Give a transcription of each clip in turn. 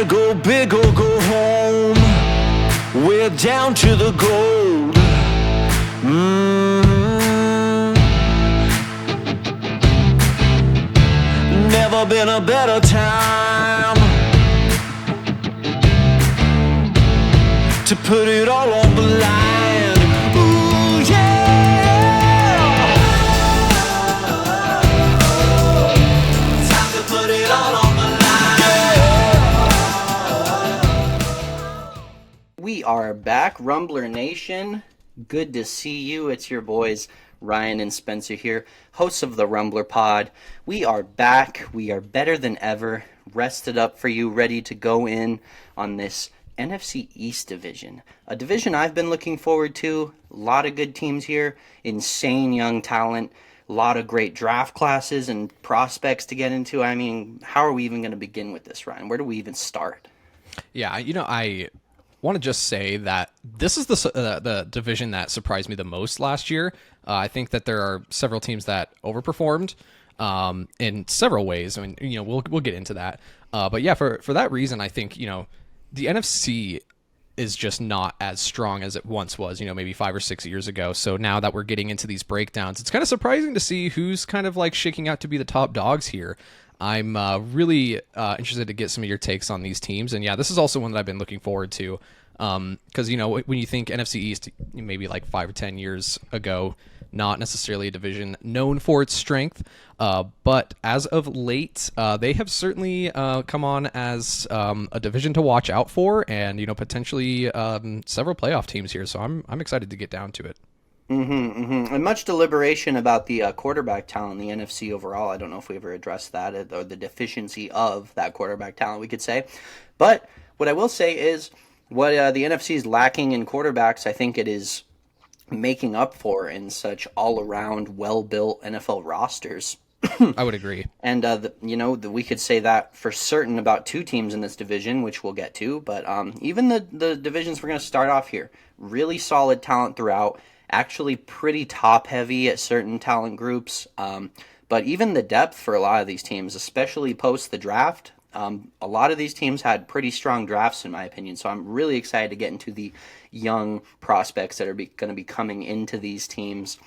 gotta go big or go home. We're down to the gold. Never been a better time to put it all on the line. Ooh, yeah. Time to put it all on the line. We are back, Rumbler Nation. Good to see you. It's your boys, Ryan and Spencer here, hosts of the Rumber Pod. We are back. We are better than ever, rested up for you, ready to go in on this NFC East division. A division I've been looking forward to. A lot of good teams here, insane young talent, a lot of great draft classes and prospects to get into. I mean, how are we even going to begin with this, Ryan? Where do we even start? Yeah, I want to just say that this is the division that surprised me the most last year. I think that there are several teams that overperformed in several ways. I mean, we'll get into that. But yeah, for that reason, I think, the NFC is just not as strong as it once was, maybe 5 or 6 years ago. So now that we're getting into these breakdowns, it's kind of surprising to see who's kind of like shaking out to be the top dogs here. I'm really interested to get some of your takes on these teams. And yeah, this is also one that I've been looking forward to. Because, when you think NFC East, maybe like 5 or 10 years ago, not necessarily a division known for its strength. But as of late, they have certainly come on as a division to watch out for and, potentially several playoff teams here. So I'm excited to get down to it. And much deliberation about the quarterback talent in the NFC overall. I don't know if we ever addressed that or the deficiency of that quarterback talent, we could say. But what I will say is what the NFC is lacking in quarterbacks, I think it is making up for in such all-around, well-built NFL rosters. I would agree. And, we could say that for certain about 2 teams in this division, which we'll get to. But even the divisions we're going to start off here, really solid talent throughout. Actually pretty top-heavy at certain talent groups. But even the depth for a lot of these teams, especially post the draft, a lot of these teams had pretty strong drafts, in my opinion. So I'm really excited to get into the young prospects that are going to be coming into these teams.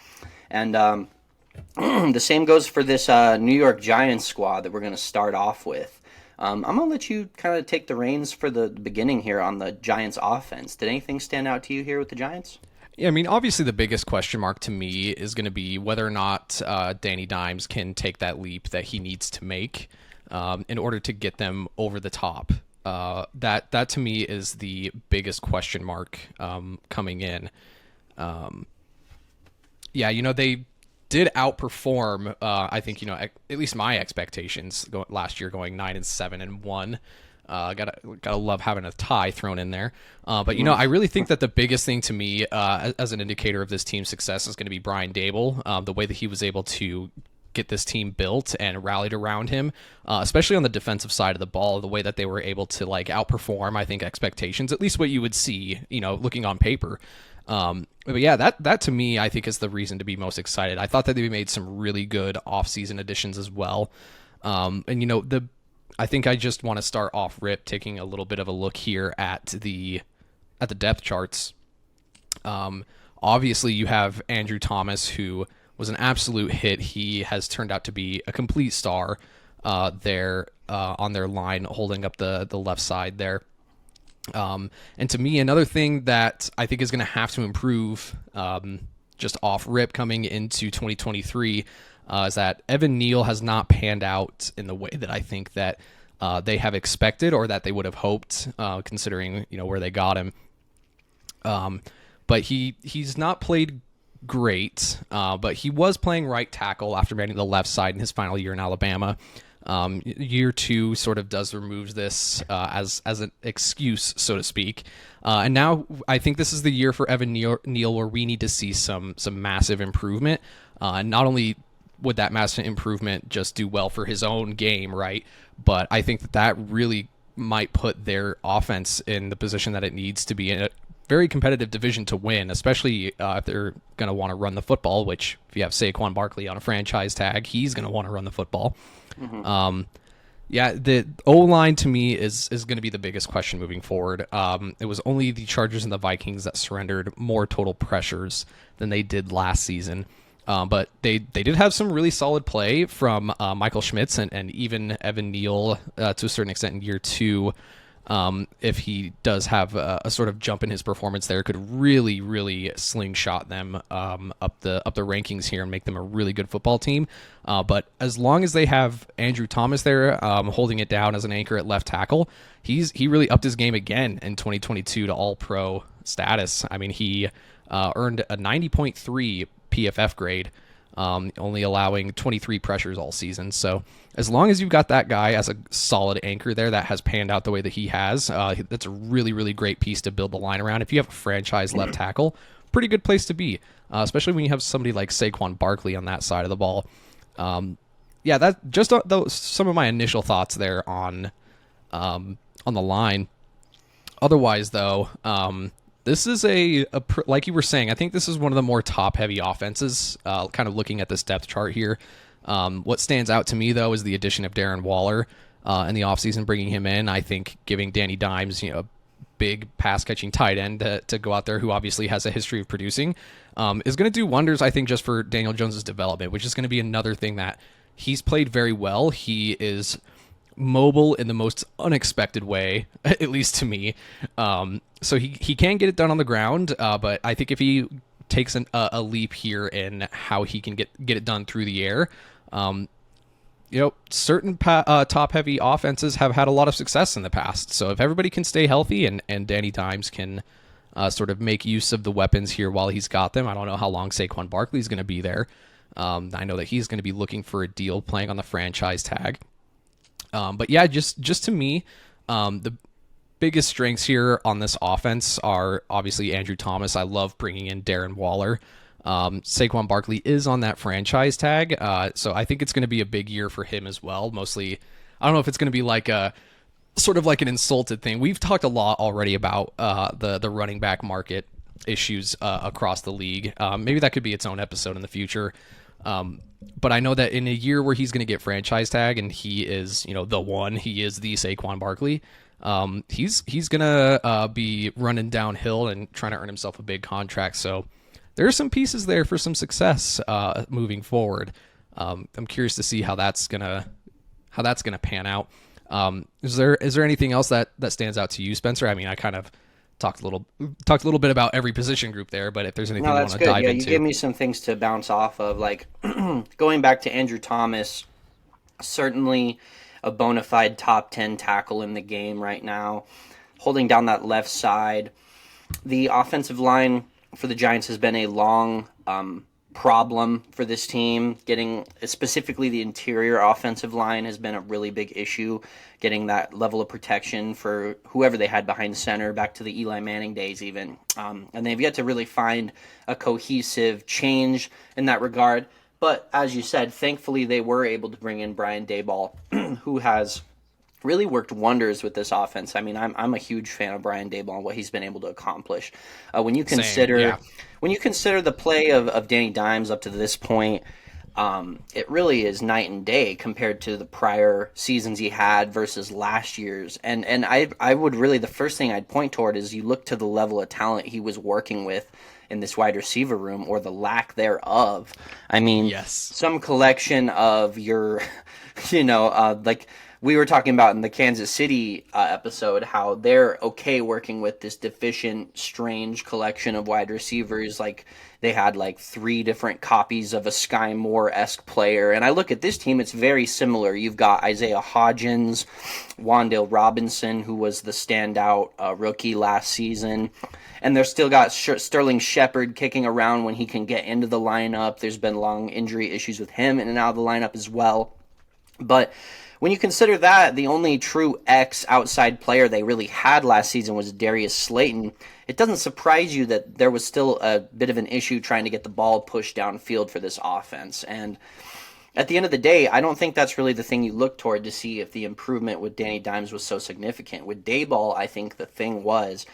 And the same goes for this New York Giants squad that we're going to start off with. I'm going to let you kind of take the reins for the beginning here on the Giants offense. Did anything stand out to you here with the Giants? Yeah, I mean, obviously the biggest question mark to me is going to be whether or not Danny Dimes can take that leap that he needs to make in order to get them over the top. That to me is the biggest question mark coming in. They did outperform, I think, at least my expectations last year, going 9-7-1. Gotta love having a tie thrown in there. But I really think that the biggest thing to me as an indicator of this team's success is going to be Brian Dable. The way that he was able to get this team built and rallied around him, especially on the defensive side of the ball, the way that they were able to outperform, I think, expectations, at least what you would see, looking on paper. But yeah, that to me, I think is the reason to be most excited. I thought that they made some really good offseason additions as well. I think I just want to start off rip taking a little bit of a look here at the depth charts. Obviously you have Andrew Thomas, who was an absolute hit. He has turned out to be a complete star there on their line, holding up the left side there. And to me, another thing that I think is going to have to improve just off rip coming into 2023 is that Evan Neal has not panned out in the way that I think that they have expected or that they would have hoped, considering where they got him. But he's not played great, but he was playing right tackle after manning the left side in his final year in Alabama. Year 2 sort of does remove this as an excuse, so to speak. And now I think this is the year for Evan Neal where we need to see some massive improvement. And not only would that massive improvement just do well for his own game, right? But I think that really might put their offense in the position that it needs to be in a very competitive division to win, especially if they're going to want to run the football, which if you have Saquon Barkley on a franchise tag, he's going to want to run the football. Mm-hmm. Yeah, the O-line to me is going to be the biggest question moving forward. It was only the Chargers and the Vikings that surrendered more total pressures than they did last season. But they did have some really solid play from Michael Schmitz and even Evan Neal to a certain extent in year two. If he does have a sort of jump in his performance there, could really, really slingshot them up the rankings here and make them a really good football team. But as long as they have Andrew Thomas there holding it down as an anchor at left tackle, he really upped his game again in 2022 to All-Pro status. I mean, he earned a 90.3 PFF grade, only allowing 23 pressures all season. So as long as you've got that guy as a solid anchor there that has panned out the way that he has, that's a really, really great piece to build the line around. If you have a franchise left tackle, pretty good place to be, especially when you have somebody like Saquon Barkley on that side of the ball. Yeah, that just some of my initial thoughts there on the line. Otherwise, though, this is like you were saying, I think this is one of the more top-heavy offenses, kind of looking at this depth chart here. What stands out to me, though, is the addition of Darren Waller in the offseason, bringing him in. I think giving Danny Dimes, a big pass-catching tight end to go out there who obviously has a history of producing, is going to do wonders, I think, just for Daniel Jones' development, which is going to be another thing that he's played very well. He is mobile in the most unexpected way, at least to me. So he can get it done on the ground, but I think if he takes a leap here in how he can get it done through the air, certain top-heavy offenses have had a lot of success in the past. So if everybody can stay healthy and Danny Dimes can sort of make use of the weapons here while he's got them, I don't know how long Saquon Barkley is going to be there. I know that he's going to be looking for a deal playing on the franchise tag. But yeah, just to me, the biggest strengths here on this offense are obviously Andrew Thomas. I love bringing in Darren Waller. Saquon Barkley is on that franchise tag, so I think it's going to be a big year for him as well. Mostly, I don't know if it's going to be like a sort of like an insulted thing. We've talked a lot already about the running back market issues across the league. Maybe that could be its own episode in the future. But I know that in a year where he's going to get franchise tag and he is, the one, he is the Saquon Barkley. He's going to be running downhill and trying to earn himself a big contract. So there are some pieces there for some success moving forward. I'm curious to see how that's gonna pan out. Is there anything else that stands out to you, Spencer? I mean, I kind of talked a little bit about every position group there, but if there's anything you want to dive into. You gave me some things to bounce off of, like going back to Andrew Thomas, certainly a bona fide top 10 tackle in the game right now, holding down that left side. The offensive line for the Giants has been a long problem for this team. Getting specifically the interior offensive line has been a really big issue. Getting that level of protection for whoever they had behind center back to the Eli Manning days even. And they've yet to really find a cohesive change in that regard. But as you said, thankfully they were able to bring in Brian Daboll, who has really worked wonders with this offense. I mean, I'm a huge fan of Brian Daboll and what he's been able to accomplish. When you consider the play of Danny Dimes up to this point, it really is night and day compared to the prior seasons he had versus last year's. And I would really, the first thing I'd point toward is you look to the level of talent he was working with in this wide receiver room, or the lack thereof. I mean, yes, some collection of your, like we were talking about in the Kansas City episode, how they're okay working with this deficient, strange collection of wide receivers. Like they had like 3 different copies of a Sky Moore-esque player. And I look at this team, it's very similar. You've got Isaiah Hodgins, Wan'Dale Robinson, who was the standout rookie last season. And they're still got Sterling Shepard kicking around when he can get into the lineup. There's been long injury issues with him in and out of the lineup as well. But when you consider that, the only true X outside player they really had last season was Darius Slayton. It doesn't surprise you that there was still a bit of an issue trying to get the ball pushed downfield for this offense. And at the end of the day, I don't think that's really the thing you look toward to see if the improvement with Danny Dimes was so significant. With Daboll, I think the thing was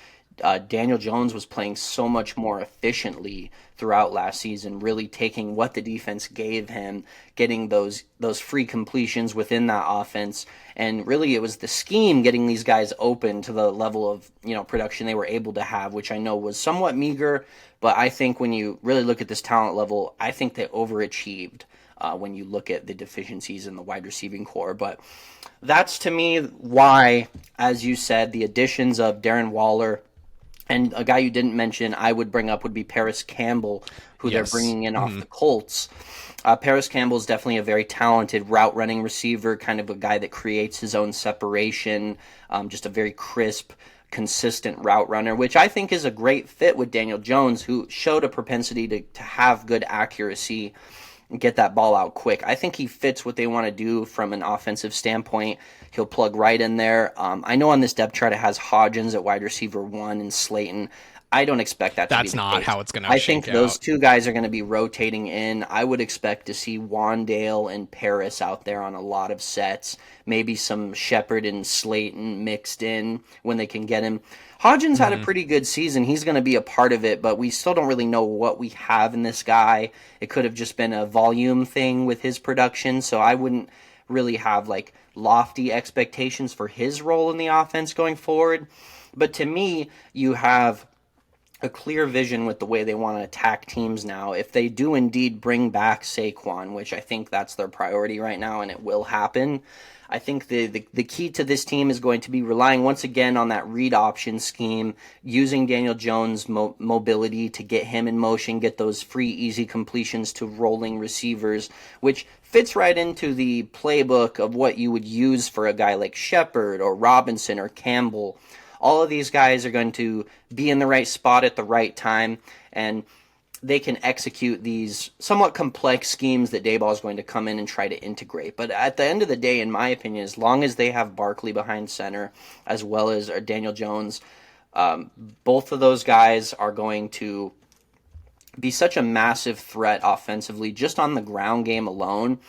Daniel Jones was playing so much more efficiently throughout last season, really taking what the defense gave him, getting those free completions within that offense, and really it was the scheme getting these guys open to the level of production they were able to have, which I know was somewhat meager, but I think when you really look at this talent level, I think they overachieved when you look at the deficiencies in the wide receiving core. But that's to me why, as you said, the additions of Darren Waller. And a guy you didn't mention I would bring up would be Paris Campbell, who they're bringing in off the Colts. Paris Campbell is definitely a very talented route running receiver, kind of a guy that creates his own separation, just a very crisp, consistent route runner, which I think is a great fit with Daniel Jones, who showed a propensity to have good accuracy and get that ball out quick. I think he fits what they want to do from an offensive standpoint. He'll plug right in there. I know on this depth chart it has Hodgins at wide receiver 1 and Slayton. I don't expect that to be the case. That's not how it's going to I shake think those two guys are going to be rotating in. I would expect to see Wandale and Paris out there on a lot of sets. Maybe some Shepard and Slayton mixed in when they can get him. Hodgins had a pretty good season. He's going to be a part of it, but we still don't really know what we have in this guy. It could have just been a volume thing with his production, so I wouldn't really have like lofty expectations for his role in the offense going forward. But to me, you have a clear vision with the way they want to attack teams now. If they do indeed bring back Saquon, which I think that's their priority right now, and it will happen, I think the key to this team is going to be relying once again on that read option scheme, using Daniel Jones' mobility to get him in motion, get those free, easy completions to rolling receivers, which fits right into the playbook of what you would use for a guy like Shepard or Robinson or Campbell. All of these guys are going to be in the right spot at the right time, and they can execute these somewhat complex schemes that Daboll is going to come in and try to integrate. But at the end of the day, in my opinion, as long as they have Barkley behind center, as well as Daniel Jones, both of those guys are going to be such a massive threat offensively, just on the ground game alone.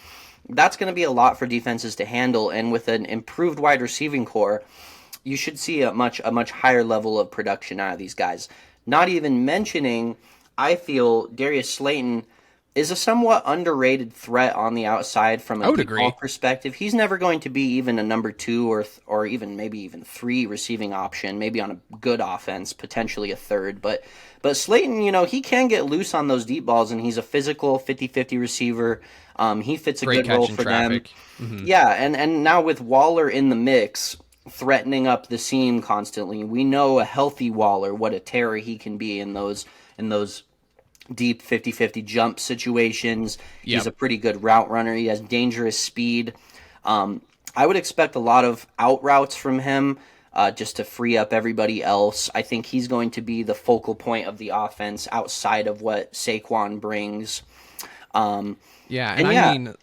That's going to be a lot for defenses to handle, and with an improved wide receiving core, you should see a much higher level of production out of these guys. Not even mentioning, I feel Darius Slayton is a somewhat underrated threat on the outside from a deep ball perspective. He's never going to be even a number 2 or even maybe even 3 receiving option, maybe on a good offense, potentially a third. But Slayton, he can get loose on those deep balls, and he's a physical 50-50 receiver. He fits a good role for them. Yeah, and now with Waller in the mix, threatening up the seam constantly, we know a healthy Waller, what a terror he can be in those deep 50-50 jump situations. Yep. He's a pretty good route runner. He has dangerous speed. I would expect a lot of out routes from him just to free up everybody else. I think he's going to be the focal point of the offense outside of what Saquon brings. I mean,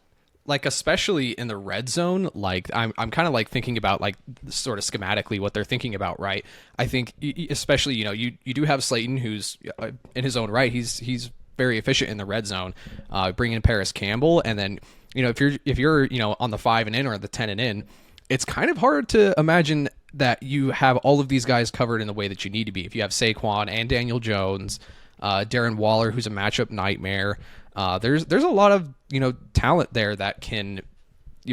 like, especially in the red zone, like I'm kind of like thinking about like sort of schematically what they're thinking about, right? I think especially, you do have Slayton, who's in his own right, he's very efficient in the red zone. Bring in Paris Campbell, and then if you're on the 5 and in or the 10 and in, it's kind of hard to imagine that you have all of these guys covered in the way that you need to be. If you have Saquon and Daniel Jones, Darren Waller, who's a matchup nightmare. There's a lot of talent there that can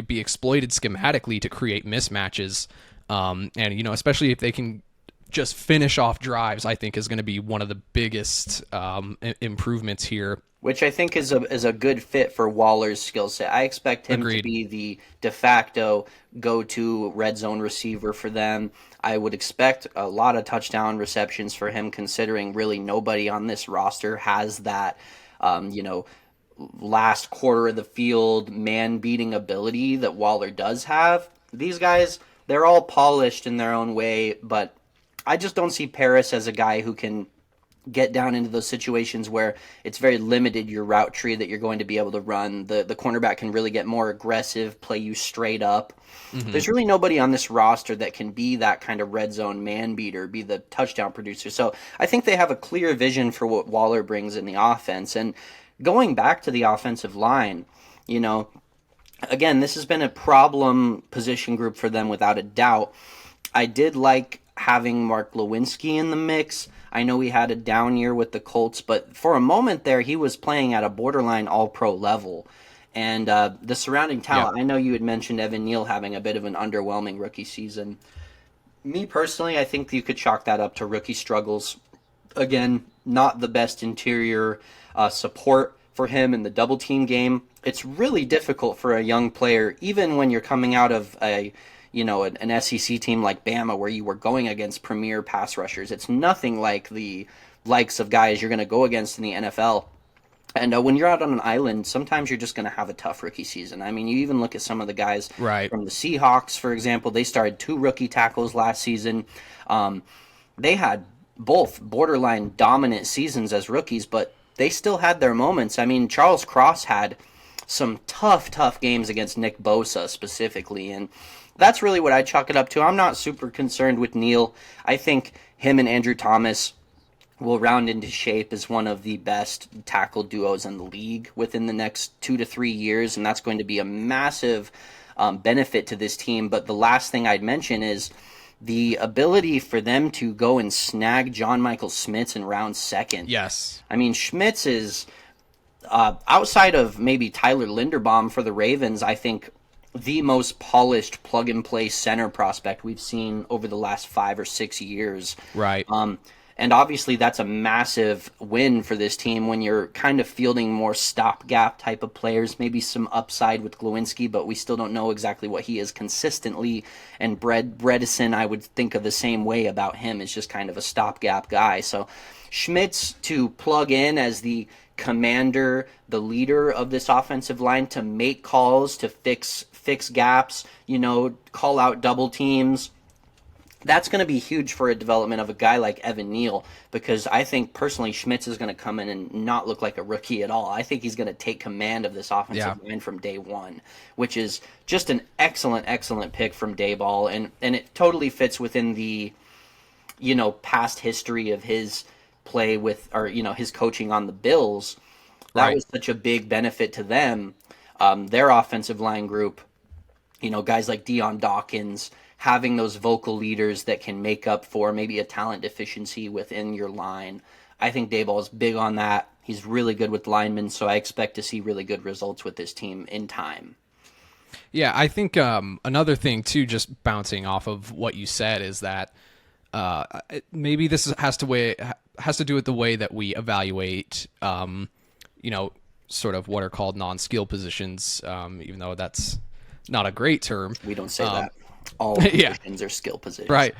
be exploited schematically to create mismatches, and especially if they can just finish off drives, I think is going to be one of the biggest improvements here. Which I think is a good fit for Waller's skill set. I expect him to be the de facto go-to red zone receiver for them. I would expect a lot of touchdown receptions for him, considering really nobody on this roster has that last quarter of the field man-beating ability that Waller does have. These guys, they're all polished in their own way, but I just don't see Paris as a guy who can get down into those situations where it's very limited, your route tree that you're going to be able to run. The cornerback can really get more aggressive, play you straight up. Mm-hmm. There's really nobody on this roster that can be that kind of red zone man beater, be the touchdown producer. So I think they have a clear vision for what Waller brings in the offense. And going back to the offensive line, again, this has been a problem position group for them without a doubt. I did like having Mark Lewinsky in the mix. I know he had a down year with the Colts, but for a moment there, he was playing at a borderline all-pro level. And the surrounding talent, I know you had mentioned Evan Neal having a bit of an underwhelming rookie season. Me personally, I think you could chalk that up to rookie struggles. Again, not the best interior support for him in the double team game. It's really difficult for a young player, even when you're coming out of an SEC team like Bama, where you were going against premier pass rushers. It's nothing like the likes of guys you're going to go against in the NFL. And when you're out on an island, sometimes you're just going to have a tough rookie season. I mean, you even look at some of the guys from the Seahawks, for example. They started 2 rookie tackles last season. They had both borderline dominant seasons as rookies, but they still had their moments. I mean, Charles Cross had some tough games against Nick Bosa specifically, and that's really what I chalk it up to. I'm not super concerned with Neal. I think him and Andrew Thomas will round into shape as one of the best tackle duos in the league within the next 2 to 3 years, and that's going to be a massive benefit to this team. But the last thing I'd mention is the ability for them to go and snag John Michael Schmitz in round 2nd. Yes. I mean, Schmitz is, outside of maybe Tyler Linderbaum for the Ravens, I think the most polished plug-and-play center prospect we've seen over the last 5 or 6 years. Right. And obviously that's a massive win for this team when you're kind of fielding more stopgap type of players, maybe some upside with Glowinski, but we still don't know exactly what he is consistently. And Bredesen, I would think of the same way about him, as just kind of a stopgap guy. So Schmitz to plug in as the commander, the leader of this offensive line, to make calls, to fix gaps, call out double teams. That's going to be huge for a development of a guy like Evan Neal, because I think personally Schmitz is going to come in and not look like a rookie at all. I think he's going to take command of this offensive line from day one, which is just an excellent pick from Dayball, and it totally fits within the past history of his play with, or his coaching on the Bills. That was such a big benefit to them, their offensive line group. Guys like Deion Dawkins, having those vocal leaders that can make up for maybe a talent deficiency within your line. I think Dayball is big on that. He's really good with linemen, so I expect to see really good results with this team in time. Yeah, I think another thing, too, just bouncing off of what you said, is that maybe this has to do with the way that we evaluate, sort of what are called non-skill positions, even though that's not a great term. We don't say that. All positions are skill positions. Right.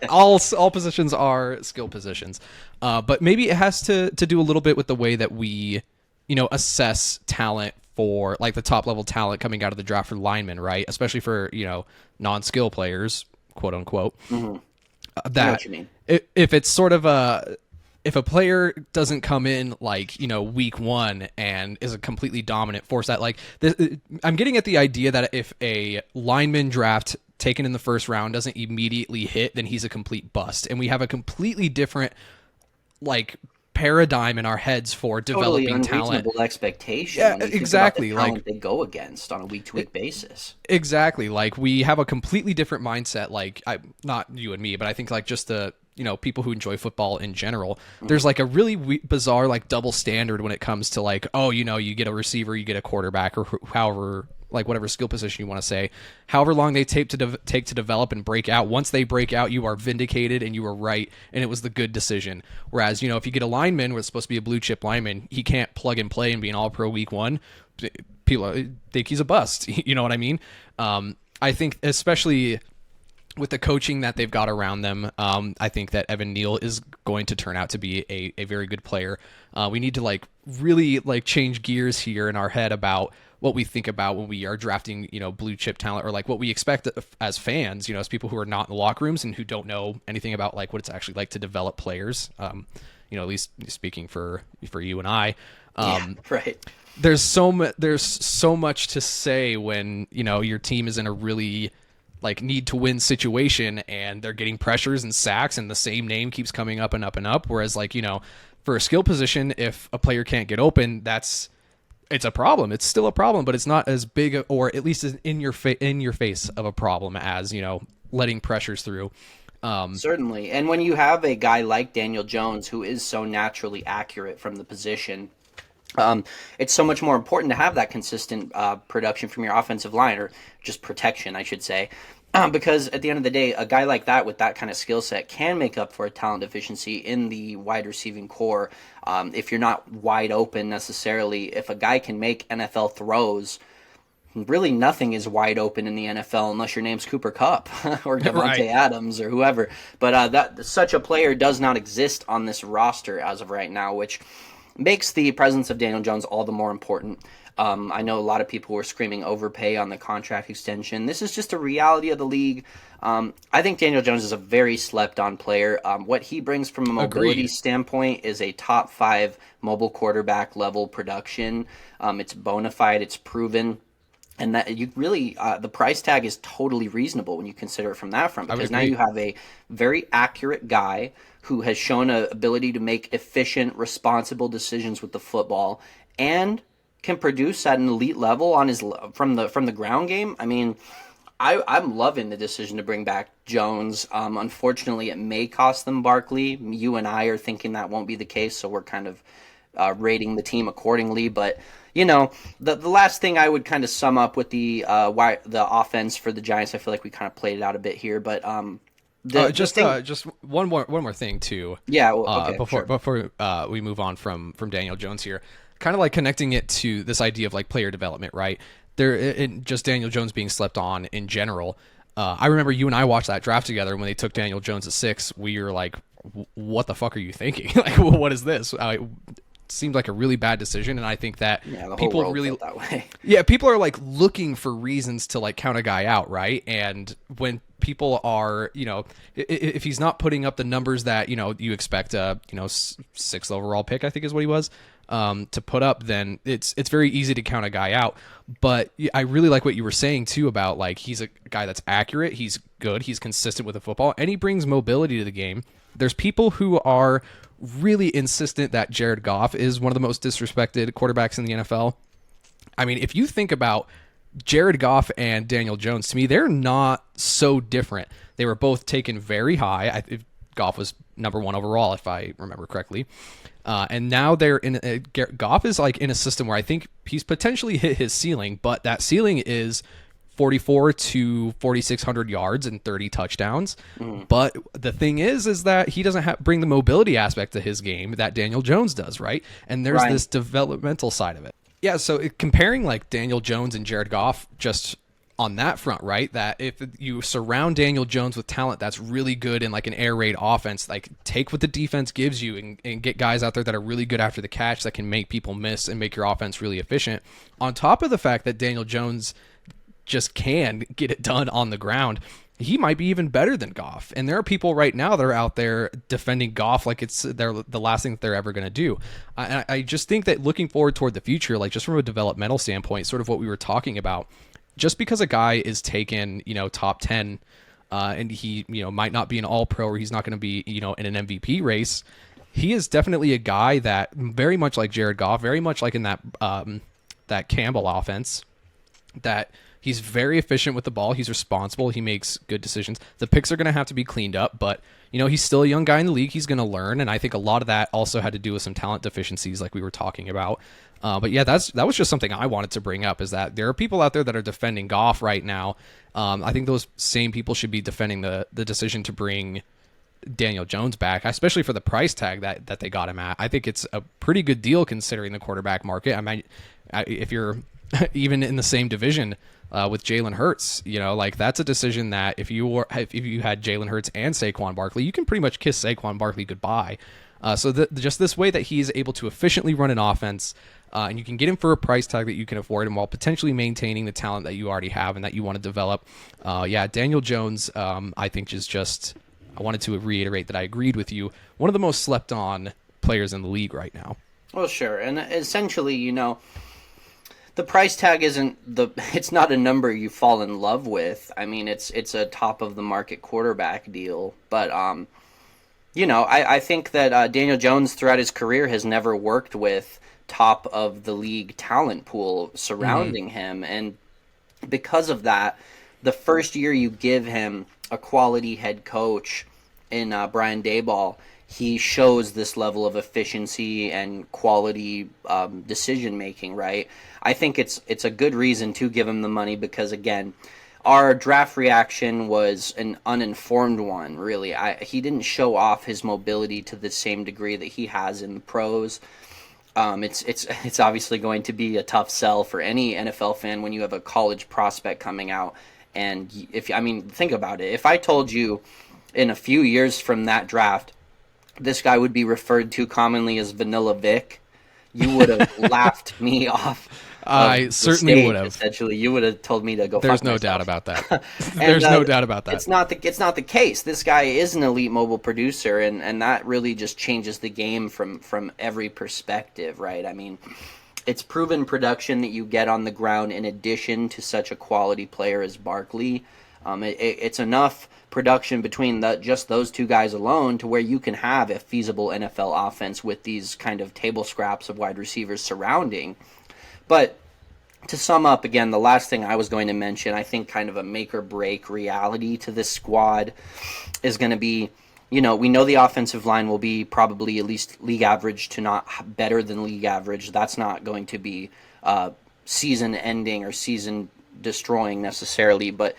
all positions are skill positions. But maybe it has to do a little bit with the way that we, assess talent for, like, the top level talent coming out of the draft for linemen, right? Especially for, non-skill players, quote unquote. Mm-hmm. That I know what you mean. If it's sort of if a player doesn't come in like, week 1 and is a completely dominant force, that I'm getting at the idea that if a lineman draft taken in the first round doesn't immediately hit, then he's a complete bust. And we have a completely different paradigm in our heads for developing talent. Unreasonable expectation. Yeah, exactly. The talent they go against on a week-to-week basis. Exactly. We have a completely different mindset. Not you and me, but I think just the people who enjoy football in general. There's a really bizarre double standard when it comes to you get a receiver, you get a quarterback, or however whatever skill position you want to say, however long they take to develop and break out. Once they break out, you are vindicated and you were right, and it was the good decision. Whereas if you get a lineman, who's supposed to be a blue chip lineman, he can't plug and play and be an all pro week 1. People think he's a bust. You know what I mean? I think especially with the coaching that they've got around them, I think that Evan Neal is going to turn out to be a very good player. We need to really change gears here in our head about what we think about when we are drafting, blue chip talent, or what we expect as fans, as people who are not in the locker rooms and who don't know anything about what it's actually like to develop players. At least speaking for you and I, right. There's so much to say when, your team is in a really need to win situation and they're getting pressures and sacks and the same name keeps coming up and up and up. Whereas for a skill position, if a player can't get open, it's a problem. It's still a problem, but it's not as big, or at least in your face of a problem as, letting pressures through. Certainly. And when you have a guy like Daniel Jones, who is so naturally accurate from the position, it's so much more important to have that consistent production from your offensive line, or just protection, I should say. Because at the end of the day, a guy like that with that kind of skill set can make up for a talent deficiency in the wide receiving core. If you're not wide open necessarily, if a guy can make NFL throws, really nothing is wide open in the NFL unless your name's Cooper Kupp or Devontae Right. Adams or whoever. But that such a player does not exist on this roster as of right now, which makes the presence of Daniel Jones all the more important. I know a lot of people were screaming overpay on the contract extension. This is just a reality of the league. I think Daniel Jones is a very slept-on player. What he brings from a mobility Agreed. standpoint is a top 5 mobile quarterback level production. It's bona fide. It's proven. And that you really, the price tag is totally reasonable when you consider it from that front, because now agree. you have a very accurate guy who has shown an ability to make efficient, responsible decisions with the football, and can produce at an elite level on his from the ground game. I mean, I'm loving the decision to bring back Jones. Unfortunately, it may cost them Barkley. You and I are thinking that won't be the case, so we're kind of rating the team accordingly. But you know, the last thing I would kind of sum up with the offense for the Giants, I feel like we kind of played it out a bit here, but Just one more thing too. Yeah, well, okay, Before we move on from Daniel Jones here, kind of like connecting it to this idea of like player development, right? Just Daniel Jones being slept on in general. I remember you and I watched that draft together, and when they took Daniel Jones at 6, we were like, "What the fuck are you thinking? Like, what is this?" It seemed like a really bad decision, and I think that the whole people world really felt that way. yeah, people are like looking for reasons to like count a guy out, right? And when people are, if he's not putting up the numbers that you expect a 6th overall pick, I think is what he was, to put up, then it's very easy to count a guy out. But I really like what you were saying too about like he's a guy that's accurate, he's good, he's consistent with the football, and he brings mobility to the game. There's people who are really insistent that Jared Goff is one of the most disrespected quarterbacks in the NFL. I mean, if you think about Jared Goff and Daniel Jones, to me, they're not so different. They were both taken very high. Goff was number 1 overall, if I remember correctly. And now they're in Goff is like in a system where I think he's potentially hit his ceiling, but that ceiling is 44 to 4,600 yards and 30 touchdowns. But the thing is that he doesn't bring the mobility aspect to his game that Daniel Jones does, right? And there's this developmental side of it. Yeah, so comparing like Daniel Jones and Jared Goff just on that front, right? That if you surround Daniel Jones with talent that's really good in like an air raid offense, like take what the defense gives you and get guys out there that are really good after the catch that can make people miss and make your offense really efficient. On top of the fact that Daniel Jones just can get it done on the ground, he might be even better than Goff. And there are people right now that are out there defending Goff like it's the last thing that they're ever going to do. I just think that looking forward toward the future, like just from a developmental standpoint, sort of what we were talking about, just because a guy is taken, top 10, and he, might not be an all-pro, or he's not going to be, in an MVP race, he is definitely a guy that very much like Jared Goff, very much like in that Campbell offense, that he's very efficient with the ball. He's responsible. He makes good decisions. The picks are going to have to be cleaned up, but he's still a young guy in the league. He's going to learn, and I think a lot of that also had to do with some talent deficiencies, like we were talking about. But yeah, that was just something I wanted to bring up, is that there are people out there that are defending Goff right now. I think those same people should be defending the decision to bring Daniel Jones back, especially for the price tag that they got him at. I think it's a pretty good deal considering the quarterback market. I mean, if you're even in the same division with Jalen Hurts, like that's a decision that if you had Jalen Hurts and Saquon Barkley, you can pretty much kiss Saquon Barkley goodbye. So just this way that he's able to efficiently run an offense, and you can get him for a price tag that you can afford him while potentially maintaining the talent that you already have and that you want to develop. Daniel Jones, I think is just, I wanted to reiterate that I agreed with you, one of the most slept on players in the league right now. Well, sure. And essentially, the price tag it's not a number you fall in love with. I mean, it's a top of the market quarterback deal, but I think that Daniel Jones throughout his career has never worked with top of the league talent pool surrounding him, and because of that, the first year you give him a quality head coach Brian Daboll, he shows this level of efficiency and quality decision making, right? I think it's a good reason to give him the money because, again, our draft reaction was an uninformed one, really. He didn't show off his mobility to the same degree that he has in the pros. It's obviously going to be a tough sell for any NFL fan when you have a college prospect coming out. And think about it. If I told you in a few years from that draft, this guy would be referred to commonly as Vanilla Vic, you would have laughed me off. I certainly would have. Essentially, you would have told me to go. There's no doubt about that. There's no doubt about that. It's not the case. This guy is an elite mobile producer, and that really just changes the game from every perspective, right? I mean, it's proven production that you get on the ground in addition to such a quality player as Barkley. It's enough production between just those two guys alone to where you can have a feasible NFL offense with these kind of table scraps of wide receivers surrounding. But to sum up, again, the last thing I was going to mention, I think kind of a make or break reality to this squad is going to be, we know the offensive line will be probably at least league average to not better than league average. That's not going to be season ending or season destroying necessarily. But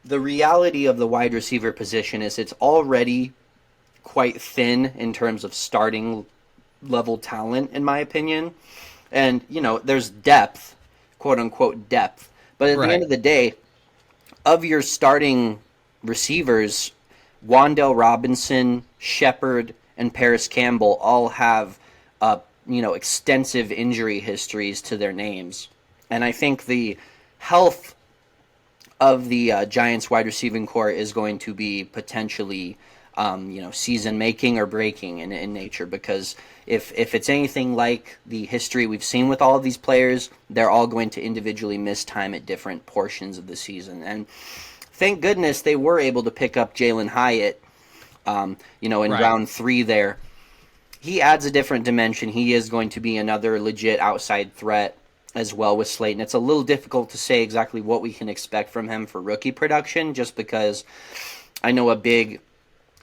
the reality of the wide receiver position is it's already quite thin in terms of starting level talent, in my opinion. And, there's depth, quote-unquote depth. But at the end of the day, of your starting receivers, Wan'Dale Robinson, Shepard, and Paris Campbell all have, extensive injury histories to their names. And I think the health of the Giants wide receiving core is going to be potentially season making or breaking in nature, because if it's anything like the history we've seen with all of these players, they're all going to individually miss time at different portions of the season. And thank goodness they were able to pick up Jalen Hyatt, in round 3 there. He adds a different dimension. He is going to be another legit outside threat as well with Slayton. It's a little difficult to say exactly what we can expect from him for rookie production, just because I know a big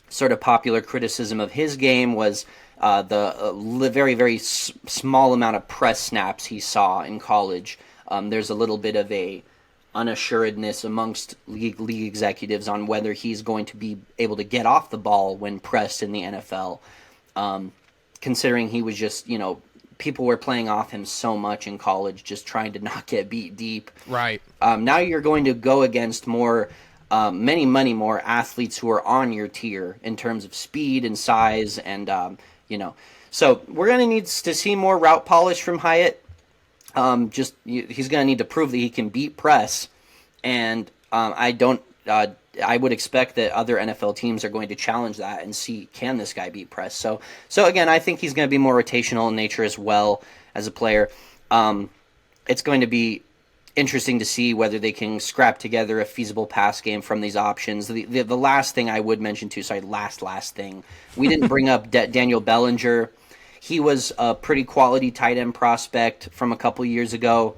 sort of popular criticism of his game was the very, very small amount of press snaps he saw in college. There's a little bit of a unassuredness amongst league executives on whether he's going to be able to get off the ball when pressed in the NFL, considering he was just, people were playing off him so much in college, just trying to not get beat deep. Right. Now you're going to go against many more athletes who are on your tier in terms of speed and size, and so we're going to need to see more route polish from Hyatt. He's going to need to prove that he can beat press, and I would expect that other NFL teams are going to challenge that and see, can this guy beat press. So again, I think he's going to be more rotational in nature as well as a player. It's going to be interesting to see whether they can scrap together a feasible pass game from these options. The last thing I would mention too, last thing, we didn't bring up Daniel Bellinger. He was a pretty quality tight end prospect from a couple years ago.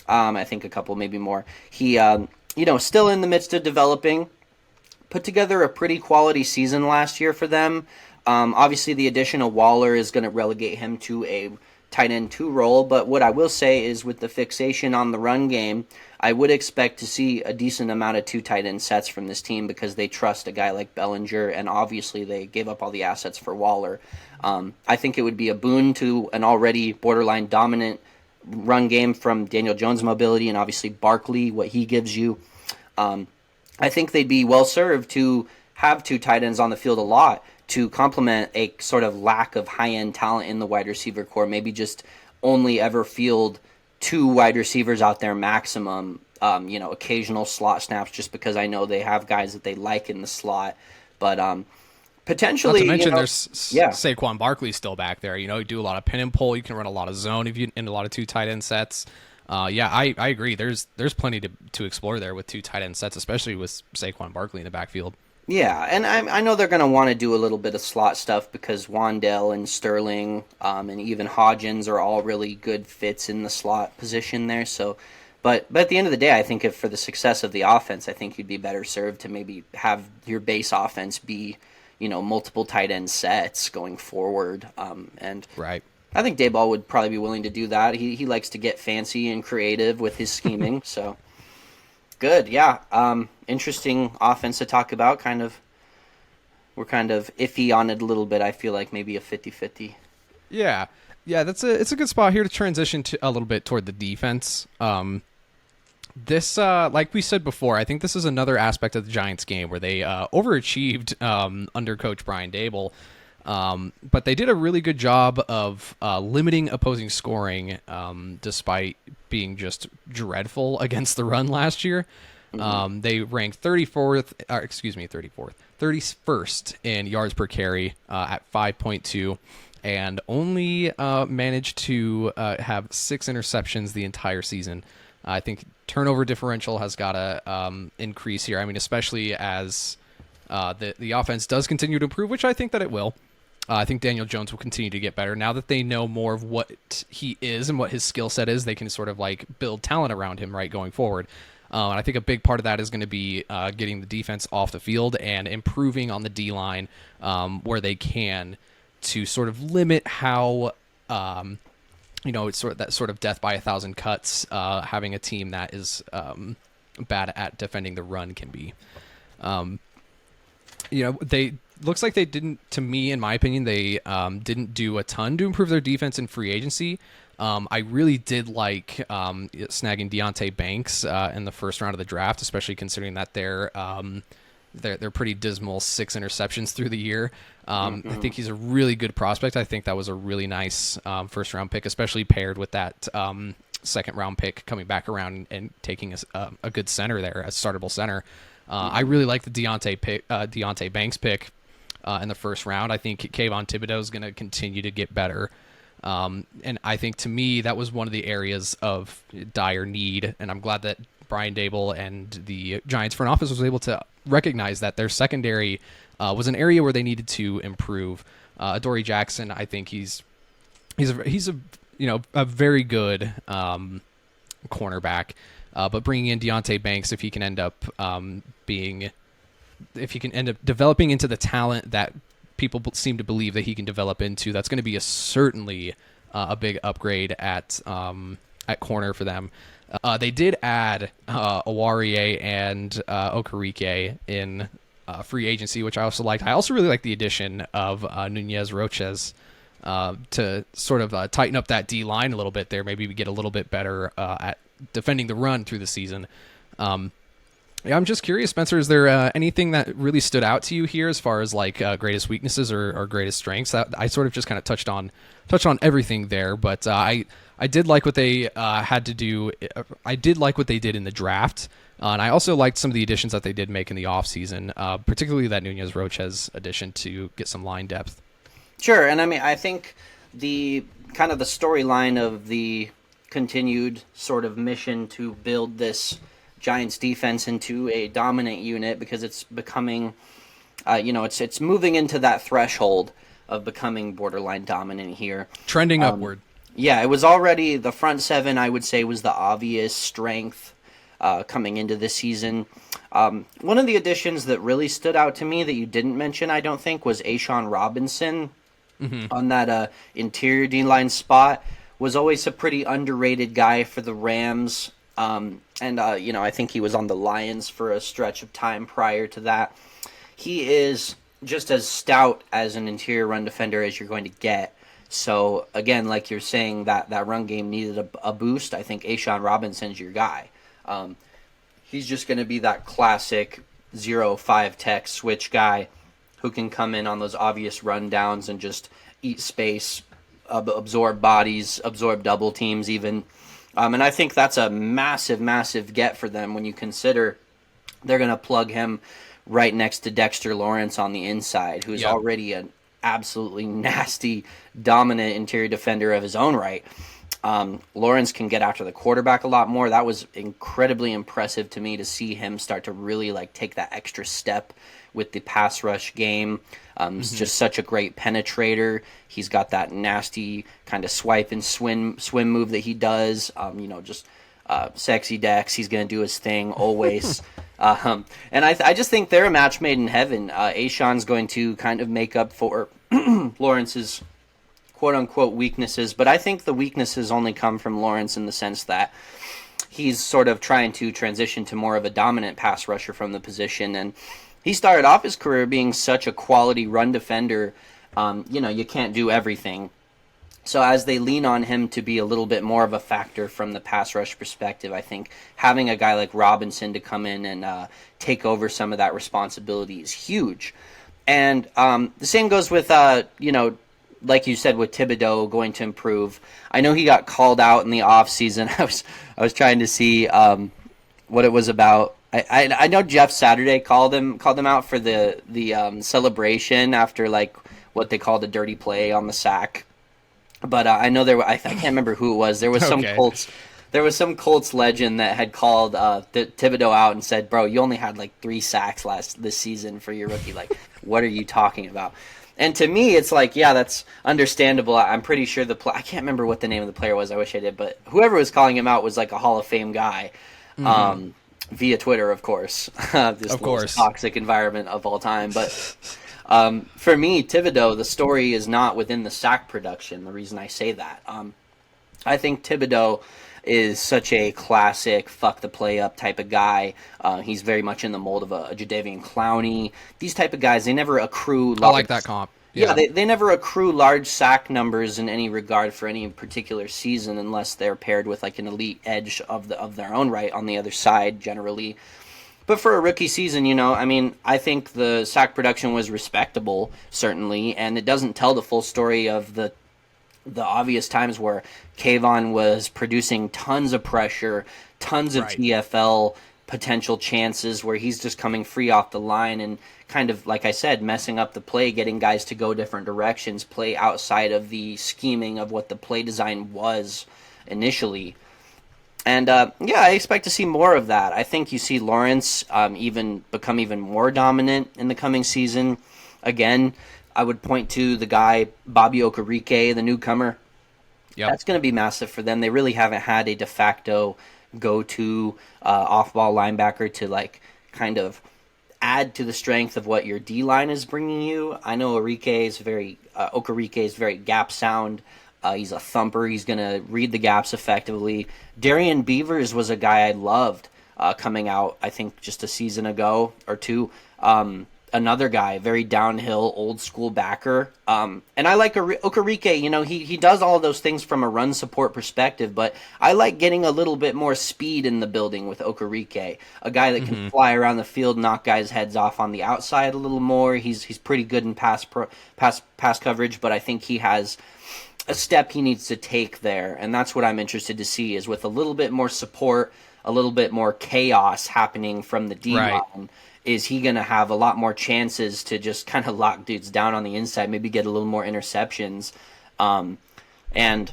I think a couple, maybe more. He, still in the midst of developing. Put together a pretty quality season last year for them. Obviously, the addition of Waller is going to relegate him to a tight end 2 role, but what I will say is with the fixation on the run game, I would expect to see a decent amount of 2 tight end sets from this team because they trust a guy like Bellinger, and obviously they gave up all the assets for Waller. I think it would be a boon to an already borderline dominant run game from Daniel Jones' mobility and obviously Barkley, what he gives you. I think they'd be well served to have 2 tight ends on the field a lot to complement a sort of lack of high-end talent in the wide receiver core. Maybe just only ever field 2 wide receivers out there maximum, occasional slot snaps, just because I know they have guys that they like in the slot. But potentially, not to mention there's Saquon Barkley still back there. You do a lot of pin and pull. You can run a lot of zone in a lot of 2 tight end sets. I agree. There's plenty to explore there with 2 tight end sets, especially with Saquon Barkley in the backfield. Yeah, and I know they're going to want to do a little bit of slot stuff because Wan'Dale and Sterling and even Hodgins are all really good fits in the slot position there. So, but at the end of the day, I think if for the success of the offense, I think you'd be better served to maybe have your base offense be multiple tight end sets going forward. And Right. I think Dayball would probably be willing to do that. He likes to get fancy and creative with his scheming. So good. Yeah. Interesting offense to talk about. We're kind of iffy on it a little bit. I feel like maybe a 50-50. Yeah. Yeah, it's a good spot here to transition to a little bit toward the defense. This, like we said before, I think this is another aspect of the Giants game where they overachieved under Coach Brian Daboll. But they did a really good job of limiting opposing scoring, despite being just dreadful against the run last year. They ranked 31st in yards per carry at 5.2, and only managed to have 6 interceptions the entire season. I think turnover differential has got to increase here. I mean, especially as the offense does continue to improve, which I think that it will. I think Daniel Jones will continue to get better. Now that they know more of what he is and what his skill set is, they can sort of like build talent around him, right, going forward. And I think a big part of that is going to be getting the defense off the field and improving on the D-line where they can to sort of limit how, it's that sort of death by 1,000 cuts having a team that is bad at defending the run can be. They looks like they didn't, to me, in my opinion, they didn't do a ton to improve their defense in free agency. I really did like snagging Deonte Banks in the first round of the draft, especially considering that they're pretty dismal 6 interceptions through the year. I think he's a really good prospect. I think that was a really nice first round pick, especially paired with that second round pick coming back around and taking a good center there, a startable center. I really like the Deonte Banks pick in the first round. I think Kayvon Thibodeau is going to continue to get better. And I think, to me, that was one of the areas of dire need, and I'm glad that Brian Daboll and the Giants front office was able to recognize that their secondary was an area where they needed to improve. Adoree Jackson, I think he's a very good cornerback, but bringing in Deonte Banks, if he can end up developing into the talent that people seem to believe that he can develop into, that's going to be certainly a big upgrade at corner for them. They did add Awarie and Okereke in free agency, which I also liked. I also really like the addition of Nunez Roches to sort of tighten up that D line a little bit there. Maybe we get a little bit better at defending the run through the season. Yeah, I'm just curious, Spencer, is there anything that really stood out to you here as far as like greatest weaknesses or greatest strengths? I sort of just kind of touched on everything there, but I did like what they had to do. I did like what they did in the draft, and I also liked some of the additions that they did make in the offseason, particularly that Nunez Roches addition to get some line depth. Sure, and I mean, I think the kind of the storyline of the continued sort of mission to build this Giants defense into a dominant unit, because it's becoming, it's moving into that threshold of becoming borderline dominant here. Trending upward. Yeah, it was already, the front seven, I would say, was the obvious strength coming into this season. One of the additions that really stood out to me that you didn't mention, I don't think, was Ashawn Robinson on that interior D-line spot. Was always a pretty underrated guy for the Rams. I think he was on the Lions for a stretch of time prior to that. He is just as stout as an interior run defender as you're going to get. So, again, like you're saying, that run game needed a boost. I think Ashawn Robinson's your guy. He's just going to be that classic 0-5 tech switch guy who can come in on those obvious rundowns and just eat space, absorb bodies, absorb double teams even. And I think that's a massive, massive get for them when you consider they're going to plug him right next to Dexter Lawrence on the inside, who's already an absolutely nasty, dominant interior defender of his own right. Lawrence can get after the quarterback a lot more. That was incredibly impressive to me to see him start to really take that extra step with the pass rush game. He's just such a great penetrator. He's got that nasty kind of swipe and swim move that he does. Just Sexy Dex, he's going to do his thing always. And I just think they're a match made in heaven. Ashawn's going to kind of make up for Lawrence's quote-unquote weaknesses, but I think the weaknesses only come from Lawrence in the sense that he's sort of trying to transition to more of a dominant pass rusher from the position, and he started off his career being such a quality run defender. You can't do everything. So as they lean on him to be a little bit more of a factor from the pass rush perspective, I think having a guy like Robinson to come in and take over some of that responsibility is huge. And the same goes with, like you said, with Thibodeau going to improve. I know he got called out in the offseason. I was trying to see what it was about. I know Jeff Saturday called him out for the celebration after like what they called a dirty play on the sack. But I know I can't remember who it was. There was some Colts. There was some Colts legend that had called Thibodeau out and said, "Bro, you only had like 3 sacks this season for your rookie. Like, what are you talking about?" And to me, it's like, yeah, that's understandable. I'm pretty sure I can't remember what the name of the player was. I wish I did, but whoever was calling him out was like a Hall of Fame guy, via Twitter, of course. This most toxic environment of all time, but. For me, Thibodeau, the story is not within the sack production. The reason I say that, I think Thibodeau is such a classic fuck the play up type of guy. He's very much in the mold of a Jadeveon Clowney. These type of guys, they never accrue. I like that comp. Yeah, they never accrue large sack numbers in any regard for any particular season unless they're paired with like an elite edge of their own right on the other side generally. But for a rookie season, I think the sack production was respectable, certainly, and it doesn't tell the full story of the obvious times where Kayvon was producing tons of pressure, tons of TFL potential chances where he's just coming free off the line and kind of, like I said, messing up the play, getting guys to go different directions, play outside of the scheming of what the play design was initially. And, I expect to see more of that. I think you see Lawrence become even more dominant in the coming season. Again, I would point to the guy, Bobby Okereke, the newcomer. Yep. That's going to be massive for them. They really haven't had a de facto go-to off-ball linebacker to, like, kind of add to the strength of what your D-line is bringing you. I know Okereke is very gap sound. He's a thumper. He's going to read the gaps effectively. Darian Beavers was a guy I loved coming out, I think, just a season ago or two. Another guy, very downhill, old-school backer. And I like Okereke. He does all of those things from a run support perspective, but I like getting a little bit more speed in the building with Okereke. A guy that can fly around the field, knock guys' heads off on the outside a little more. He's pretty good in pass coverage, but I think he has a step he needs to take there, and that's what I'm interested to see, is with a little bit more support, a little bit more chaos happening from the D-line, is he going to have a lot more chances to just kind of lock dudes down on the inside, maybe get a little more interceptions. And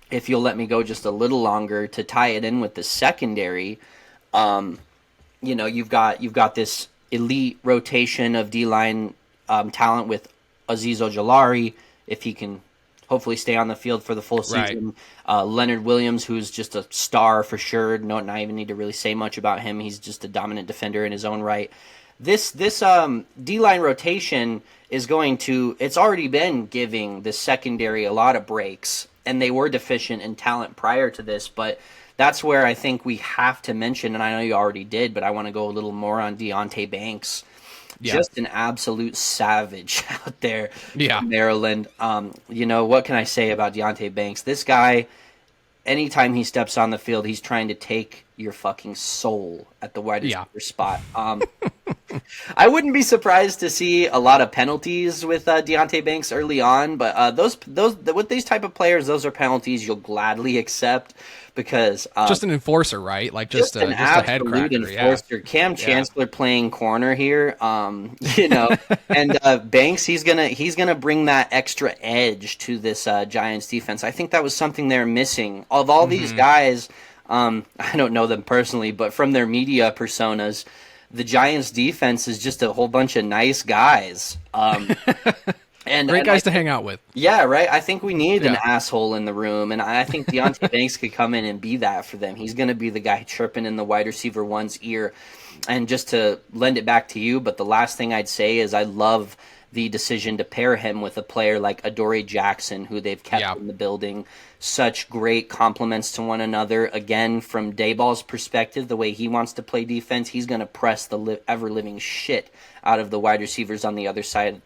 if you'll let me go just a little longer to tie it in with the secondary, you've got this elite rotation of D-line talent with Azeez Ojulari, if he can hopefully stay on the field for the full season. Leonard Williams, who's just a star for sure. Not even need to really say much about him. He's just a dominant defender in his own right. This D-line rotation is it's already been giving the secondary a lot of breaks, and they were deficient in talent prior to this, but that's where I think we have to mention, and I know you already did, but I want to go a little more on Deonte Banks. Yeah. Just an absolute savage out there in Maryland. What can I say about Deonte Banks? This guy, anytime he steps on the field, he's trying to take your fucking soul at the wide receiver spot. I wouldn't be surprised to see a lot of penalties with Deonte Banks early on, but those with these type of players, those are penalties you'll gladly accept because just an enforcer, right? Like just a head cracker. Enforcer. Yeah. Cam Chancellor playing corner here, and Banks he's gonna bring that extra edge to this Giants defense. I think that was something they're missing. Of all these guys, I don't know them personally, but from their media personas, the Giants defense is just a whole bunch of nice guys. Great guys to hang out with. Yeah, right. I think we need an Yeah. asshole in the room, and I think Deontay Banks could come in and be that for them. He's going to be the guy chirping in the wide receiver one's ear. And just to lend it back to you, but the last thing I'd say is I love the decision to pair him with a player like Adoree Jackson, who they've kept in the building. Such great compliments to one another. Again, from Dayball's perspective, the way he wants to play defense, he's going to press the ever-living shit out of the wide receivers on the other side.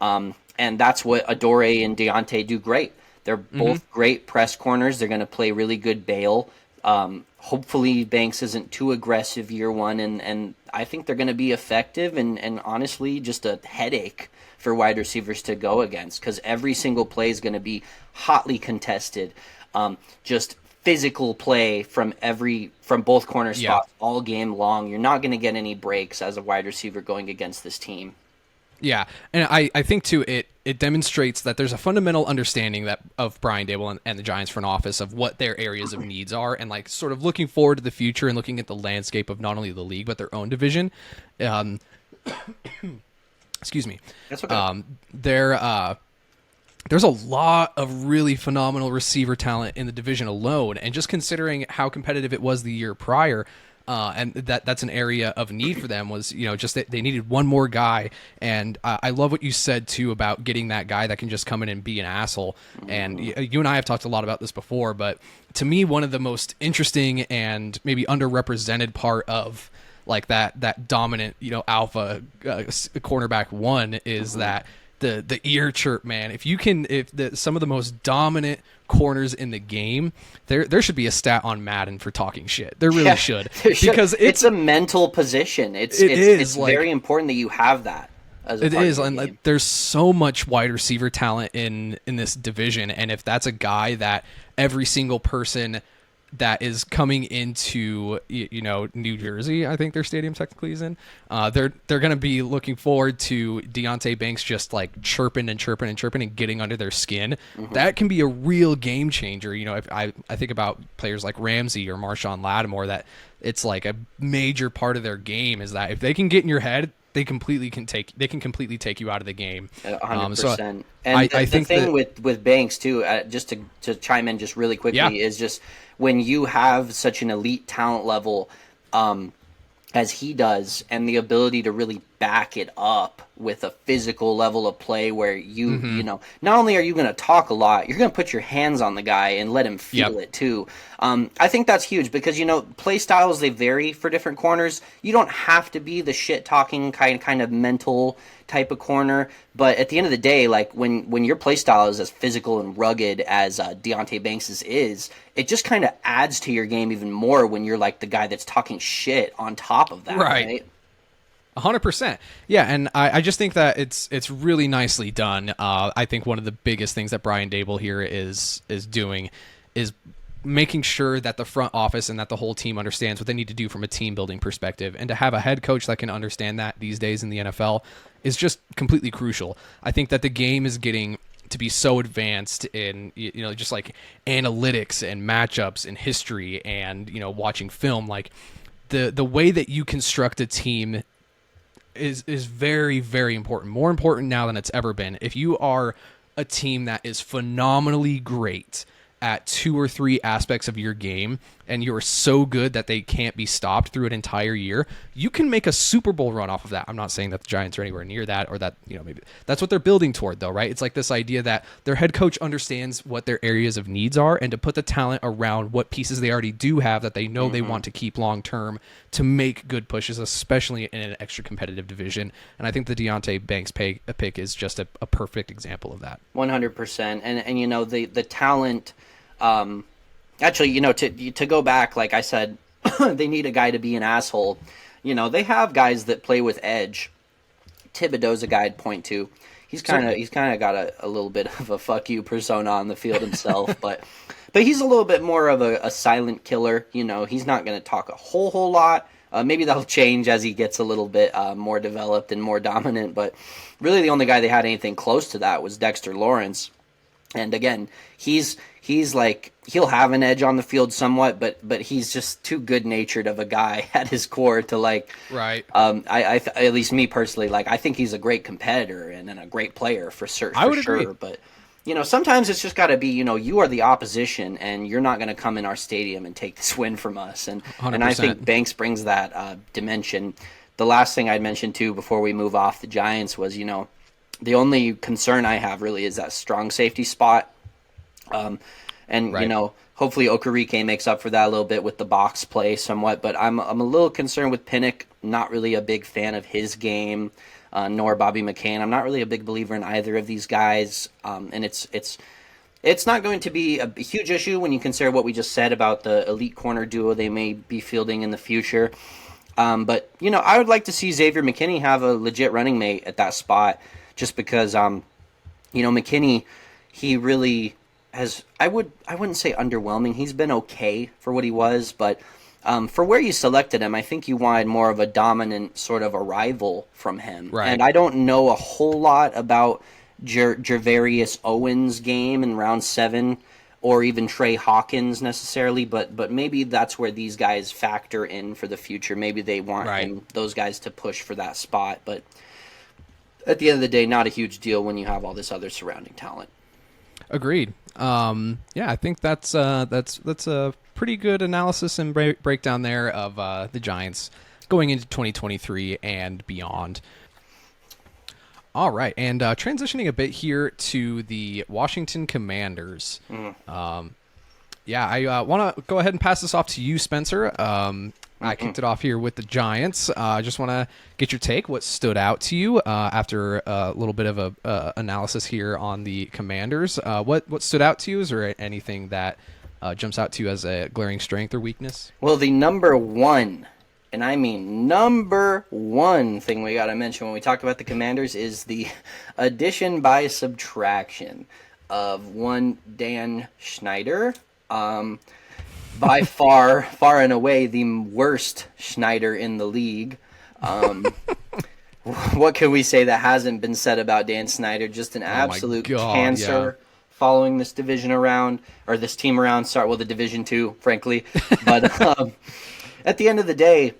And that's what Adoree and Deontay do great. They're both great press corners. They're going to play really good bail. Hopefully Banks isn't too aggressive year one, and I think they're going to be effective and honestly just a headache for wide receivers to go against, because every single play is going to be hotly contested. Just physical play from both corner spots all game long. You're not going to get any breaks as a wide receiver going against this team. Yeah, and I think too it demonstrates that there's a fundamental understanding that of Brian Daboll and the Giants front office of what their areas of needs are, and like sort of looking forward to the future and looking at the landscape of not only the league but their own division. Excuse me. That's okay. There's a lot of really phenomenal receiver talent in the division alone, and just considering how competitive it was the year prior. And that's an area of need for them was, just that they needed one more guy. And I love what you said, too, about getting that guy that can just come in and be an asshole. And you and I have talked a lot about this before, but to me, one of the most interesting and maybe underrepresented part of like that dominant, alpha cornerback one is that the ear chirp, man. If some of the most dominant corners in the game, there should be a stat on Madden for talking shit. There really should. Because it's a mental position. It's very important that you have that. It is, and there's so much wide receiver talent in this division, and if that's a guy that every single person that is coming into New Jersey, I think their stadium technically is in. They're going to be looking forward to Deontay Banks just like chirping and chirping and chirping and getting under their skin. That can be a real game changer. If I think about players like Ramsey or Marshawn Lattimore, that it's like a major part of their game is that if they can get in your head, they can completely take you out of the game. 100%. And I think the thing with Banks too, just to chime in just really quickly, is just when you have such an elite talent level as he does, and the ability to really back it up with a physical level of play where you not only are you going to talk a lot, you're going to put your hands on the guy and let him feel it too. I think that's huge because play styles, they vary for different corners. You don't have to be the shit talking kind of mental type of corner, but at the end of the day, like when your play style is as physical and rugged as Deontay Banks's is, it just kind of adds to your game even more when you're like the guy that's talking shit on top of that, right? 100%. Yeah, and I just think that it's really nicely done. I think one of the biggest things that Brian Daboll here is doing is making sure that the front office and that the whole team understands what they need to do from a team building perspective, and to have a head coach that can understand that these days in the NFL is just completely crucial. I think that the game is getting to be so advanced in just like analytics and matchups and history and watching film, like the way that you construct a team is very, very important. More important now than it's ever been. If you are a team that is phenomenally great at 2 or 3 aspects of your game, and you're so good that they can't be stopped through an entire year, you can make a Super Bowl run off of that. I'm not saying that the Giants are anywhere near that, or that, maybe that's what they're building toward, though, right? It's like this idea that their head coach understands what their areas of needs are, and to put the talent around what pieces they already do have that they know they want to keep long term to make good pushes, especially in an extra competitive division. And I think the Deontay Banks pick is just a perfect example of that. 100%. And the talent. Actually, to go back, like I said, they need a guy to be an asshole. They have guys that play with edge. Thibodeau's a guy I'd point to. He's kind of got a little bit of a fuck you persona on the field himself, but he's a little bit more of a silent killer. He's not going to talk a whole lot. Maybe that'll change as he gets a little bit more developed and more dominant. But really, the only guy they had anything close to that was Dexter Lawrence. And again, he's like, he'll have an edge on the field somewhat, but he's just too good natured of a guy at his core to like. Right. At least me personally, like I think he's a great competitor and a great player for sure. I would sure. agree. But sometimes it's just got to be, you are the opposition, and you're not going to come in our stadium and take this win from us. And 100%. I think Banks brings that dimension. The last thing I'd mention too before we move off the Giants was, the only concern I have really is that strong safety spot. Right. Hopefully Okereke makes up for that a little bit with the box play somewhat, but I'm a little concerned with Pinnock. Not really a big fan of his game, nor Bobby McCain. I'm not really a big believer in either of these guys, and it's not going to be a huge issue when you consider what we just said about the elite corner duo they may be fielding in the future. But I would like to see Xavier McKinney have a legit running mate at that spot, just because McKinney, he really has, I wouldn't say underwhelming. He's been okay for what he was, but for where you selected him, I think you wanted more of a dominant sort of arrival from him. Right. And I don't know a whole lot about Jervarius Owens' game in round 7, or even Trey Hawkins necessarily, but maybe that's where these guys factor in for the future. Maybe they want those guys to push for that spot, but at the end of the day, not a huge deal when you have all this other surrounding talent. Agreed. I think that's a pretty good analysis and breakdown there of the Giants going into 2023 and beyond. All right, and transitioning a bit here to the Washington Commanders. I want to go ahead and pass this off to you, Spencer. I kicked it off here with the Giants. I just want to get your take. What stood out to you after a little bit of a analysis here on the Commanders? What stood out to you? Is there anything that jumps out to you as a glaring strength or weakness? Well, the number one, and I mean number one thing we got to mention when we talk about the Commanders is the addition by subtraction of one Dan Schneider. By far and away the worst Schneider in the league. What can we say that hasn't been said about Dan Snyder? Just an absolute cancer following this division around, or this team around. Sorry, well, the division too, frankly. But at the end of the day,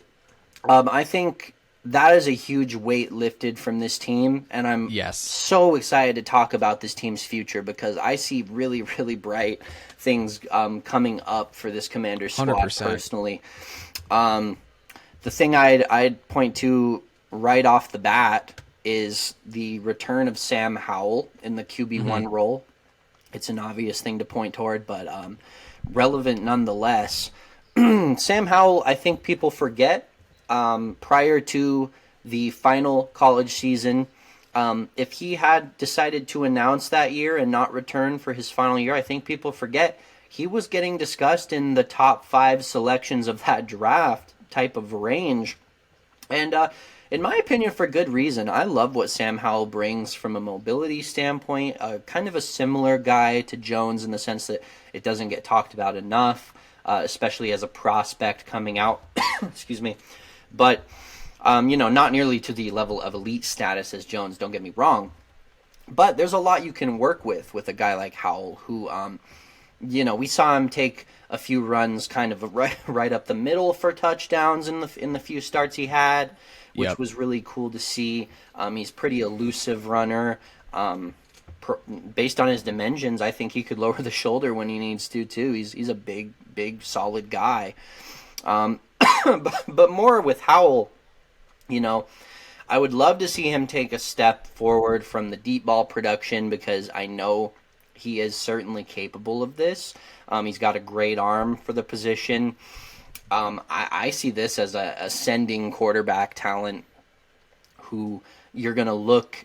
I think that is a huge weight lifted from this team, and I'm so excited to talk about this team's future because I see really, really bright things coming up for this Commanders squad 100%. personally. The thing I'd point to right off the bat is the return of Sam Howell in the QB1 role. It's an obvious thing to point toward, but relevant nonetheless. Sam Howell, I think people forget, prior to the final college season, if he had decided to announce that year and not return for his final year, I think people forget he was getting discussed in the top 5 selections of that draft type of range. And in my opinion, for good reason. I love what Sam Howell brings from a mobility standpoint, kind of a similar guy to Jones in the sense that it doesn't get talked about enough, especially as a prospect coming out. Excuse me. But, not nearly to the level of elite status as Jones, don't get me wrong. But there's a lot you can work with a guy like Howell, who, we saw him take a few runs kind of right up the middle for touchdowns in the few starts he had, which was really cool to see. He's pretty elusive runner. Based on his dimensions, I think he could lower the shoulder when he needs to, too. He's a big, solid guy. But more with Howell, I would love to see him take a step forward from the deep ball production because I know he is certainly capable of this. He's got a great arm for the position. I see this as a ascending quarterback talent who you're going to look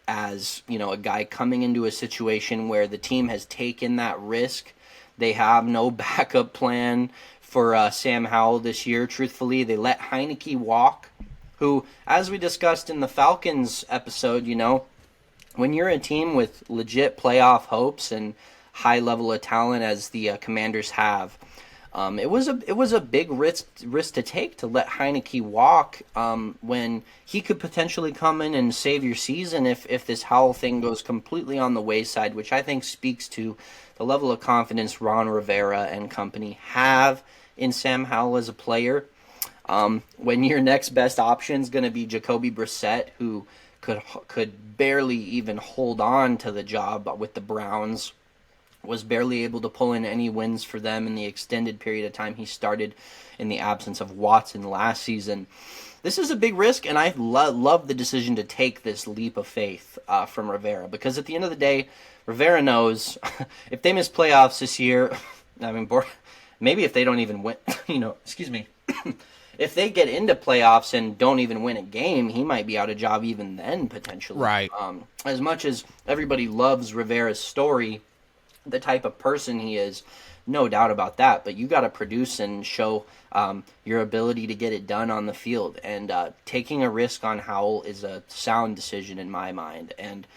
as, a guy coming into a situation where the team has taken that risk. They have no backup plan for Sam Howell this year, truthfully. They let Heineke walk, who, as we discussed in the Falcons episode, when you're a team with legit playoff hopes and high level of talent as the Commanders have, It was a big risk to take to let Heineke walk when he could potentially come in and save your season if this Howell thing goes completely on the wayside, which I think speaks to the level of confidence Ron Rivera and company have in Sam Howell as a player. When your next best option is going to be Jacoby Brissett, who could barely even hold on to the job with the Browns, was barely able to pull in any wins for them in the extended period of time he started in the absence of Watson last season. This is a big risk, and I love the decision to take this leap of faith from Rivera, because at the end of the day, Rivera knows if they miss playoffs this year, I mean, maybe if they don't even win, excuse me, if they get into playoffs and don't even win a game, he might be out of job even then, potentially. Right. As much as everybody loves Rivera's story, the type of person he is, no doubt about that, but you got to produce and show your ability to get it done on the field, and taking a risk on Howell is a sound decision in my mind. And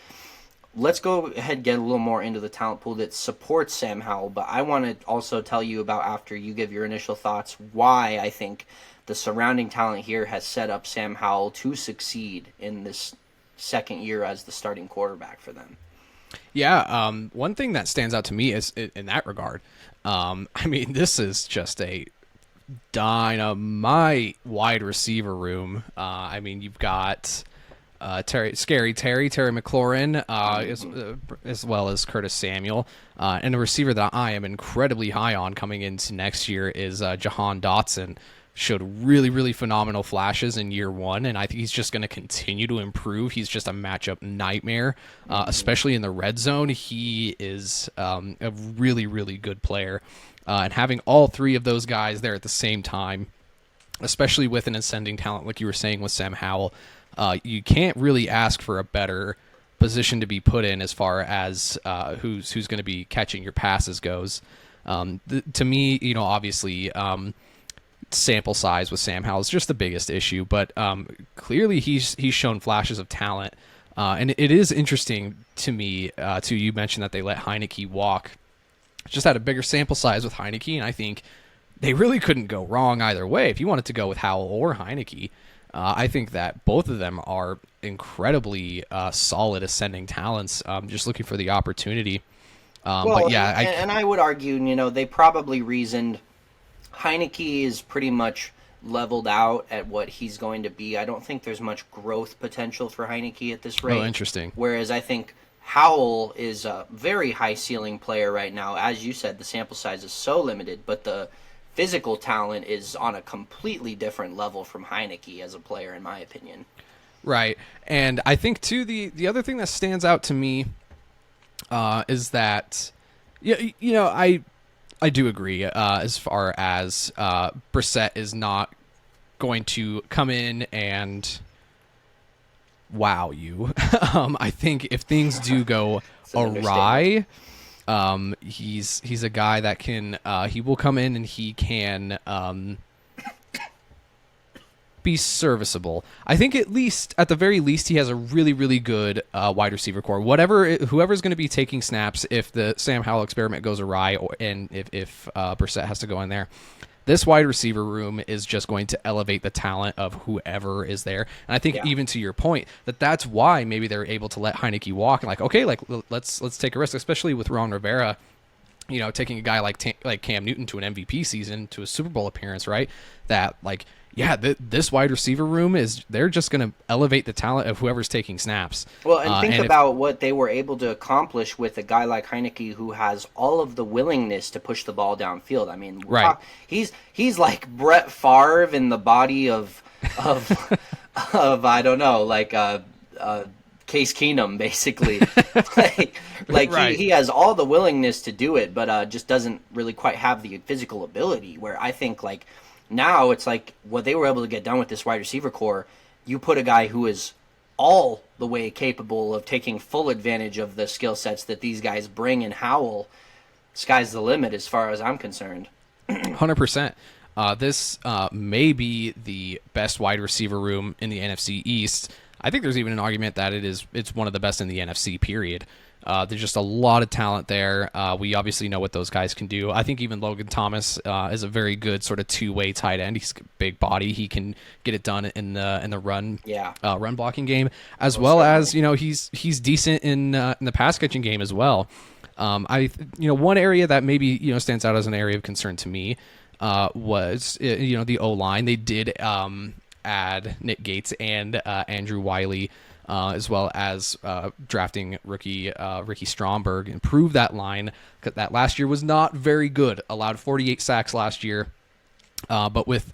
let's go ahead and get a little more into the talent pool that supports Sam Howell, but I want to also tell you about, after you give your initial thoughts, why I think the surrounding talent here has set up Sam Howell to succeed in this second year as the starting quarterback for them. Yeah, one thing that stands out to me is in that regard. I mean, this is just a dynamite wide receiver room. I mean, you've got Terry McLaurin, as well as Curtis Samuel, and a receiver that I am incredibly high on coming into next year is Jahan Dotson. Showed really, really phenomenal flashes in year one, and I think he's just going to continue to improve. He's just a matchup nightmare, especially in the red zone. He is a really, really good player, and having all three of those guys there at the same time, especially with an ascending talent like you were saying with Sam Howell, you can't really ask for a better position to be put in as far as who's going to be catching your passes goes. To me, obviously, sample size with Sam Howell is just the biggest issue, but clearly he's shown flashes of talent, and it is interesting to me too. You mentioned that they let Heineke walk. Just had a bigger sample size with Heineke, and I think they really couldn't go wrong either way. If you wanted to go with Howell or Heineke, I think that both of them are incredibly solid ascending talents. Just looking for the opportunity. But yeah, and I would argue, they probably reasoned Heineke is pretty much leveled out at what he's going to be. I don't think there's much growth potential for Heineke at this rate. Oh, interesting. Whereas I think Howell is a very high ceiling player right now. As you said, the sample size is so limited, but the physical talent is on a completely different level from Heineke as a player, in my opinion. Right. And I think, too, the other thing that stands out to me is that, I do agree as far as Brissett is not going to come in and wow you. I think if things do go awry, he's a guy that can he will come in and he can be serviceable. I think at the very least, he has a really, really good wide receiver core. Whoever's going to be taking snaps, if the Sam Howell experiment goes awry, and if Brissett has to go in there, this wide receiver room is just going to elevate the talent of whoever is there. And I think even to your point, that's why maybe they're able to let Heineke walk and let's take a risk, especially with Ron Rivera. Taking a guy like Cam Newton to an MVP season, to a Super Bowl appearance, right? That this wide receiver room they're just going to elevate the talent of whoever's taking snaps. Well, and think about what they were able to accomplish with a guy like Heineke, who has all of the willingness to push the ball downfield. I mean, right. He's like Brett Favre in the body of I don't know, Case Keenum, basically. Right. he has all the willingness to do it, but just doesn't really quite have the physical ability, where I think now it's what they were able to get done with this wide receiver core. You put a guy who is all the way capable of taking full advantage of the skill sets that these guys bring in Howell. Sky's the limit as far as I'm concerned. 100%. This may be the best wide receiver room in the NFC East. I think there's even an argument that it's one of the best in the NFC, period. There's just a lot of talent there. We obviously know what those guys can do. I think even Logan Thomas is a very good sort of two-way tight end. He's a big body. He can get it done in the run run blocking game, as well as he's decent in the pass catching game as well. One area that maybe stands out as an area of concern to me was the O-line. They did add Nick Gates and Andrew Wiley, as well as drafting rookie Ricky Stromberg, improve that line. That last year was not very good. Allowed 48 sacks last year. But with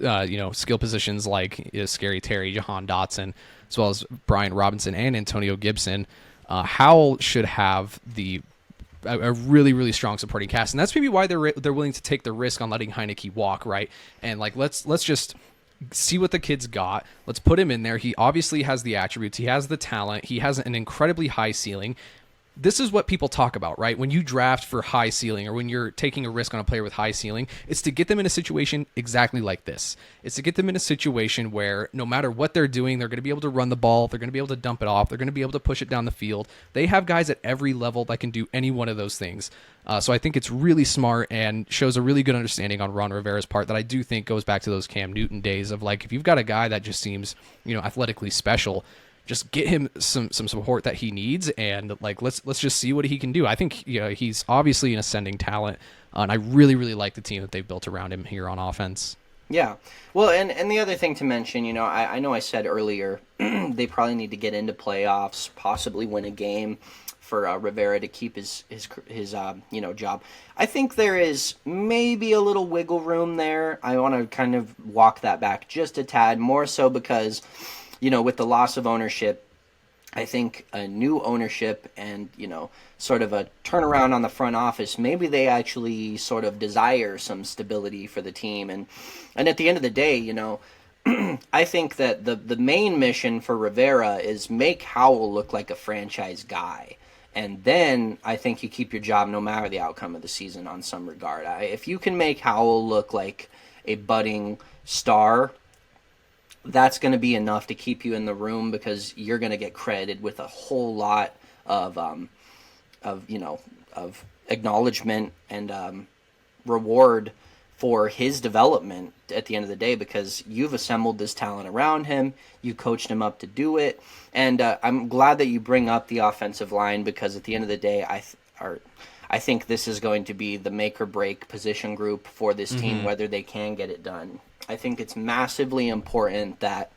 skill positions like Scary Terry, Jahan Dotson, as well as Brian Robinson and Antonio Gibson, Howell should have a really, really strong supporting cast, and that's maybe why they're willing to take the risk on letting Heineke walk, right? And let's just see what the kid's got. Let's put him in there. He obviously has the attributes. He has the talent. He has an incredibly high ceiling. This is what people talk about, right? When you draft for high ceiling, or when you're taking a risk on a player with high ceiling, it's to get them in a situation exactly like this. It's to get them in a situation where no matter what they're doing, they're going to be able to run the ball, they're going to be able to dump it off, they're going to be able to push it down the field. They have guys at every level that can do any one of those things. So I think it's really smart and shows a really good understanding on Ron Rivera's part that I do think goes back to those Cam Newton days of if you've got a guy that just seems, athletically special, just get him some support that he needs, and let's just see what he can do. I think he's obviously an ascending talent, and I really, really like the team that they've built around him here on offense. Yeah. Well, and the other thing to mention, I know I said earlier they probably need to get into playoffs, possibly win a game for Rivera to keep his job. I think there is maybe a little wiggle room there. I want to kind of walk that back just a tad, more so because with the loss of ownership, I think a new ownership and, sort of a turnaround on the front office, maybe they actually sort of desire some stability for the team. And at the end of the day, I think that the main mission for Rivera is make Howell look like a franchise guy. And then I think you keep your job no matter the outcome of the season on some regard. If you can make Howell look like a budding star, that's going to be enough to keep you in the room, because you're going to get credited with a whole lot of acknowledgement and reward for his development at the end of the day, because you've assembled this talent around him, you coached him up to do it, and I'm glad that you bring up the offensive line, because at the end of the day, I think this is going to be the make or break position group for this team, whether they can get it done. I think it's massively important that,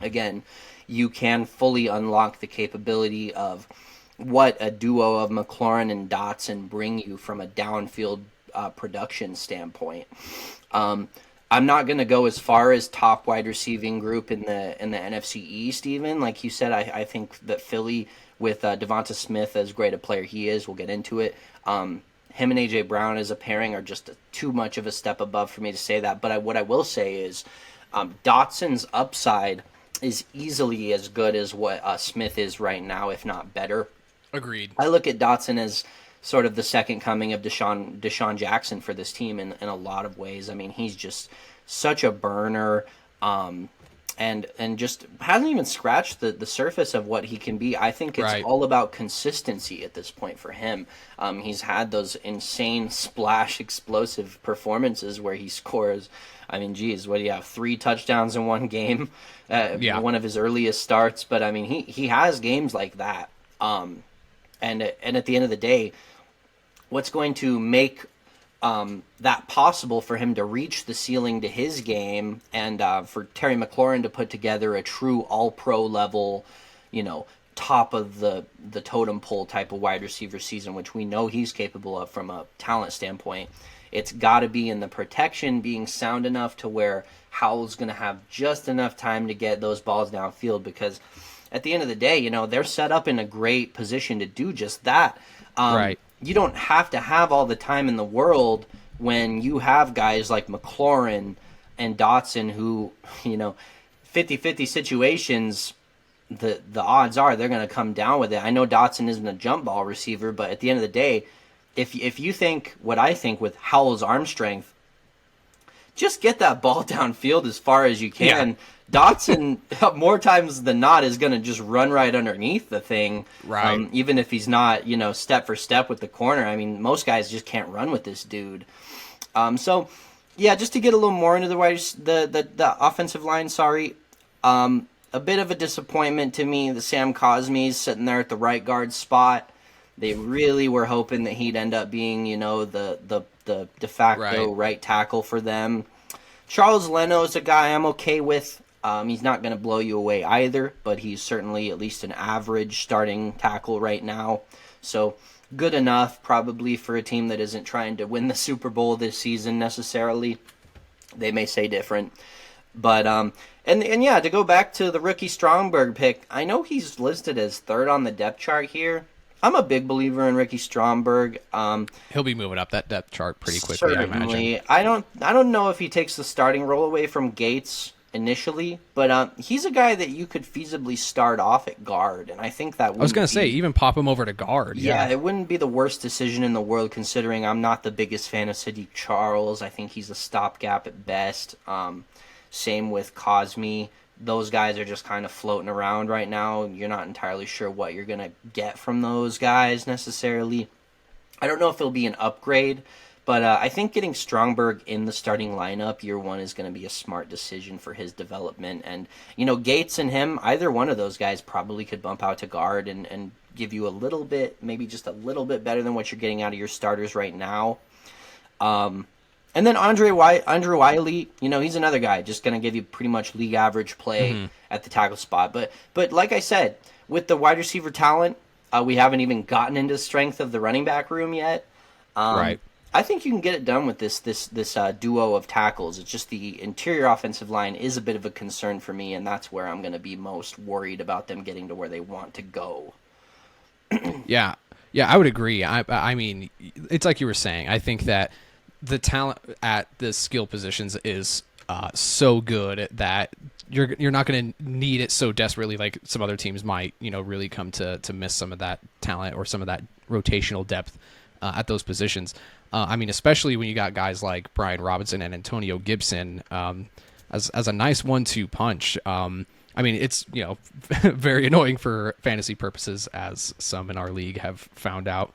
again, you can fully unlock the capability of what a duo of McLaurin and Dotson bring you from a downfield production standpoint. I'm not going to go as far as top wide receiving group in the NFC East even. Like you said, I think that Philly, with Devonta Smith as great a player he is, we'll get into it. Him and A.J. Brown as a pairing are just too much of a step above for me to say that. But what I will say is Dotson's upside is easily as good as what Smith is right now, if not better. Agreed. I look at Dotson as sort of the second coming of Deshaun Jackson for this team in a lot of ways. I mean, he's just such a burner, and just hasn't even scratched the surface of what he can be. I think it's all about consistency at this point for him. He's had those insane splash explosive performances where he scores, I mean, geez, what do you have, 3 touchdowns in one game? One of his earliest starts. But, I mean, he has games like that. And at the end of the day, what's going to make that possible for him to reach the ceiling to his game, and for Terry McLaurin to put together a true all-pro level, top of the totem pole type of wide receiver season, which we know he's capable of from a talent standpoint, it's got to be in the protection being sound enough to where Howell's going to have just enough time to get those balls downfield, because at the end of the day, they're set up in a great position to do just that. You don't have to have all the time in the world when you have guys like McLaurin and Dotson who, 50-50 situations, the odds are they're going to come down with it. I know Dotson isn't a jump ball receiver, but at the end of the day, if you think what I think with Howell's arm strength, just get that ball downfield as far as you can. Yeah. Dotson, more times than not, is going to just run right underneath the thing. Right. Even if he's not, step for step with the corner. I mean, most guys just can't run with this dude. So, yeah, just to get a little more into the offensive line, a bit of a disappointment to me. The Sam Cosme's sitting there at the right guard spot. They really were hoping that he'd end up being, the de facto right tackle for them. Charles Leno is a guy I'm okay with. He's not going to blow you away either, but he's certainly at least an average starting tackle right now. So good enough probably for a team that isn't trying to win the Super Bowl this season necessarily. They may say different. But, and yeah, to go back to the rookie Stromberg pick, I know he's listed as third on the depth chart here. I'm a big believer in Ricky Stromberg. He'll be moving up that depth chart pretty quickly, certainly. I imagine. I don't know if he takes the starting role away from Gates initially, but he's a guy that you could feasibly start off at guard, and I think that I was going to say, even pop him over to guard. Yeah, it wouldn't be the worst decision in the world, considering I'm not the biggest fan of Sadiq Charles. I think he's a stopgap at best. Same with Cosme. Those guys are just kind of floating around right now. You're not entirely sure what you're going to get from those guys necessarily. I don't know if it'll be an upgrade, but I think getting Stromberg in the starting lineup year one is going to be a smart decision for his development. And, Gates and him, either one of those guys probably could bump out to guard and give you a little bit, maybe just a little bit better than what you're getting out of your starters right now. And then Andrew Wiley, he's another guy just going to give you pretty much league average play at the tackle spot. But like I said, with the wide receiver talent, we haven't even gotten into the strength of the running back room yet. Right. I think you can get it done with this duo of tackles. It's just the interior offensive line is a bit of a concern for me, and that's where I'm going to be most worried about them getting to where they want to go. Yeah, I would agree. I mean, it's like you were saying. I think that the talent at the skill positions is so good that you're not going to need it so desperately like some other teams might, really come to miss some of that talent or some of that rotational depth at those positions. I mean, especially when you got guys like Brian Robinson and Antonio Gibson as a nice 1-2 punch. I mean, it's, very annoying for fantasy purposes, as some in our league have found out.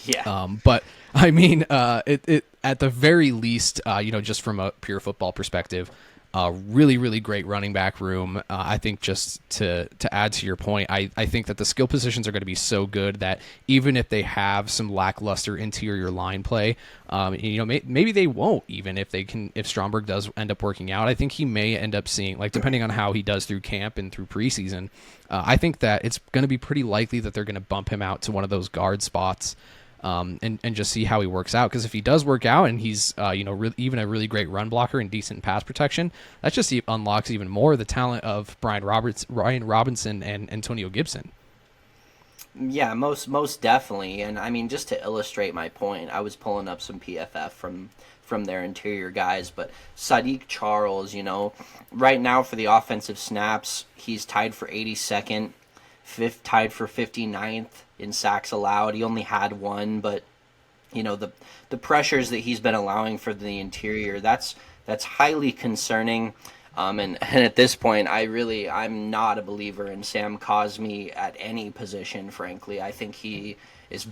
Yeah. But I mean, it at the very least, just from a pure football perspective, really, really great running back room. I think just to add to your point, I think that the skill positions are going to be so good that even if they have some lackluster interior line play, maybe they won't, even if Stromberg does end up working out. I think he may end up seeing, like, depending on how he does through camp and through preseason, I think that it's going to be pretty likely that they're going to bump him out to one of those guard spots. And just see how he works out. Because if he does work out and he's even a really great run blocker and decent pass protection, that just unlocks even more the talent of Ryan Robinson and Antonio Gibson. Yeah, most definitely. And I mean, just to illustrate my point, I was pulling up some PFF from their interior guys, but Sadiq Charles, right now for the offensive snaps, he's tied for 82nd. Tied for 59th in sacks allowed. He only had one, but the pressures that he's been allowing for the interior, that's highly concerning. And at this point, I'm not a believer in Sam Cosme at any position. Frankly, I think he is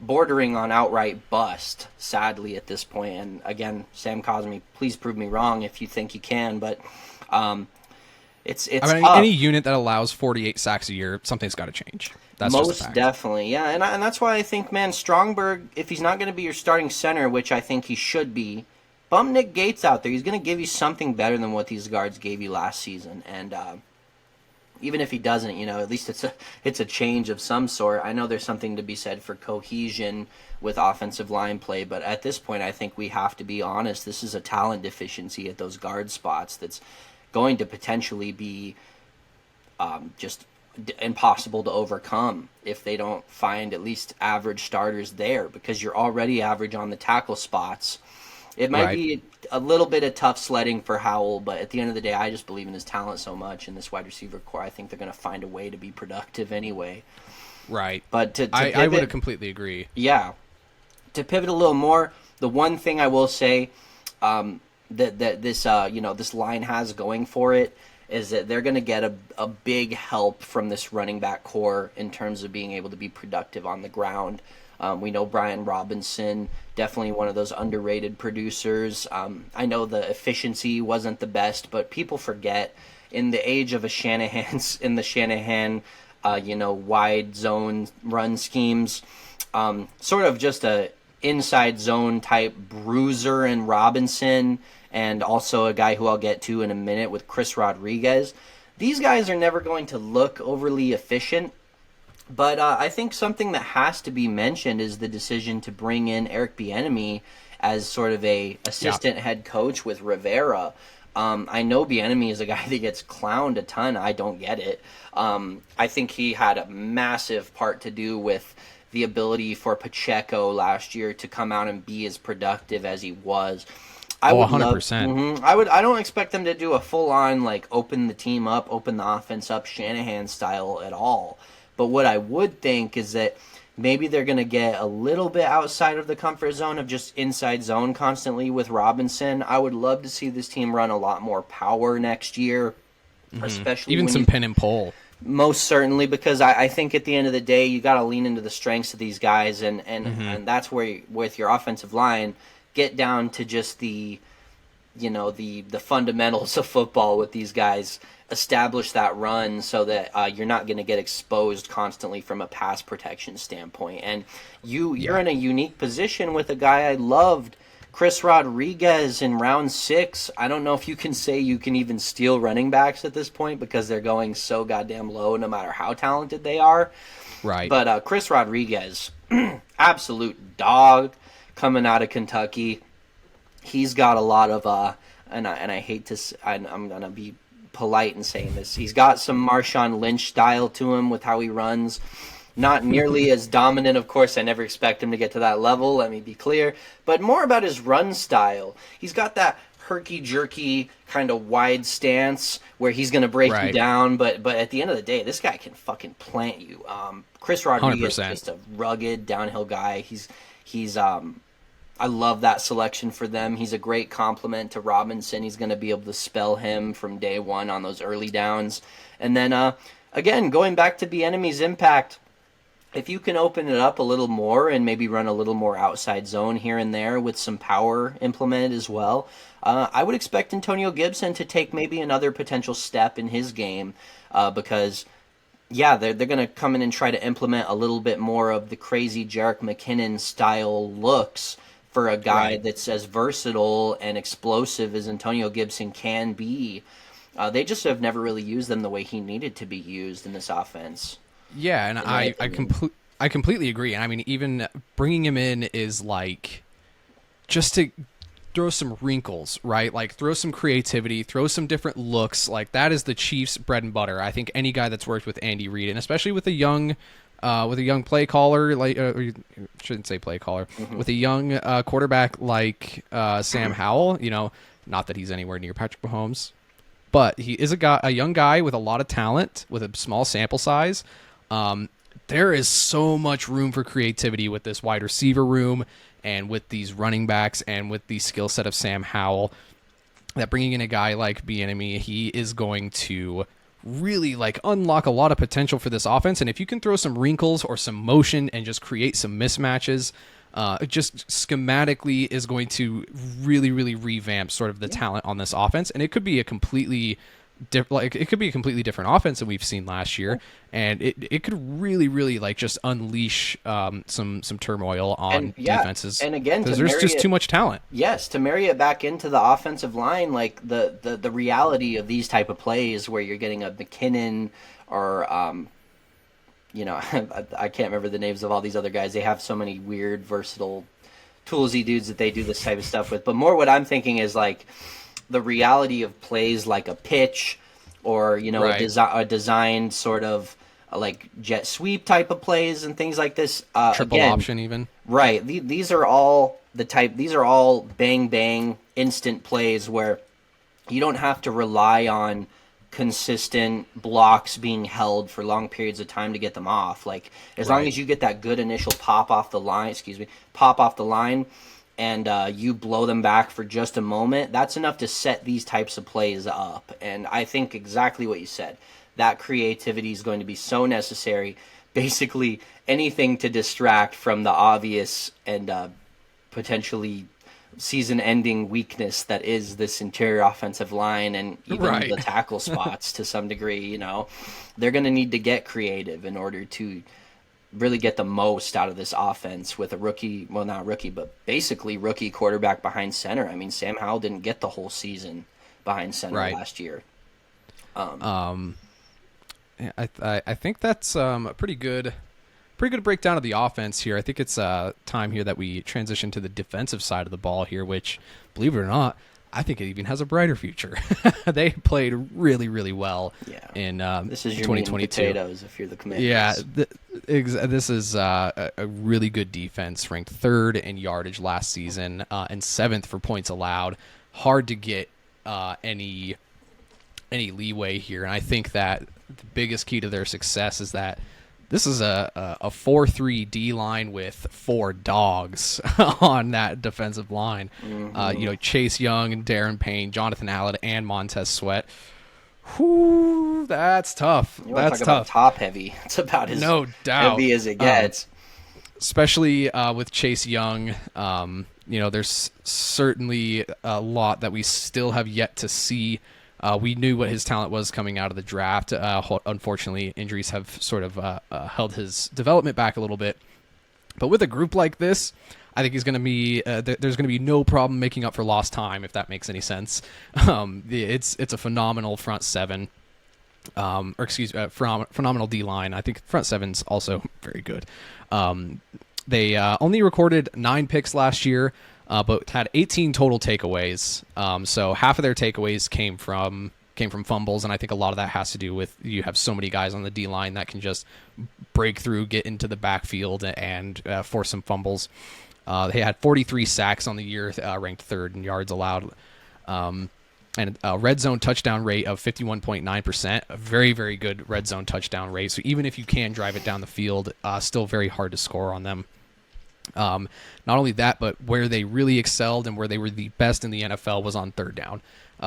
bordering on outright bust. Sadly, at this point, and again, Sam Cosme, please prove me wrong if you think you can, but. It's I mean, any unit that allows 48 sacks a year, something's got to change. That's most just a fact. Definitely, yeah, and that's why I think, man, Stromberg, if he's not going to be your starting center, which I think he should be, bump Nick Gates out there. He's going to give you something better than what these guards gave you last season, and even if he doesn't, at least it's a change of some sort. I know there's something to be said for cohesion with offensive line play, but at this point, I think we have to be honest. This is a talent deficiency at those guard spots that's going to potentially be just impossible to overcome if they don't find at least average starters there, because you're already average on the tackle spots. It might be a little bit of tough sledding for Howell, but at the end of the day, I just believe in his talent so much in this wide receiver core. I think they're going to find a way to be productive anyway. Right. But to I pivot, would completely agree. Yeah. To pivot a little more, the one thing I will say, that this this line has going for it is that they're going to get a big help from this running back core in terms of being able to be productive on the ground. We know Brian Robinson, definitely one of those underrated producers. I know the efficiency wasn't the best, but people forget in the age of the Shanahan, wide zone run schemes, sort of just a inside zone type bruiser in Robinson, and also a guy who I'll get to in a minute with Chris Rodriguez. These guys are never going to look overly efficient, but I think something that has to be mentioned is the decision to bring in Eric Bieniemy as sort of a assistant head coach with Rivera. I know Bieniemy is a guy that gets clowned a ton. I don't get it. I think he had a massive part to do with the ability for Pacheco last year to come out and be as productive as he was. I would 100%. I don't expect them to do a full on like open the team up, open the offense up Shanahan style at all. But what I would think is that maybe they're going to get a little bit outside of the comfort zone of just inside zone constantly with Robinson. I would love to see this team run a lot more power next year, especially Even some pin and pull. Most certainly, because I think at the end of the day, you got to lean into the strengths of these guys, and that's where with your offensive line, get down to just the fundamentals of football with these guys. Establish that run so that you're not going to get exposed constantly from a pass protection standpoint. And you're in a unique position with a guy I loved, Chris Rodriguez, in round 6. I don't know if you can say you can even steal running backs at this point because they're going so goddamn low no matter how talented they are. Right. But Chris Rodriguez, absolute dog coming out of Kentucky. He's got a lot of and I hate to I'm going to be polite in saying this. He's got some Marshawn Lynch style to him with how he runs. Not nearly as dominant, of course. I never expect him to get to that level, let me be clear. But more about his run style. He's got that herky-jerky kind of wide stance where he's going to break you down. But at the end of the day, this guy can fucking plant you. Chris Rodriguez 100%. Is just a rugged downhill guy. He's I love that selection for them. He's a great compliment to Robinson. He's going to be able to spell him from day one on those early downs. And then, again, going back to Bieniemy's impact, if you can open it up a little more and maybe run a little more outside zone here and there with some power implemented as well, I would expect Antonio Gibson to take maybe another potential step in his game because, yeah, they're going to come in and try to implement a little bit more of the crazy Jerick McKinnon style looks for a guy that's as versatile and explosive as Antonio Gibson can be. They just have never really used them the way he needed to be used in this offense. Yeah, and I completely agree. And I mean, even bringing him in is like just to throw some wrinkles, right? Like throw some creativity, throw some different looks. Like that is the Chiefs' bread and butter. I think any guy that's worked with Andy Reid, and especially with a young play caller, like shouldn't say play caller, with a young quarterback like Sam Howell, not that he's anywhere near Patrick Mahomes, but he is a young guy with a lot of talent, with a small sample size. There is so much room for creativity with this wide receiver room and with these running backs and with the skill set of Sam Howell, that bringing in a guy like Bieniemy, he is going to really like unlock a lot of potential for this offense. And if you can throw some wrinkles or some motion and just create some mismatches, just schematically is going to really, really revamp sort of the talent on this offense. And it could be a completely different offense than we've seen last year, and it could really, really like just unleash some turmoil on defenses. And again, because there's just too much talent. Yes, to marry it back into the offensive line, like the reality of these type of plays where you're getting a McKinnon or I can't remember the names of all these other guys. They have so many weird, versatile, toolsy dudes that they do this type of stuff with. But more what I'm thinking is like the reality of plays like a pitch or, a designed sort of like jet sweep type of plays and things like this. Triple option even. Right. These are all bang, bang, instant plays where you don't have to rely on consistent blocks being held for long periods of time to get them off. Like as long as you get that good initial pop off the line, and you blow them back for just a moment, that's enough to set these types of plays up. And I think exactly what you said. That creativity is going to be so necessary. Basically, anything to distract from the obvious and potentially season-ending weakness that is this interior offensive line and even the tackle spots to some degree. They're going to need to get creative in order to really get the most out of this offense with a rookie, well, not rookie, but basically rookie quarterback behind center. I mean, Sam Howell didn't get the whole season behind center last year. I think that's a pretty good breakdown of the offense here. I think it's time here that we transition to the defensive side of the ball here, which, believe it or not, I think it even has a brighter future. They played really, really well in this is your 2022. meat and potatoes if you're the Commanders. Yeah, this is a really good defense, ranked third in yardage last season and seventh for points allowed. Hard to get any leeway here, and I think that the biggest key to their success is that this is a 4-3 D line with 4 dogs on that defensive line. Chase Young and Darren Payne, Jonathan Allen, and Montez Sweat. Whoo, that's tough. That's talk tough. About top heavy. It's about as heavy as it gets. Especially with Chase Young. There's certainly a lot that we still have yet to see. We knew what his talent was coming out of the draft. Unfortunately, injuries have sort of held his development back a little bit. But with a group like this, I think he's going to be. There's going to be no problem making up for lost time, if that makes any sense. It's a phenomenal front seven, phenomenal D line. I think front seven's also very good. They only recorded 9 picks last year. But had 18 total takeaways. So half of their takeaways came from fumbles, and I think a lot of that has to do with you have so many guys on the D line that can just break through, get into the backfield, and force some fumbles. They had 43 sacks on the year, ranked third in yards allowed, and a red zone touchdown rate of 51.9%. A very, very good red zone touchdown rate. So even if you can drive it down the field, still very hard to score on them. Not only that, but where they really excelled and where they were the best in the NFL was on third down.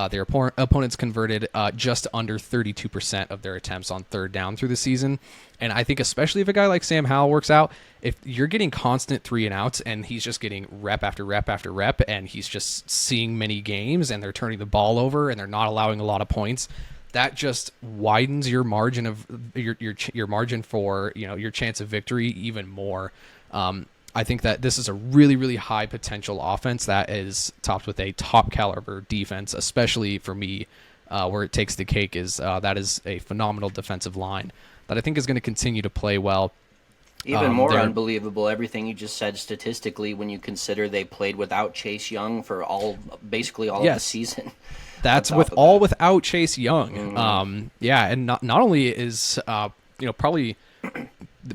Their opponents converted just under 32% of their attempts on third down through the season. And I think especially if a guy like Sam Howell works out, if you're getting constant 3 and outs and he's just getting rep after rep after rep and he's just seeing many games and they're turning the ball over and they're not allowing a lot of points, that just widens your margin of your margin for your chance of victory even more. I think that this is a really, really high potential offense that is topped with a top caliber defense, especially for me, where it takes the cake is that is a phenomenal defensive line that I think is going to continue to play well. Even more unbelievable, everything you just said statistically, when you consider they played without Chase Young for basically all of the season. That's without Chase Young. Mm-hmm. And not only is probably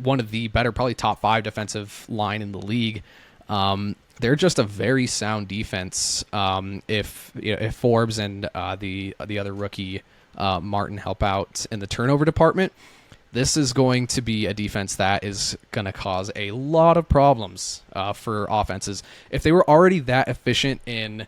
one of the better, probably top 5 defensive line in the league. They're just a very sound defense. If Forbes and the other rookie Martin help out in the turnover department, this is going to be a defense that is going to cause a lot of problems for offenses. If they were already that efficient in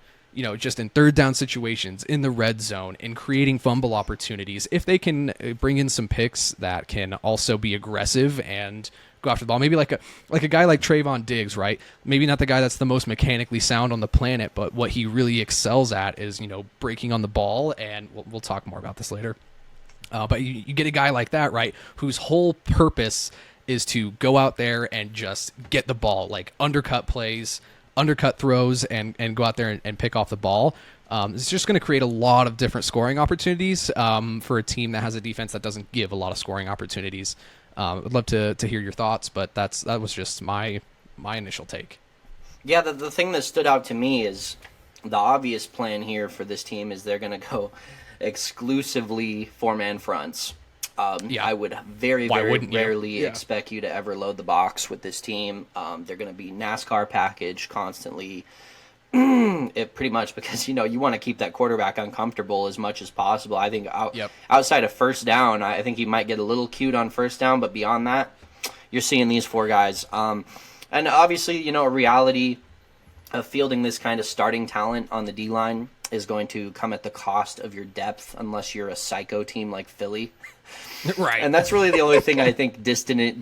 just in third down situations, in the red zone, in creating fumble opportunities, if they can bring in some picks that can also be aggressive and go after the ball, maybe like a guy like Trayvon Diggs, right? Maybe not the guy that's the most mechanically sound on the planet, but what he really excels at is, breaking on the ball, and we'll talk more about this later. But you get a guy like that, right, whose whole purpose is to go out there and just get the ball, like undercut plays, undercut throws, and go out there and pick off the ball. It's just going to create a lot of different scoring opportunities for a team that has a defense that doesn't give a lot of scoring opportunities. I'd love to hear your thoughts, but that was just my initial take. Yeah, the thing that stood out to me is the obvious plan here for this team is they're going to go exclusively 4-man fronts. I would very, very rarely expect you to ever load the box with this team. They're going to be NASCAR package constantly, pretty much because, you want to keep that quarterback uncomfortable as much as possible. I think outside of first down, I think you might get a little cute on first down, but beyond that, you're seeing these 4 guys. And obviously, a reality fielding this kind of starting talent on the D-line is going to come at the cost of your depth unless you're a psycho team like Philly. Right. And that's really the only thing I think distancing,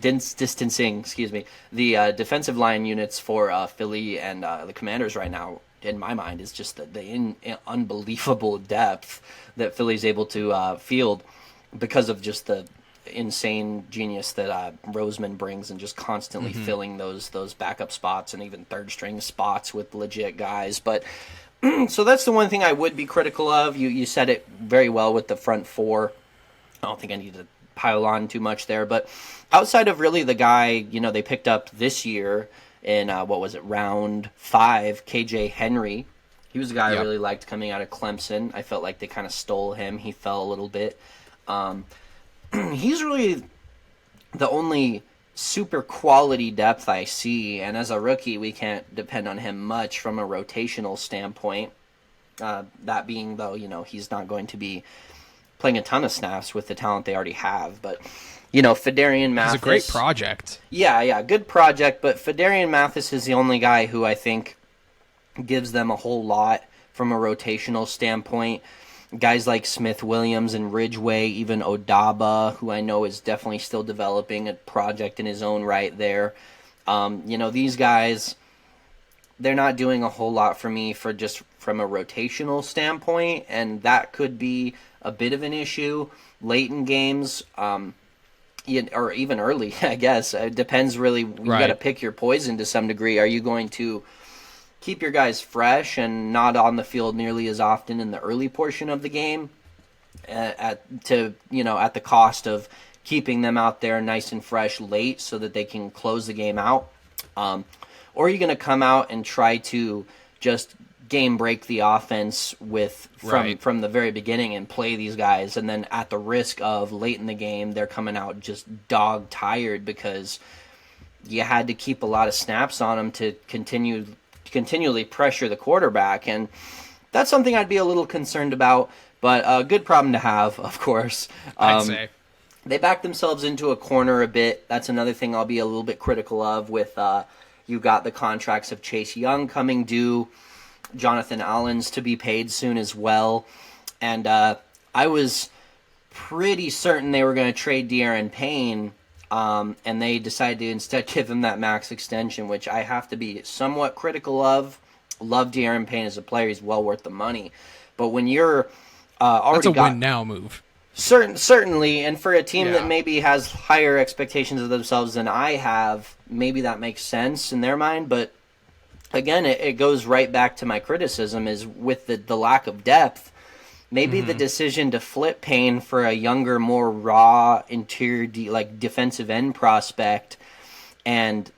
the defensive line units for Philly and the Commanders right now, in my mind, is just the unbelievable depth that Philly's able to field because of just the insane genius that Roseman brings and just constantly filling those backup spots and even third string spots with legit guys. But so that's the one thing I would be critical of. You said it very well with the front four. I don't think I need to pile on too much there, but outside of really the guy, they picked up this year in round 5, KJ Henry. He was a guy I really liked coming out of Clemson. I felt like they kind of stole him. He fell a little bit. He's really the only super quality depth I see, and as a rookie, we can't depend on him much from a rotational standpoint. That being, though, he's not going to be playing a ton of snaps with the talent they already have. But, Fedarian Mathis... It's a great project. Yeah, good project. But Fedarian Mathis is the only guy who I think gives them a whole lot from a rotational standpoint. Guys like Smith Williams and Ridgeway, even Odaba, who I know is definitely still developing a project in his own right there. These guys, they're not doing a whole lot for me from a rotational standpoint, and that could be a bit of an issue late in games, or even early, I guess. It depends really. You got to pick your poison to some degree. Are you going to keep your guys fresh and not on the field nearly as often in the early portion of the game at the cost of keeping them out there nice and fresh late so that they can close the game out? Or are you going to come out and try to just game break the offense from the very beginning and play these guys, and then at the risk of late in the game they're coming out just dog tired because you had to keep a lot of snaps on them to continually pressure the quarterback? And that's something I'd be a little concerned about, but a good problem to have, of course. I'd say. They backed themselves into a corner a bit. That's another thing I'll be a little bit critical of with you got the contracts of Chase Young coming due, Jonathan Allen's to be paid soon as well. And I was pretty certain they were going to trade De'Aaron Payne, and they decided to instead give him that max extension, which I have to be somewhat critical of. Love De'Aaron Payne as a player. He's well worth the money. But when you're already That's a win-now move. Certainly, and for a team that maybe has higher expectations of themselves than I have, maybe that makes sense in their mind. But again, it goes right back to my criticism is with the lack of depth. Maybe the decision to flip Payne for a younger, more raw interior defensive end prospect and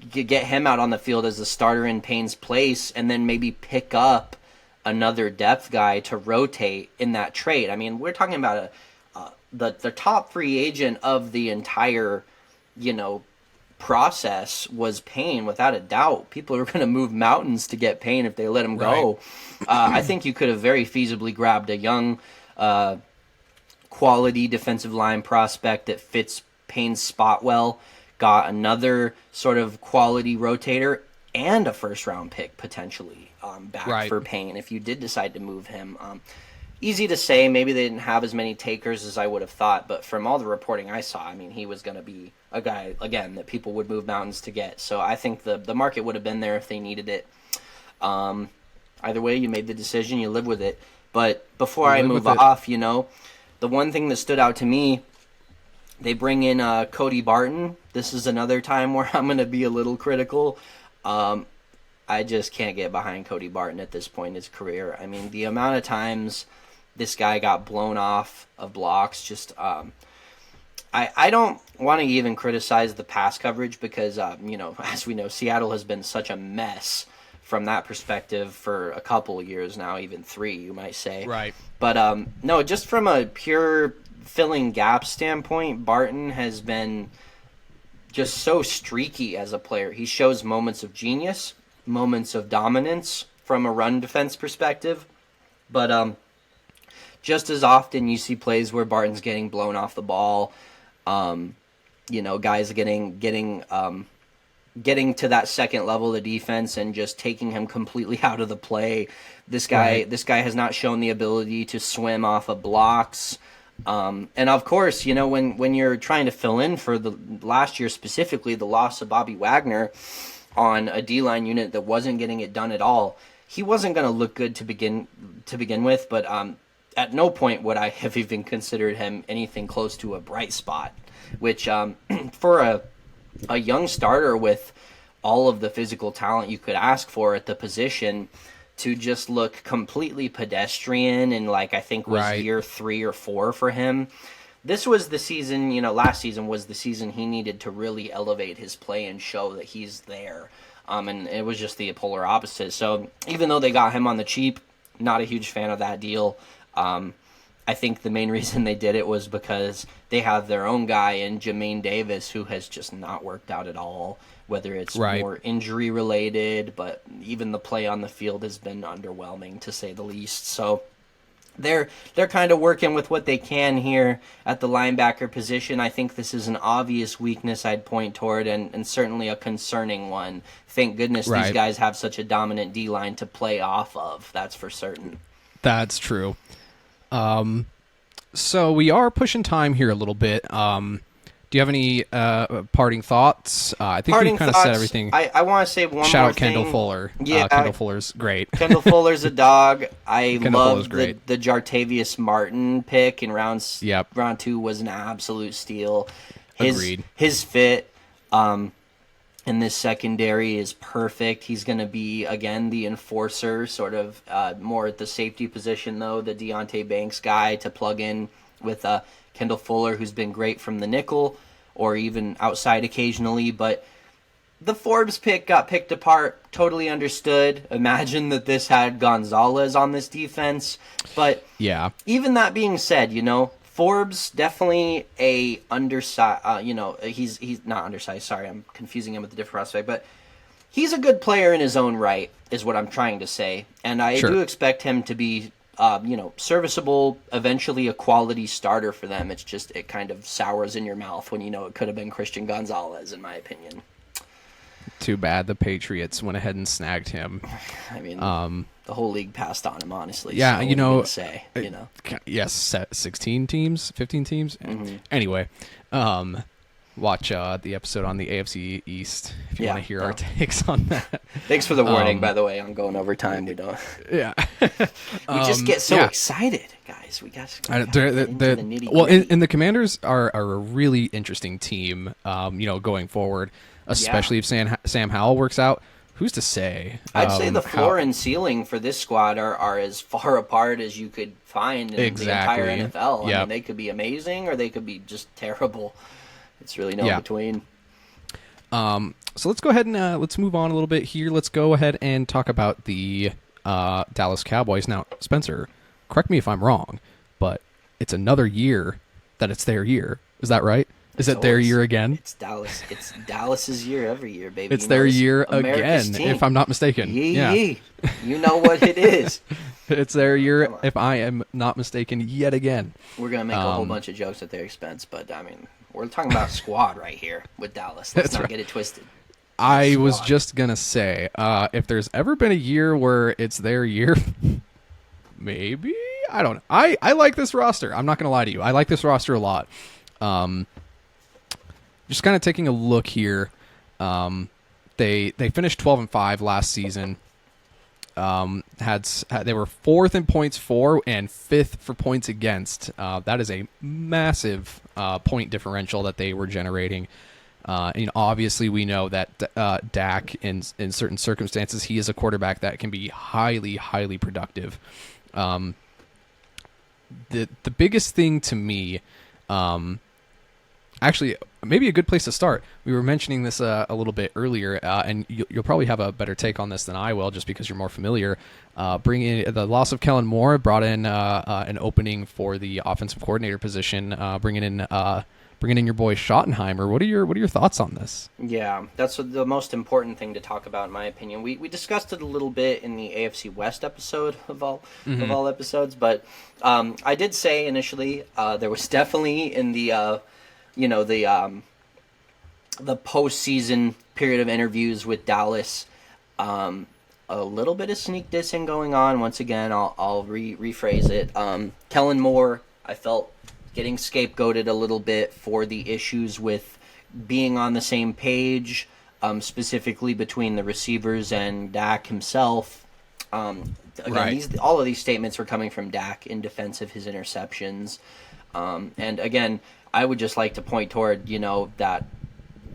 get him out on the field as the starter in Payne's place, and then maybe pick up another depth guy to rotate in that trade. I mean, we're talking about the top free agent of the entire, process was Payne, without a doubt. People are going to move mountains to get Payne if they let him go. I think you could have very feasibly grabbed a young, quality defensive line prospect that fits Payne's spot well, got another sort of quality rotator, and a first-round pick potentially back for Payne if you did decide to move him. Easy to say. Maybe they didn't have as many takers as I would have thought, but from all the reporting I saw, I mean, he was going to be a guy, again, that people would move mountains to get. So I think the market would have been there if they needed it. Either way, you made the decision, you live with it. But before I move off, the one thing that stood out to me, they bring in Cody Barton. This is another time where I'm going to be a little critical. I just can't get behind Cody Barton at this point in his career. I mean, the amount of times this guy got blown off of blocks, just I don't want to even criticize the pass coverage because, as we know, Seattle has been such a mess from that perspective for a couple of years now, even 3, you might say. Right. But, no, just from a pure filling gap standpoint, Barton has been just so streaky as a player. He shows moments of genius, moments of dominance from a run defense perspective, but just as often you see plays where Barton's getting blown off the ball, guys getting getting to that second level of defense and just taking him completely out of the play. This guy has not shown the ability to swim off of blocks. And of course, you know, when you're trying to fill in for the last year, specifically the loss of Bobby Wagner on a D-line unit that wasn't getting it done at all, he wasn't going to look good to begin with, but at no point would I have even considered him anything close to a bright spot, which for a young starter with all of the physical talent you could ask for at the position to just look completely pedestrian and like I think was year 3 or 4 for him. This was the season, you know, last season was the season he needed to really elevate his play and show that he's there. And it was just the polar opposite. So even though they got him on the cheap, not a huge fan of that deal. I think the main reason they did it was because they have their own guy in Jermaine Davis who has just not worked out at all, whether it's more injury related, but even the play on the field has been underwhelming to say the least. So they're kind of working with what they can here at the linebacker position. I think this is an obvious weakness I'd point toward and certainly a concerning one. Thank goodness these guys have such a dominant D-line to play off of. That's for certain. That's true. So we are pushing time here a little bit. Do you have any parting thoughts? I think we kind of said everything. I want to say one more thing. Shout out Kendall Fuller. Yeah, Kendall Fuller's great. Kendall Fuller's a dog. I love the Jartavius Martin pick in round 2 was an absolute steal. Agreed. His fit in this secondary is perfect. He's going to be, again, the enforcer, sort of more at the safety position, though, the Deontay Banks guy to plug in with Kendall Fuller, who's been great from the nickel or even outside occasionally. But the Forbes pick got picked apart, totally understood. Imagine that this had Gonzalez on this defense. But even that being said, you know, Forbes definitely a undersized, he's not undersized. Sorry, I'm confusing him with a different prospect, but he's a good player in his own right, is what I'm trying to say. And I do expect him to be, serviceable, eventually a quality starter for them. It's just, it kind of sours in your mouth when you know it could have been Christian Gonzalez, in my opinion. Too bad the Patriots went ahead and snagged him. I mean, the whole league passed on him, honestly. Yeah, so yes, 16 teams, 15 teams. Mm-hmm. Anyway, watch the episode on the AFC East if you want to hear our takes on that. Thanks for the warning, by the way, on going over time. We don't. Yeah. We just get so excited, guys. We got to get into the nitty-gritty. Well, and the Commanders are a really interesting team, going forward, especially if Sam Howell works out. Who's to say? I'd say the floor and ceiling for this squad are as far apart as you could find in the entire NFL. I mean, they could be amazing or they could be just terrible. It's really no in between. So let's go ahead and let's move on a little bit here. Let's go ahead and talk about the Dallas Cowboys. Now, Spencer, correct me if I'm wrong, but it's another year that it's their year. Is that right? Is it their year again? It's Dallas. It's Dallas's year every year, baby. It's their year again, if I'm not mistaken. You know what it is. It's their year, if I am not mistaken, yet again. We're going to make a whole bunch of jokes at their expense, but, I mean, we're talking about squad right here with Dallas. Let's not get it twisted. I was just going to say, if there's ever been a year where it's their year, maybe? I don't know. I like this roster. I'm not going to lie to you. I like this roster a lot. Just kind of taking a look here. They finished 12-5 last season. They were 4th in points for and 5th for points against. That is a massive point differential that they were generating. And obviously, we know that Dak, in certain circumstances, he is a quarterback that can be highly, highly productive. The biggest thing to me. Actually, maybe a good place to start. We were mentioning this a little bit earlier, and you'll probably have a better take on this than I will, just because you're more familiar. Bringing in the loss of Kellen Moore brought in an opening for the offensive coordinator position. Bringing in your boy Schottenheimer. What are your thoughts on this? Yeah, that's the most important thing to talk about, in my opinion. We discussed it a little bit in the AFC West episode of all episodes, but I did say initially there was definitely in the the postseason period of interviews with Dallas. A little bit of sneak dissing going on. Once again, I'll rephrase it. Kellen Moore, I felt getting scapegoated a little bit for the issues with being on the same page, specifically between the receivers and Dak himself. Again, Right. all of these statements were coming from Dak in defense of his interceptions. And again, I would just like to point toward, that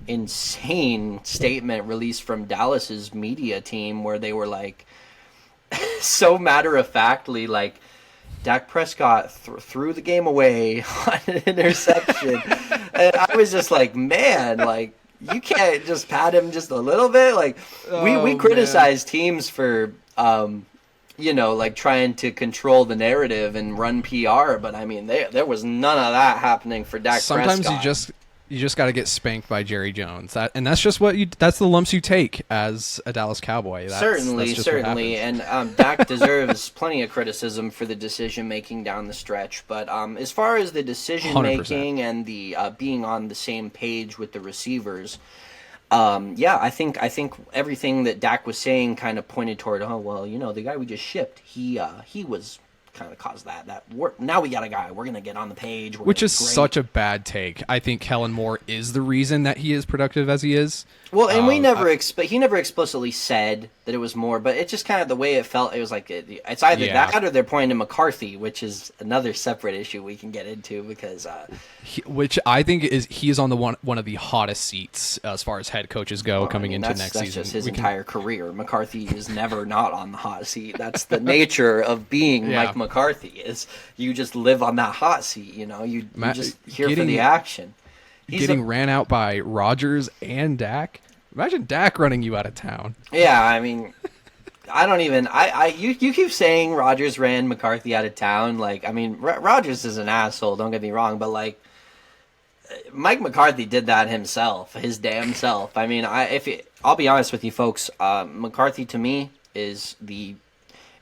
insane statement released from Dallas's media team where they were like, so matter-of-factly, like, Dak Prescott threw the game away on an interception. And I was just like, man, like, you can't just pat him just a little bit? Like, we criticize teams for, like, trying to control the narrative and run PR, but, I mean, there was none of that happening for Dak Sometimes Prescott. you just got to get spanked by Jerry Jones. That's just that's the lumps you take as a Dallas Cowboy. Certainly. And Dak deserves plenty of criticism for the decision making down the stretch. But as far as the decision making 100%. and the being on the same page with the receivers, I think everything that Dak was saying kind of pointed toward, the guy we just shipped, he was kind of caused that. Now we got a guy. We're gonna get on the page. Which is such a bad take. I think Kellen Moore is the reason that he is productive as he is. Well, and he never explicitly said that it was more, but it's just kind of the way it felt. It was like it's either that or they're pointing to McCarthy, which is another separate issue we can get into because Which I think he is on the one of the hottest seats as far as head coaches go coming into next that's season. just his entire career. McCarthy is never not on the hot seat. That's the nature of being Mike McCarthy. Is you just live on that hot seat. You just here for the action. Getting ran out by Rodgers and Dak. Imagine Dak running you out of town. Yeah, I mean, I don't even. You keep saying Rodgers ran McCarthy out of town. Like, I mean, Rodgers is an asshole. Don't get me wrong, but like, Mike McCarthy did that himself, his damn self. I mean, I'll be honest with you, folks. McCarthy to me is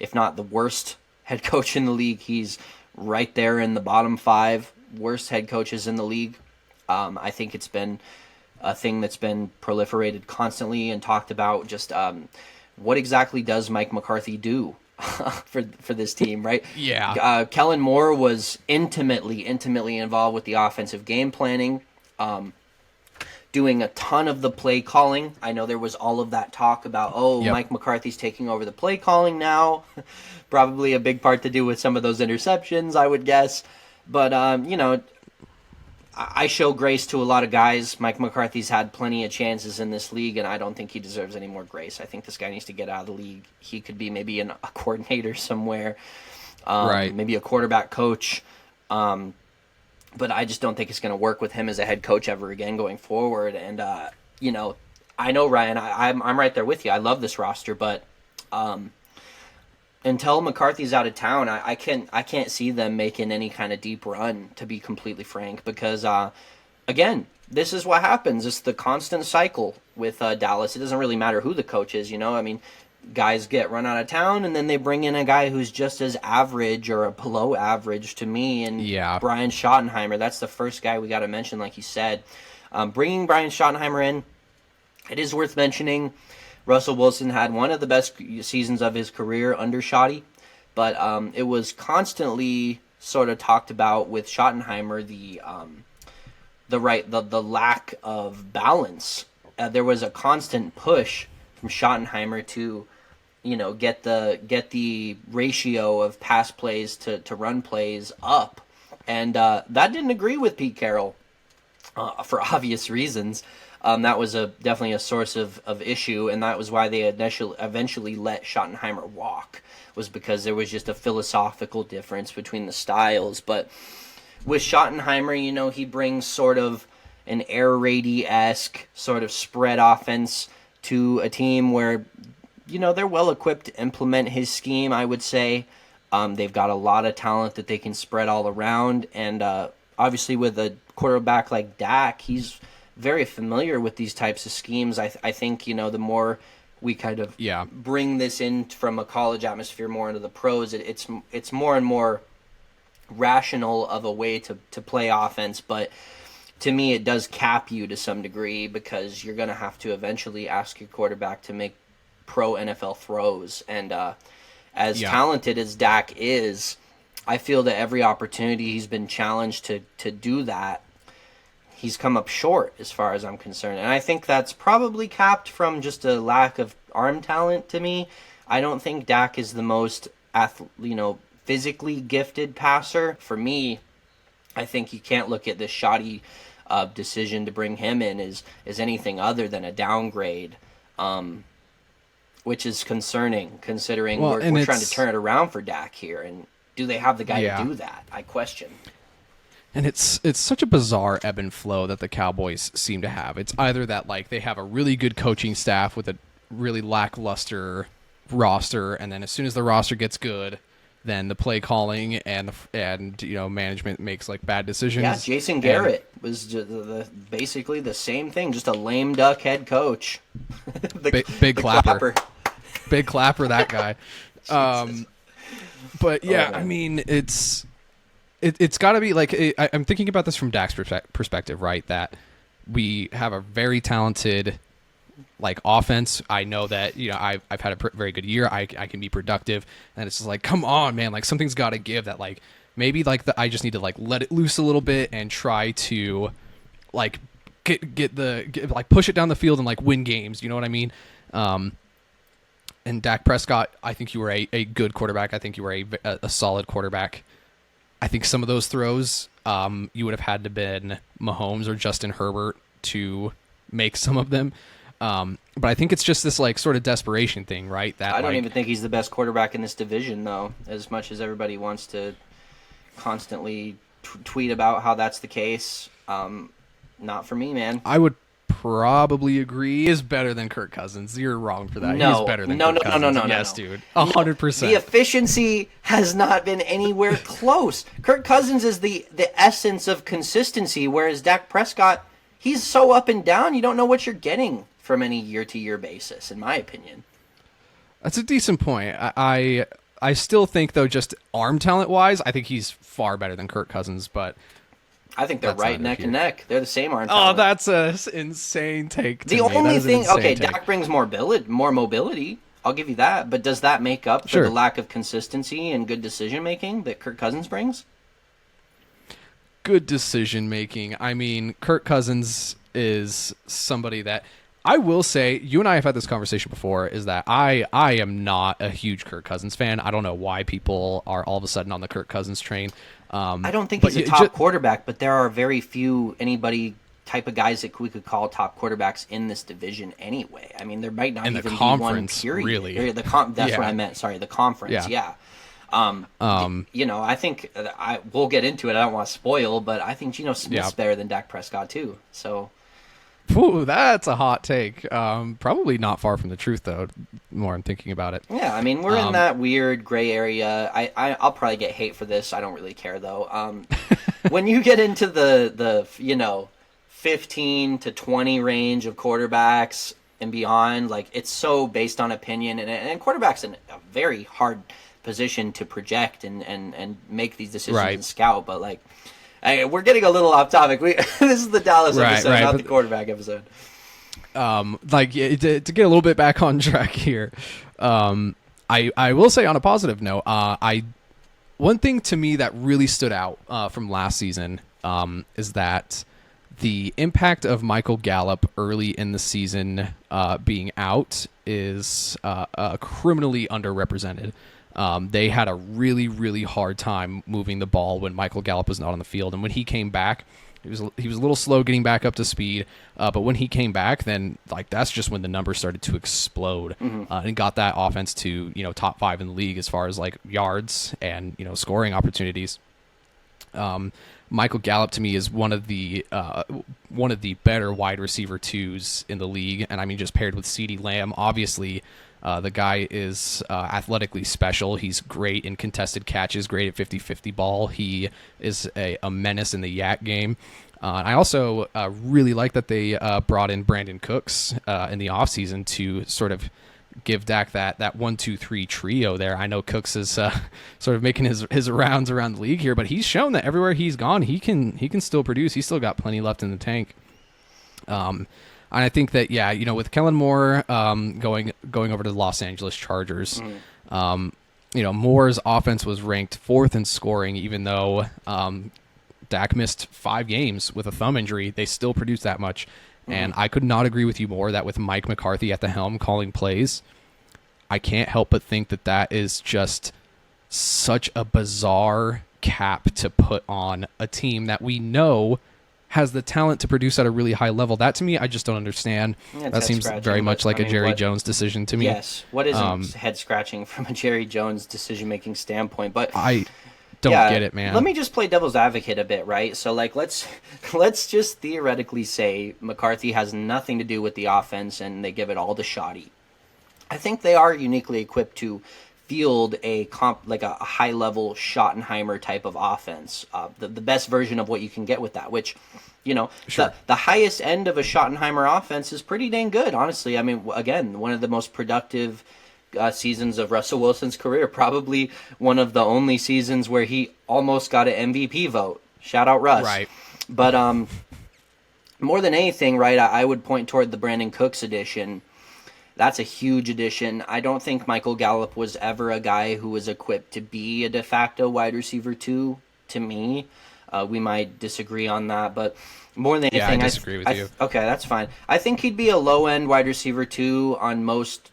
if not the worst head coach in the league. He's right there in the bottom 5 worst head coaches in the league. I think it's been a thing that's been proliferated constantly and talked about. Just what exactly does Mike McCarthy do for this team, right? Yeah. Kellen Moore was intimately involved with the offensive game planning, doing a ton of the play calling. I know there was all of that talk about, Mike McCarthy's taking over the play calling now. Probably a big part to do with some of those interceptions, I would guess. But, I show grace to a lot of guys. Mike McCarthy's had plenty of chances in this league, and I don't think he deserves any more grace. I think this guy needs to get out of the league. He could be maybe a coordinator somewhere, Right. maybe a quarterback coach. But I just don't think it's going to work with him as a head coach ever again going forward. And, I know, Ryan, I'm right there with you. I love this roster, but until McCarthy's out of town, I can't see them making any kind of deep run, to be completely frank, because again, this is what happens. It's the constant cycle with Dallas. It doesn't really matter who the coach is, I mean, guys get run out of town, and then they bring in a guy who's just as average or below average to me, and Brian Schottenheimer. That's the first guy we got to mention, like you said. Bringing Brian Schottenheimer in, it is worth mentioning. Russell Wilson had one of the best seasons of his career under Schotty, but it was constantly sort of talked about with Schottenheimer the lack of balance. There was a constant push from Schottenheimer to, get the ratio of pass plays to run plays up, and that didn't agree with Pete Carroll for obvious reasons. That was definitely a source of issue, and that was why they eventually let Schottenheimer walk, was because there was just a philosophical difference between the styles. But with Schottenheimer, he brings sort of an air raid-esque sort of spread offense to a team where, they're well-equipped to implement his scheme, I would say. They've got a lot of talent that they can spread all around, and obviously with a quarterback like Dak, he's very familiar with these types of schemes. I think, the more we kind of bring this in from a college atmosphere more into the pros, it's more and more rational of a way to play offense. But to me, it does cap you to some degree because you're going to have to eventually ask your quarterback to make pro NFL throws. And as talented as Dak is, I feel that every opportunity he's been challenged to do that, he's come up short as far as I'm concerned. And I think that's probably capped from just a lack of arm talent to me. I don't think Dak is the most physically gifted passer. For me, I think you can't look at this shoddy decision to bring him in as anything other than a downgrade, which is concerning considering we're trying to turn it around for Dak here. And do they have the guy to do that? I question. And it's such a bizarre ebb and flow that the Cowboys seem to have. It's either that like they have a really good coaching staff with a really lackluster roster, and then as soon as the roster gets good, then the play calling and management makes like bad decisions. Yeah, Jason Garrett was basically the same thing, just a lame duck head coach. Big clapper. Big clapper, that guy. But yeah, I mean, it's got to be like I'm thinking about this from Dak's perspective, right? That we have a very talented like offense. I know that I've had a very good year. I can be productive, and it's just like, come on, man! Like something's got to give. That like maybe like I just need to like let it loose a little bit and try to like get push it down the field and like win games. You know what I mean? And Dak Prescott, I think you were a good quarterback. I think you were a solid quarterback. I think some of those throws you would have had to been Mahomes or Justin Herbert to make some of them. But I think it's just this like sort of desperation thing, right? That I don't even think he's the best quarterback in this division, though, as much as everybody wants to constantly tweet about how that's the case. Not for me, man. I would probably agree. He is better than Kirk Cousins. You're wrong for that. No, he's better than Kirk Cousins. No. Yes, dude. 100%. The efficiency has not been anywhere close. Kirk Cousins is the essence of consistency, whereas Dak Prescott, he's so up and down, you don't know what you're getting from any year-to-year basis, in my opinion. That's a decent point. I still think, though, just arm talent-wise, I think he's far better than Kirk Cousins, but I think they're right neck and neck. They're the same arm Oh, talent. that's an insane take to The me. only thing, okay, take. Dak brings more mobility. I'll give you that. But does that make up for the lack of consistency and good decision-making that Kirk Cousins brings? Good decision-making. I mean, Kirk Cousins is somebody that I will say, you and I have had this conversation before, is that I am not a huge Kirk Cousins fan. I don't know why people are all of a sudden on the Kirk Cousins train. I don't think he's a top quarterback, but there are very few type of guys that we could call top quarterbacks in this division anyway. I mean, there might not even be one period. Really. That's what I meant. Sorry, the conference. Yeah. I think we'll get into it. I don't want to spoil, but I think Geno Smith's better than Dak Prescott too. So. Ooh, that's a hot take. Probably not far from the truth, though, the more I'm thinking about it. Yeah, I mean, we're in that weird gray area. I'll probably get hate for this. I don't really care, though. When you get into the 15 to 20 range of quarterbacks and beyond, like, it's so based on opinion. And quarterback's in a very hard position to project and make these decisions and scout. But, like, we're getting a little off topic. This is the Dallas episode, not the quarterback episode. To get a little bit back on track here, I will say on a positive note, one thing to me that really stood out from last season is that the impact of Michael Gallup early in the season being out is criminally underrepresented. They had a really, really hard time moving the ball when Michael Gallup was not on the field. And when he came back, he was a little slow getting back up to speed. But when he came back, then that's just when the numbers started to explode and got that offense to top 5 in the league as far as yards and scoring opportunities. Michael Gallup to me is one of the better wide receiver 2s in the league, and I mean just paired with CeeDee Lamb, obviously. The guy is athletically special. He's great in contested catches, great at 50-50 ball. He is a menace in the yak game. I also really like that they brought in Brandon Cooks in the offseason to sort of give Dak that 1-2-3 trio there. I know Cooks is sort of making his rounds around the league here, but he's shown that everywhere he's gone, he can still produce. He's still got plenty left in the tank. And I think that, yeah, with Kellen Moore going over to the Los Angeles Chargers, Moore's offense was ranked 4th in scoring, even though Dak missed 5 games with a thumb injury. They still produced that much. And I could not agree with you more that with Mike McCarthy at the helm calling plays, I can't help but think that is just such a bizarre cap to put on a team that we know has the talent to produce at a really high level. That, to me, I just don't understand. That seems very much like a Jerry Jones decision to me. Yes. What isn't head-scratching from a Jerry Jones decision-making standpoint? But I don't get it, man. Let me just play devil's advocate a bit, right? So, let's just theoretically say McCarthy has nothing to do with the offense and they give it all to Shoddy. I think they are uniquely equipped to field a high-level Schottenheimer type of offense, the best version of what you can get with that, which, sure. the highest end of a Schottenheimer offense is pretty dang good, honestly. I mean, again, one of the most productive seasons of Russell Wilson's career, probably one of the only seasons where he almost got an MVP vote. Shout out Russ. Right. But more than anything, right, I would point toward the Brandon Cooks edition. That's a huge addition. I don't think Michael Gallup was ever a guy who was equipped to be a de facto wide receiver 2, to me. We might disagree on that, but more than anything... I disagree with you. Okay, that's fine. I think he'd be a low-end wide receiver 2 on most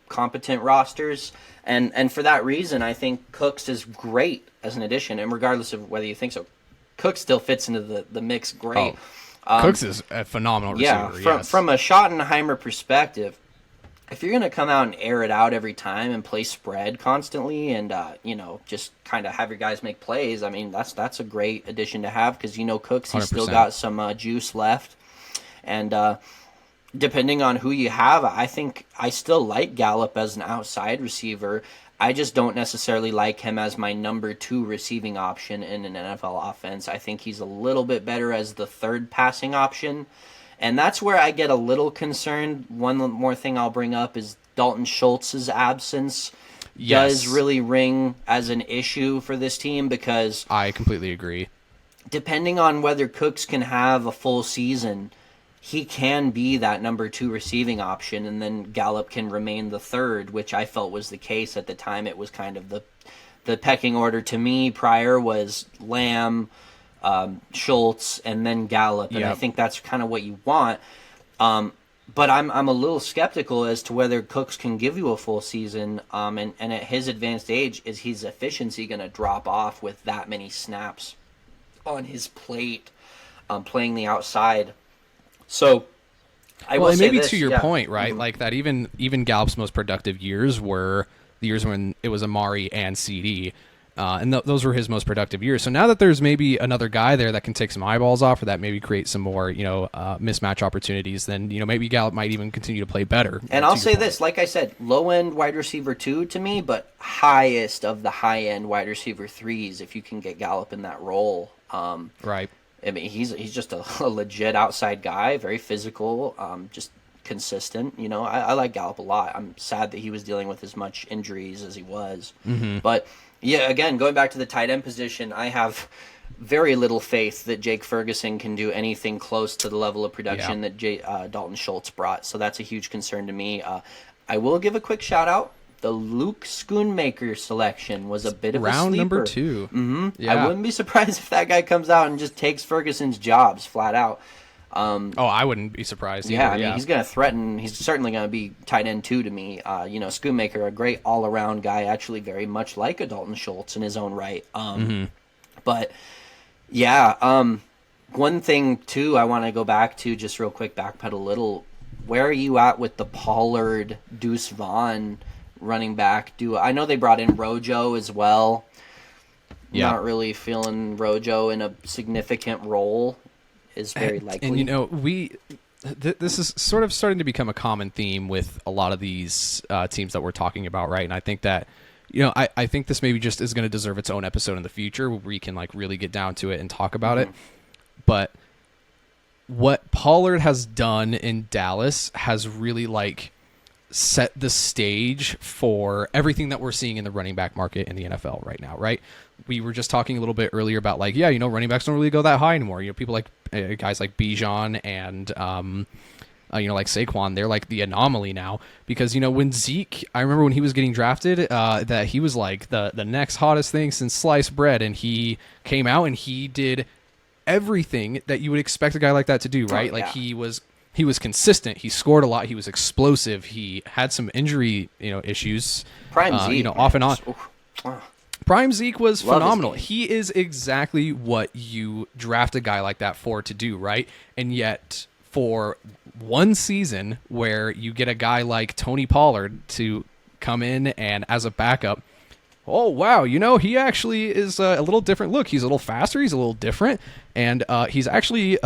competent rosters, and for that reason, I think Cooks is great as an addition, and regardless of whether you think so, Cooks still fits into the mix great. Cooks is a phenomenal receiver. Yeah, from a Schottenheimer perspective, if you're going to come out and air it out every time and play spread constantly and, just kind of have your guys make plays, I mean, that's a great addition to have because, Cooks, he's 100%. still got some juice left. And depending on who you have, I think I still like Gallup as an outside receiver. I just don't necessarily like him as my number 2 receiving option in an NFL offense. I think he's a little bit better as the 3rd passing option. And that's where I get a little concerned. One more thing I'll bring up is Dalton Schultz's absence does really ring as an issue for this team because... I completely agree. Depending on whether Cooks can have a full season, he can be that number 2 receiving option, and then Gallup can remain the 3rd, which I felt was the case at the time. It was kind of the pecking order to me prior was Lamb, Schultz, and then Gallup, and I think that's kind of what you want. But I'm a little skeptical as to whether Cooks can give you a full season, and at his advanced age, is his efficiency going to drop off with that many snaps on his plate, playing the outside? So I will say maybe this, to your point, right? Mm-hmm. Like that even Gallup's most productive years were the years when it was Amari and CD. And those were his most productive years. So now that there's maybe another guy there that can take some eyeballs off, or that maybe create some more, mismatch opportunities, then maybe Gallup might even continue to play better. And I'll say this, like I said, low end wide receiver 2 to me, but highest of the high end wide receiver 3s if you can get Gallup in that role. Right. I mean, he's just a legit outside guy, very physical, just consistent. I like Gallup a lot. I'm sad that he was dealing with as much injuries as he was, but. Yeah, again, going back to the tight end position, I have very little faith that Jake Ferguson can do anything close to the level of production that Dalton Schultz brought. So that's a huge concern to me. I will give a quick shout out. The Luke Schoonmaker selection was a bit of a sleeper. Round number 2. Mm-hmm. Yeah. I wouldn't be surprised if that guy comes out and just takes Ferguson's jobs flat out. I wouldn't be surprised either. Yeah, I mean, he's going to threaten. He's certainly going to be tight end 2 to me. Schoonmaker, a great all-around guy, actually very much like a Dalton Schultz in his own right. But, yeah, one thing, too, I want to go back to just real quick, backpedal a little. Where are you at with the Pollard, Deuce Vaughn running back? I know they brought in Rojo as well. Yeah. Not really feeling Rojo in a significant role. Is very likely. And this is sort of starting to become a common theme with a lot of these teams that we're talking about, right? And I think that, I think this maybe just is going to deserve its own episode in the future where we can really get down to it and talk about it. But what Pollard has done in Dallas has really set the stage for everything that we're seeing in the running back market in the NFL right now, right? We were just talking a little bit earlier about like, yeah, running backs don't really go that high anymore. People like guys like Bijan and like Saquon, they're like the anomaly now because, when Zeke, I remember when he was getting drafted, that he was like the next hottest thing since sliced bread, and he came out and he did everything that you would expect a guy like that to do, right? Oh, yeah. Like he was consistent. He scored a lot. He was explosive. He had some injury, issues, Prime Zeke, off and on. Prime Zeke was Love phenomenal. Zeke. He is exactly what you draft a guy like that for to do, right? And yet for one season where you get a guy like Tony Pollard to come in and as a backup, oh, wow, he actually is a little different look. He's a little faster. He's a little different. And he's actually,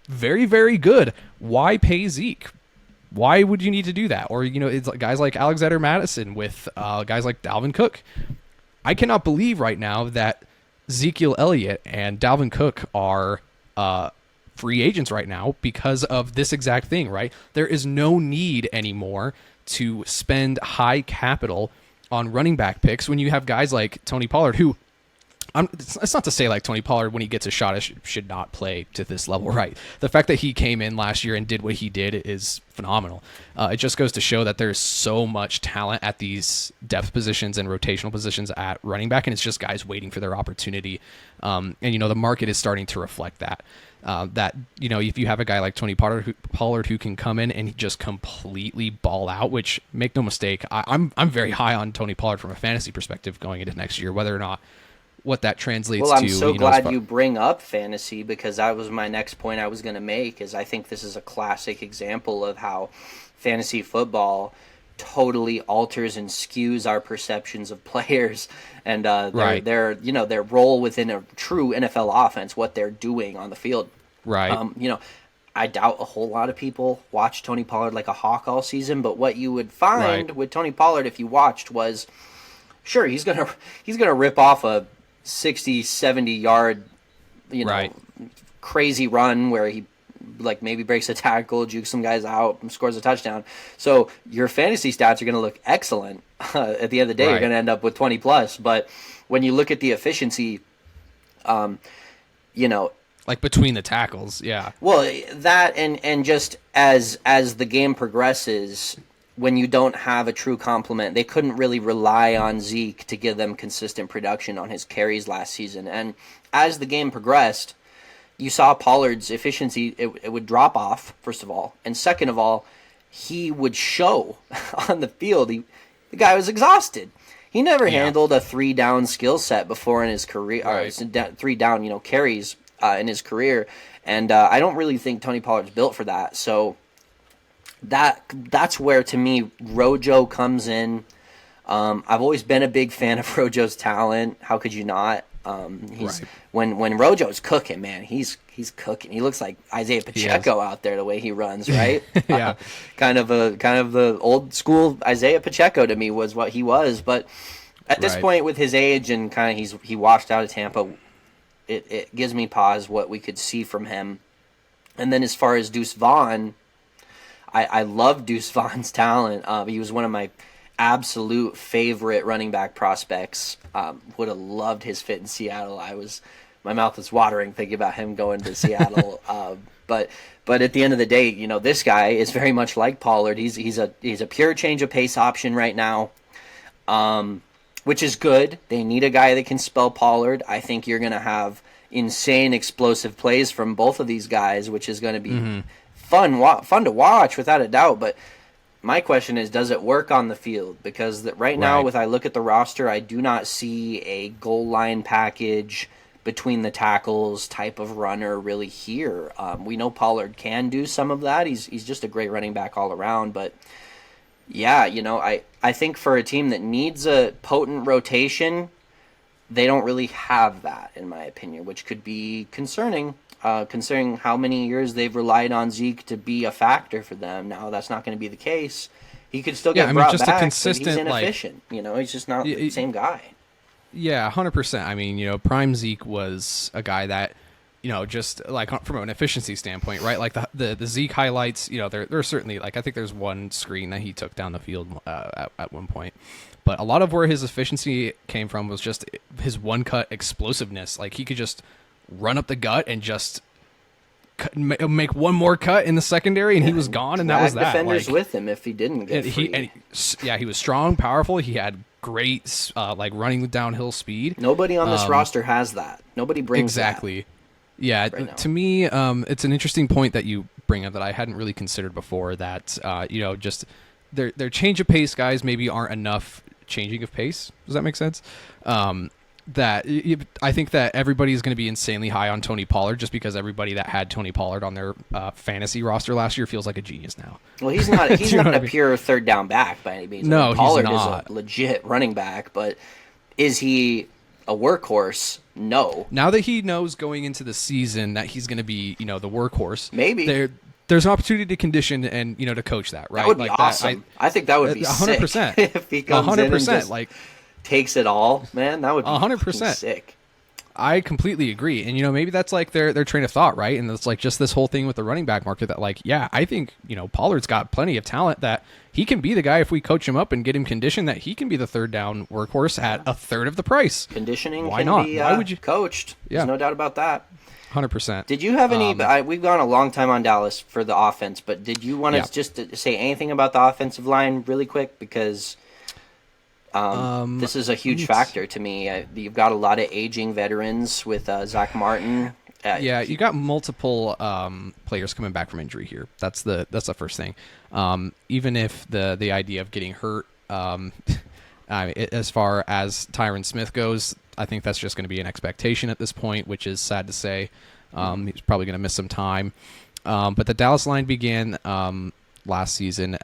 very, very good. Why pay Zeke? Why would you need to do that? Or, it's like guys like Alexander Madison with guys like Dalvin Cook. I cannot believe right now that Ezekiel Elliott and Dalvin Cook are free agents right now because of this exact thing, right? There is no need anymore to spend high capital on running back picks when you have guys like Tony Pollard, who it's not to say like Tony Pollard, when he gets a shot, should not play to this level, right? The fact that he came in last year and did what he did is phenomenal. It just goes to show that there's so much talent at these depth positions and rotational positions at running back, and it's just guys waiting for their opportunity. And the market is starting to reflect that. If you have a guy like Tony Pollard who can come in and just completely ball out, which, make no mistake, I'm very high on Tony Pollard from a fantasy perspective going into next year, whether or not what that translates to. Well, I'm so glad you bring up fantasy, because that was my next point I was going to make, is I think this is a classic example of how fantasy football totally alters and skews our perceptions of players and their role within a true NFL offense, what they're doing on the field. Right. I doubt a whole lot of people watch Tony Pollard like a hawk all season, but what you would find with Tony Pollard, if you watched, was sure he's gonna rip off a 60, 70 yard, crazy run where he like maybe breaks a tackle, jukes some guys out, and scores a touchdown. So your fantasy stats are going to look excellent. At the end of the day, you're going to end up with 20 plus. But when you look at the efficiency, like between the tackles, yeah. Well, that and just as the game progresses, when you don't have a true complement, they couldn't really rely on Zeke to give them consistent production on his carries last season. And as the game progressed, you saw Pollard's efficiency, it would drop off, first of all. And second of all, he would show on the field. The guy was exhausted. He never handled a 3-down skill set before in his career, or 3-down, carries in his career. And I don't really think Tony Pollard's built for that. So that's where, to me, Rojo comes in. I've always been a big fan of Rojo's talent. How could you not? When Rojo's cooking, man, he's cooking. He looks like Isaiah Pacheco out there, the way he runs, right? Yeah. Kind of the old school Isaiah Pacheco to me was what he was. But at this point, with his age and kind of he washed out of Tampa, it gives me pause what we could see from him. And then as far as Deuce Vaughn, I love Deuce Vaughn's talent. He was one of my absolute favorite running back prospects. Would have loved his fit in Seattle. My mouth was watering thinking about him going to Seattle. But at the end of the day, this guy is very much like Pollard. He's a pure change of pace option right now, which is good. They need a guy that can spell Pollard. I think you're going to have insane explosive plays from both of these guys, which is going to be fun to watch without a doubt. But my question is, does it work on the field? Because right now, I look at the roster, I do not see a goal line package between the tackles type of runner really here. We know Pollard can do some of that. He's just a great running back all around. But yeah, I think for a team that needs a potent rotation, they don't really have that, in my opinion, which could be concerning. Considering how many years they've relied on Zeke to be a factor for them. Now that's not going to be the case. He could still get brought just back, a consistent, but he's inefficient. He's just not the same guy. Yeah, 100%. I mean, Prime Zeke was a guy that just like from an efficiency standpoint, right? Like the Zeke highlights, there's certainly like I think there's one screen that he took down the field at one point, but a lot of where his efficiency came from was just his one cut explosiveness. Like he could just run up the gut and just make one more cut in the secondary, and he was gone, and that was that. Defenders with him if he didn't get free. He was strong, powerful. He had great running downhill speed. Nobody on this roster has that. Nobody brings exactly. That. Yeah, to me, it's an interesting point that you bring up that I hadn't really considered before. That just their change of pace guys maybe aren't enough changing of pace. Does that make sense? I think that everybody is going to be insanely high on Tony Pollard just because everybody that had Tony Pollard on their fantasy roster last year feels like a genius now. Well, he's not. He's not a pure third down back by any means. No, Pollard he's not. is a legit running back, but is he a workhorse? No. Now that he knows going into the season that he's going to be, the workhorse, maybe there's an opportunity to condition and to coach that. Right? That would be awesome. I think that would be 100%. Sick if he comes 100%, in and just takes it all, man. That would be 100% sick. I completely agree, and maybe that's like their train of thought, right? And it's like just this whole thing with the running back market that, like, yeah, I think Pollard's got plenty of talent that he can be the guy if we coach him up and get him conditioned that he can be the third down workhorse at a third of the price. Conditioning Why can not? be Why would you coached? There's no doubt about that. 100%. Did you have any? We've gone a long time on Dallas for the offense, but did you want to just say anything about the offensive line really quick because? This is a huge factor to me. You've got a lot of aging veterans with Zach Martin. You got multiple players coming back from injury here. That's the first thing. Even if the idea of getting hurt, as far as Tyron Smith goes, I think that's just going to be an expectation at this point, which is sad to say. He's probably going to miss some time. But the Dallas line began last season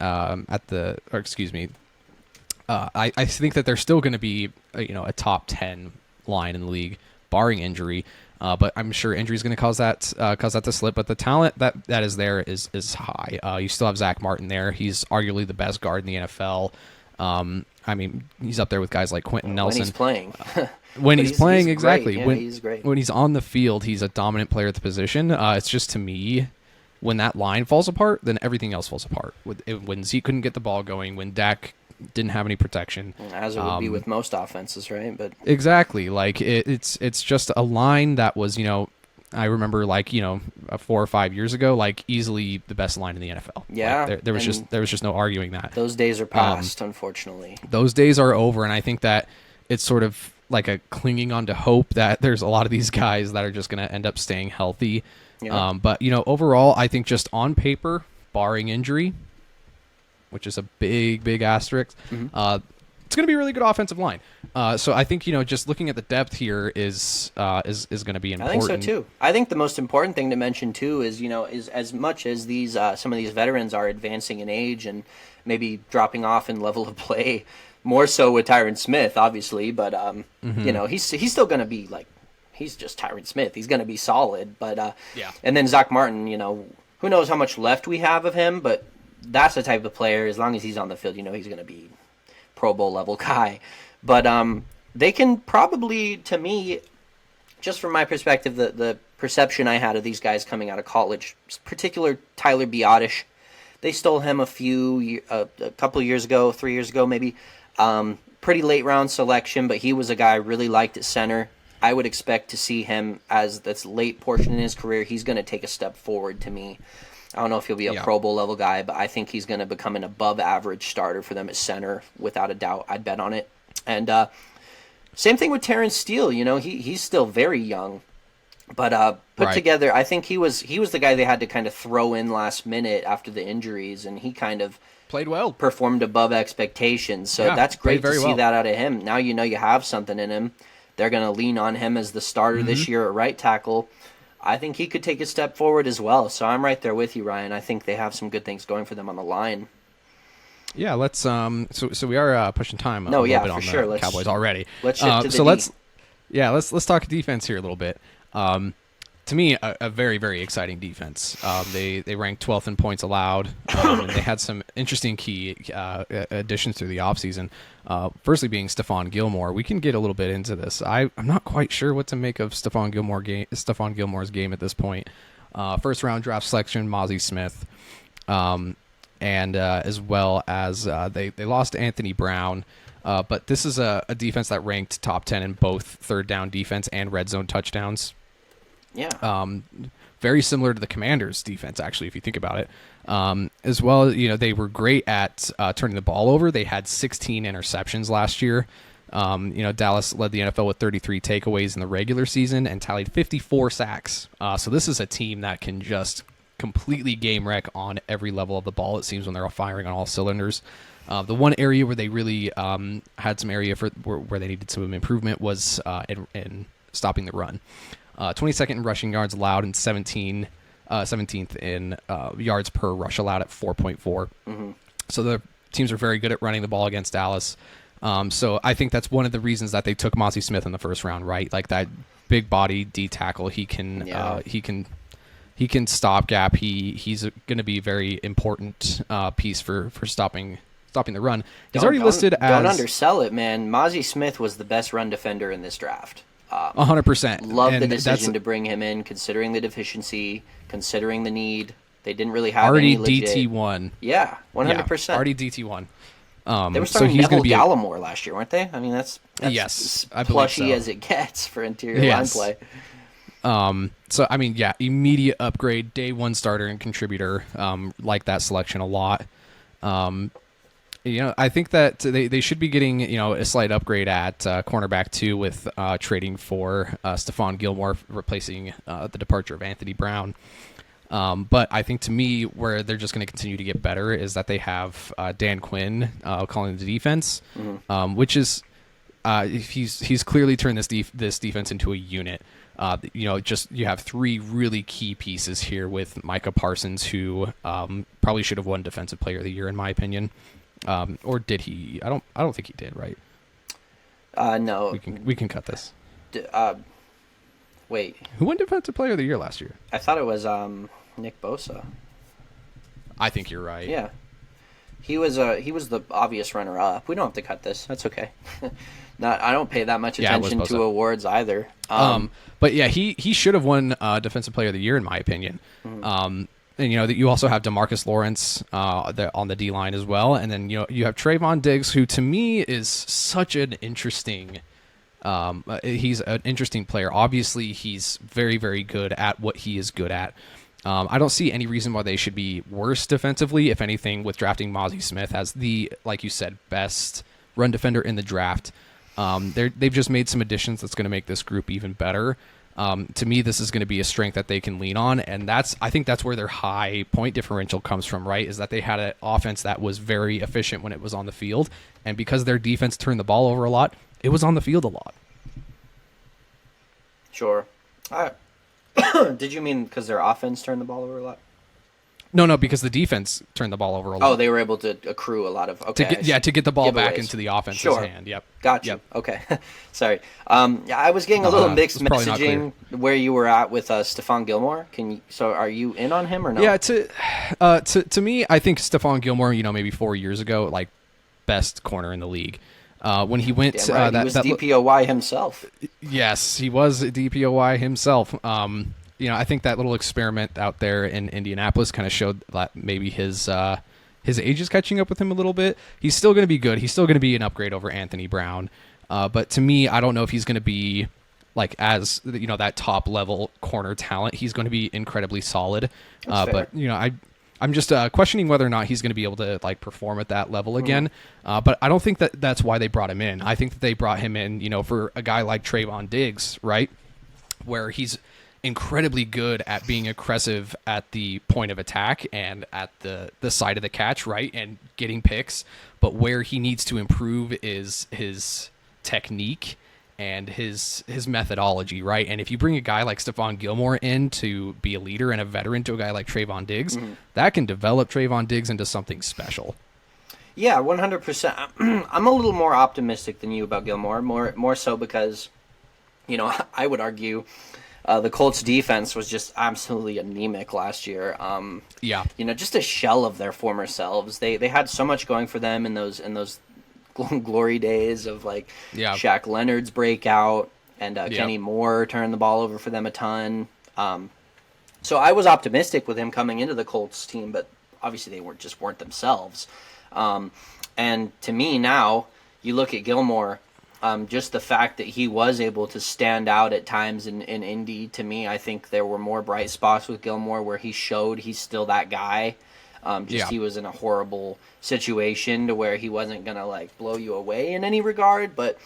I think that they're still going to be, a top 10 line in the league, barring injury. But I'm sure injury is going to cause that to slip. But the talent that is there is high. You still have Zach Martin there. He's arguably the best guard in the NFL. He's up there with guys like Quentin Nelson. When he's playing. When he's playing, exactly. Yeah, he's great. When he's on the field, he's a dominant player at the position. It's just, to me, when that line falls apart, then everything else falls apart. When Zeke couldn't get the ball going, when Dak didn't have any protection, as it would be with most offenses, right? But exactly, like it's just a line that was, I remember 4 or 5 years ago, like easily the best line in the NFL. Yeah, like, there was just no arguing that. Those days are past, unfortunately. Those days are over, and I think that it's sort of like a clinging on to hope that there's a lot of these guys that are just going to end up staying healthy. Yeah. But overall, I think just on paper, barring injury, which is a big asterisk, it's going to be a really good offensive line. So I think, just looking at the depth here is going to be important. I think so too. I think the most important thing to mention too is, is as much as these some of these veterans are advancing in age and maybe dropping off in level of play, more so with Tyron Smith, obviously, but he's still going to be like, he's just Tyron Smith. He's going to be solid, but and then Zach Martin, who knows how much left we have of him, but that's the type of player, as long as he's on the field, he's going to be Pro Bowl level guy. But they can probably, to me, just from my perspective, the perception I had of these guys coming out of college, particular Tyler Biadasz, they stole him a couple of years ago, 3 years ago maybe. Pretty late round selection, but he was a guy I really liked at center. I would expect to see him as this late portion in his career. He's going to take a step forward to me. I don't know if he'll be a Pro Bowl level guy, but I think he's going to become an above average starter for them at center, without a doubt. I'd bet on it. And same thing with Terrence Steele. He's still very young, but put together, I think he was the guy they had to kind of throw in last minute after the injuries, and he kind of played well, performed above expectations. So that's great to see that out of him. Now you have something in him. They're going to lean on him as the starter this year at right tackle. I think he could take a step forward as well. So I'm right there with you, Ryan. I think they have some good things going for them on the line. Yeah, let's so we are pushing time a little bit on the Cowboys already. Let's shift to the let's talk defense here a little bit. To to me, a very, very exciting defense. They ranked 12th in points allowed, and they had some interesting key additions through the offseason. Firstly being Stephon Gilmore. We can get a little bit into this. I'm not quite sure what to make of Stephon Gilmore's game at this point. First round draft selection, Mozzie Smith, and as well as they lost Anthony Brown. But this is a defense that ranked top 10 in both third down defense and red zone touchdowns. Yeah. Very similar to the Commanders' defense, actually, if you think about it. As well, they were great at turning the ball over. They had 16 interceptions last year. Dallas led the NFL with 33 takeaways in the regular season and tallied 54 sacks. So this is a team that can just completely game wreck on every level of the ball, it seems, when they're all firing on all cylinders. The one area where they really had some area where they needed some improvement was in stopping the run. 22nd in rushing yards allowed and 17th in yards per rush allowed at 4.4. Mm-hmm. So the teams are very good at running the ball against Dallas. So I think that's one of the reasons that they took Mozzie Smith in the first round, right? Like that big body D tackle, he can stop gap. He's going to be a very important piece for stopping the run. He's already listed as... Don't undersell it, man. Mozzie Smith was the best run defender in this draft. 100%. Love the decision to bring him in, considering the deficiency, considering the need. They didn't really have any legit... DT1. Yeah, 100%. Yeah, already DT1. They were starting Neville Gallimore last year, weren't they? I mean, that's yes, as plushy as it gets for interior line play. So, I mean, yeah, immediate upgrade, day one starter and contributor. Like that selection a lot. I think that they should be getting, a slight upgrade at cornerback too with trading for Stephon Gilmore, replacing the departure of Anthony Brown. But I think to me, where they're just going to continue to get better is that they have Dan Quinn calling the defense, which is he's clearly turned this defense into a unit. You have three really key pieces here with Micah Parsons, who probably should have won Defensive Player of the Year in my opinion. Or did he? I don't think he did, right? No. We can cut this. Wait. Who won Defensive Player of the Year last year? I thought it was Nick Bosa. I think you're right. Yeah. He was the obvious runner-up. We don't have to cut this. That's okay. I don't pay that much attention to awards either. But yeah, he should have won Defensive Player of the Year in my opinion. And that you also have DeMarcus Lawrence on the D line as well, and then you have Trayvon Diggs, who to me is such an interesting. He's an interesting player. Obviously, he's very, very good at what he is good at. I don't see any reason why they should be worse defensively. If anything, with drafting Mozzie Smith as the, like you said, best run defender in the draft, they've just made some additions that's going to make this group even better. To me, this is going to be a strength that they can lean on, and I think that's where their high point differential comes from, right? Is that they had an offense that was very efficient when it was on the field, and because their defense turned the ball over a lot, it was on the field a lot. Sure. Did you mean because their offense turned the ball over a lot? No, because the defense turned the ball over a lot. Oh, they were able to accrue a lot of... Okay. To get the ball back into the offense's hand. Yep. Gotcha. Yep. Okay. Sorry. I was getting a little mixed messaging where you were at with Stephon Gilmore. So are you in on him or no? Yeah, to me, I think Stephon Gilmore, maybe 4 years ago, like best corner in the league. When he went... he was DPOY himself. Yes, he was DPOY himself. I think that little experiment out there in Indianapolis kind of showed that maybe his age is catching up with him a little bit. He's still going to be good. He's still going to be an upgrade over Anthony Brown. But to me, I don't know if he's going to be like as that top level corner talent. He's going to be incredibly solid. But I'm just questioning whether or not he's going to be able to like perform at that level again. But I don't think that's why they brought him in. I think that they brought him in, for a guy like Trayvon Diggs, right, where he's incredibly good at being aggressive at the point of attack and at the side of the catch, right, and getting picks. But where he needs to improve is his technique and his methodology, right? And if you bring a guy like Stephon Gilmore in to be a leader and a veteran to a guy like Trayvon Diggs, that can develop Trayvon Diggs into something special. Yeah, 100%. I'm a little more optimistic than you about Gilmore, more so because, I would argue The Colts defense was just absolutely anemic last year. Yeah. Just a shell of their former selves. They had so much going for them in those glory days of like Shaq Leonard's breakout and Kenny Moore turning the ball over for them a ton. So I was optimistic with him coming into the Colts team, but obviously they weren't themselves. And to me now, you look at Gilmore, just the fact that he was able to stand out at times in Indy, to me, I think there were more bright spots with Gilmore where he showed he's still that guy. He was in a horrible situation to where he wasn't going to like blow you away in any regard. But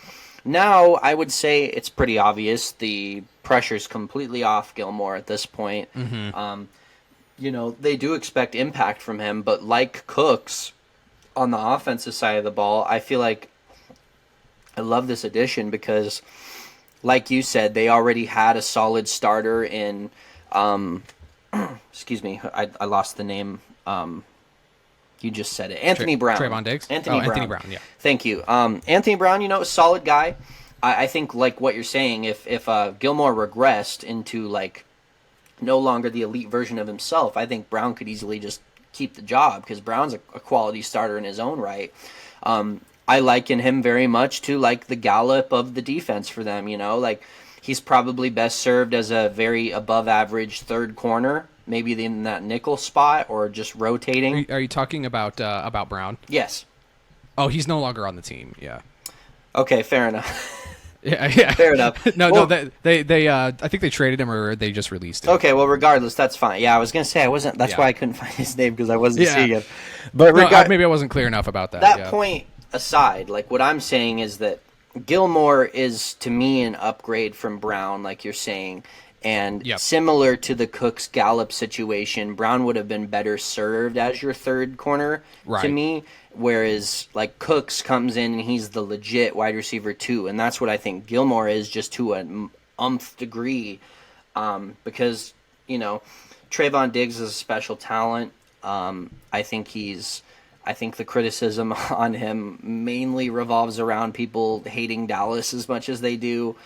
now I would say it's pretty obvious the pressure's completely off Gilmore at this point. They do expect impact from him, but like Cooks on the offensive side of the ball, I feel like I love this addition because, like you said, they already had a solid starter in, excuse me, I lost the name. You just said it. Anthony Brown. Trayvon Diggs? Anthony Brown, yeah. Thank you. Anthony Brown, a solid guy. I think, like what you're saying, if Gilmore regressed into, like, no longer the elite version of himself, I think Brown could easily just keep the job because Brown's a quality starter in his own right. I liken him very much to, like, the Gallup of the defense for them, Like, he's probably best served as a very above-average third corner, maybe in that nickel spot or just rotating. Are you talking about Brown? Yes. Oh, he's no longer on the team, yeah. Okay, fair enough. Yeah. Fair enough. No, they I think they traded him or they just released him. Okay, well, regardless, that's fine. Yeah, I was gonna say I wasn't. That's why I couldn't find his name because I wasn't seeing it. But maybe I wasn't clear enough about that. That point aside, like what I'm saying is that Gilmore is to me an upgrade from Brown, like you're saying, and similar to the Cooks Gallup situation, Brown would have been better served as your third corner to me. Whereas, like, Cooks comes in and he's the legit wide receiver too, and that's what I think Gilmore is, just to an umph degree, because Trayvon Diggs is a special talent. I think the criticism on him mainly revolves around people hating Dallas as much as they do.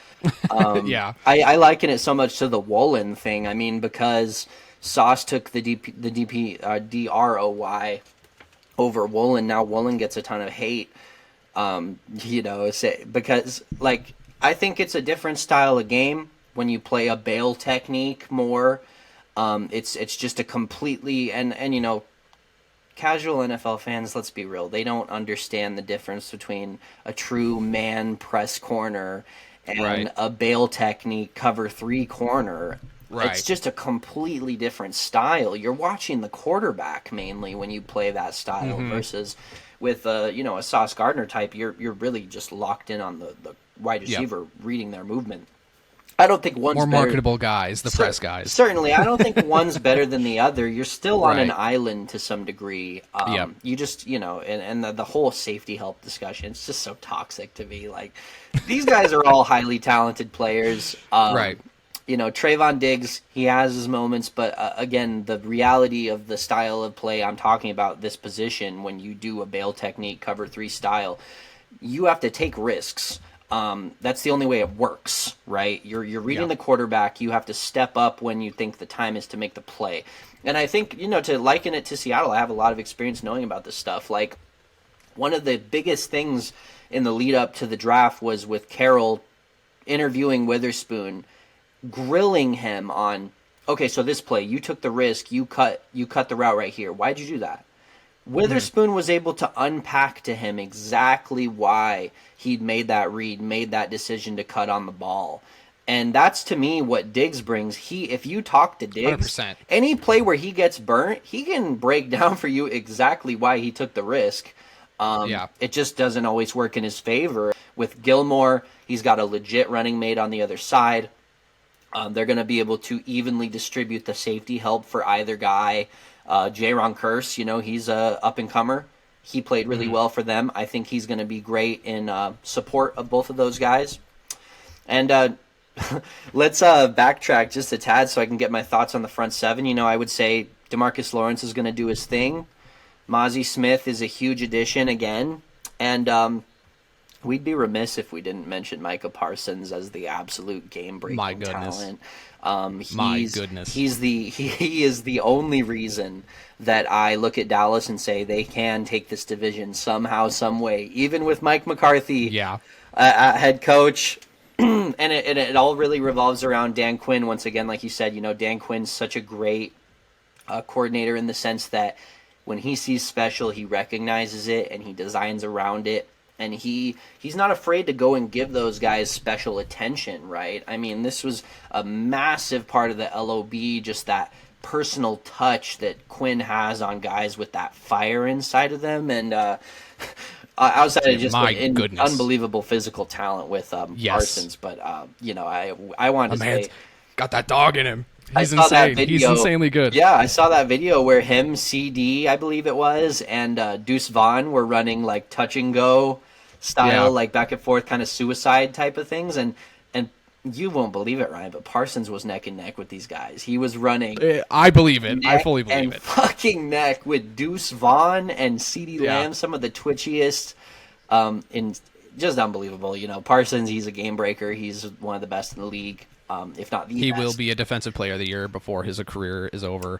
I liken it so much to the Woolen thing. I mean, because Sauce took the DROY over Woolen. Now Woolen gets a ton of hate, because, like, I think it's a different style of game when you play a bail technique more. It's just a completely, and casual NFL fans, let's be real, they don't understand the difference between a true man press corner and a bail technique cover 3 corner. Right. It's just a completely different style. You're watching the quarterback mainly when you play that style versus with a Sauce Gardner type. You're really just locked in on the wide receiver reading their movement. I don't think one's more better. Marketable guys, the press guys. Certainly, I don't think one's better than the other. You're still on an island to some degree. You just and the whole safety help discussion. It's just so toxic to me. Like, these guys are all highly talented players. Trayvon Diggs, he has his moments, but again, the reality of the style of play I'm talking about, this position, when you do a bail technique, cover 3 style, you have to take risks. That's the only way it works, right? You're reading the quarterback. You have to step up when you think the time is to make the play. And I think, to liken it to Seattle, I have a lot of experience knowing about this stuff. Like, one of the biggest things in the lead up to the draft was with Carroll interviewing Witherspoon, grilling him on, okay, so this play, you took the risk, you cut the route right here. Why'd you do that? Witherspoon was able to unpack to him exactly why he'd made that read, made that decision to cut on the ball. And that's, to me, what Diggs brings. If you talk to Diggs, 100%. Any play where he gets burnt, he can break down for you exactly why he took the risk. It just doesn't always work in his favor. With Gilmore, he's got a legit running mate on the other side. They're going to be able to evenly distribute the safety help for either guy. Jaron Curse, he's a up-and-comer. He played really well for them. I think he's going to be great in support of both of those guys. And let's backtrack just a tad so I can get my thoughts on the front 7. I would say DeMarcus Lawrence is going to do his thing. Mozzie Smith is a huge addition again. And We'd be remiss if we didn't mention Micah Parsons as the absolute game-breaking My goodness. talent. My goodness. He is the only reason that I look at Dallas and say they can take this division somehow, some way, even with Mike McCarthy, Yeah. Head coach. And it all really revolves around Dan Quinn. Once again, like you said, Dan Quinn's such a great coordinator in the sense that when he sees special, he recognizes it and he designs around it. And he's not afraid to go and give those guys special attention, right? I mean, this was a massive part of the LOB, just that personal touch that Quinn has on guys with that fire inside of them. And outside of just unbelievable physical talent with Parsons. But, I wanted to say... got that dog in him. He's insane. He's insanely good. Yeah, I saw that video where him, CD, I believe it was, and Deuce Vaughn were running like touch and go style, like back and forth kind of suicide type of things. And you won't believe it, Ryan, but Parsons was neck and neck with these guys. He was running. I believe it. I fully believe it. Fucking neck with Deuce Vaughn and CD Lamb, some of the twitchiest, just unbelievable. Parsons, he's a game breaker. He's one of the best in the league. If not the best. He will be a defensive player of the year before his career is over.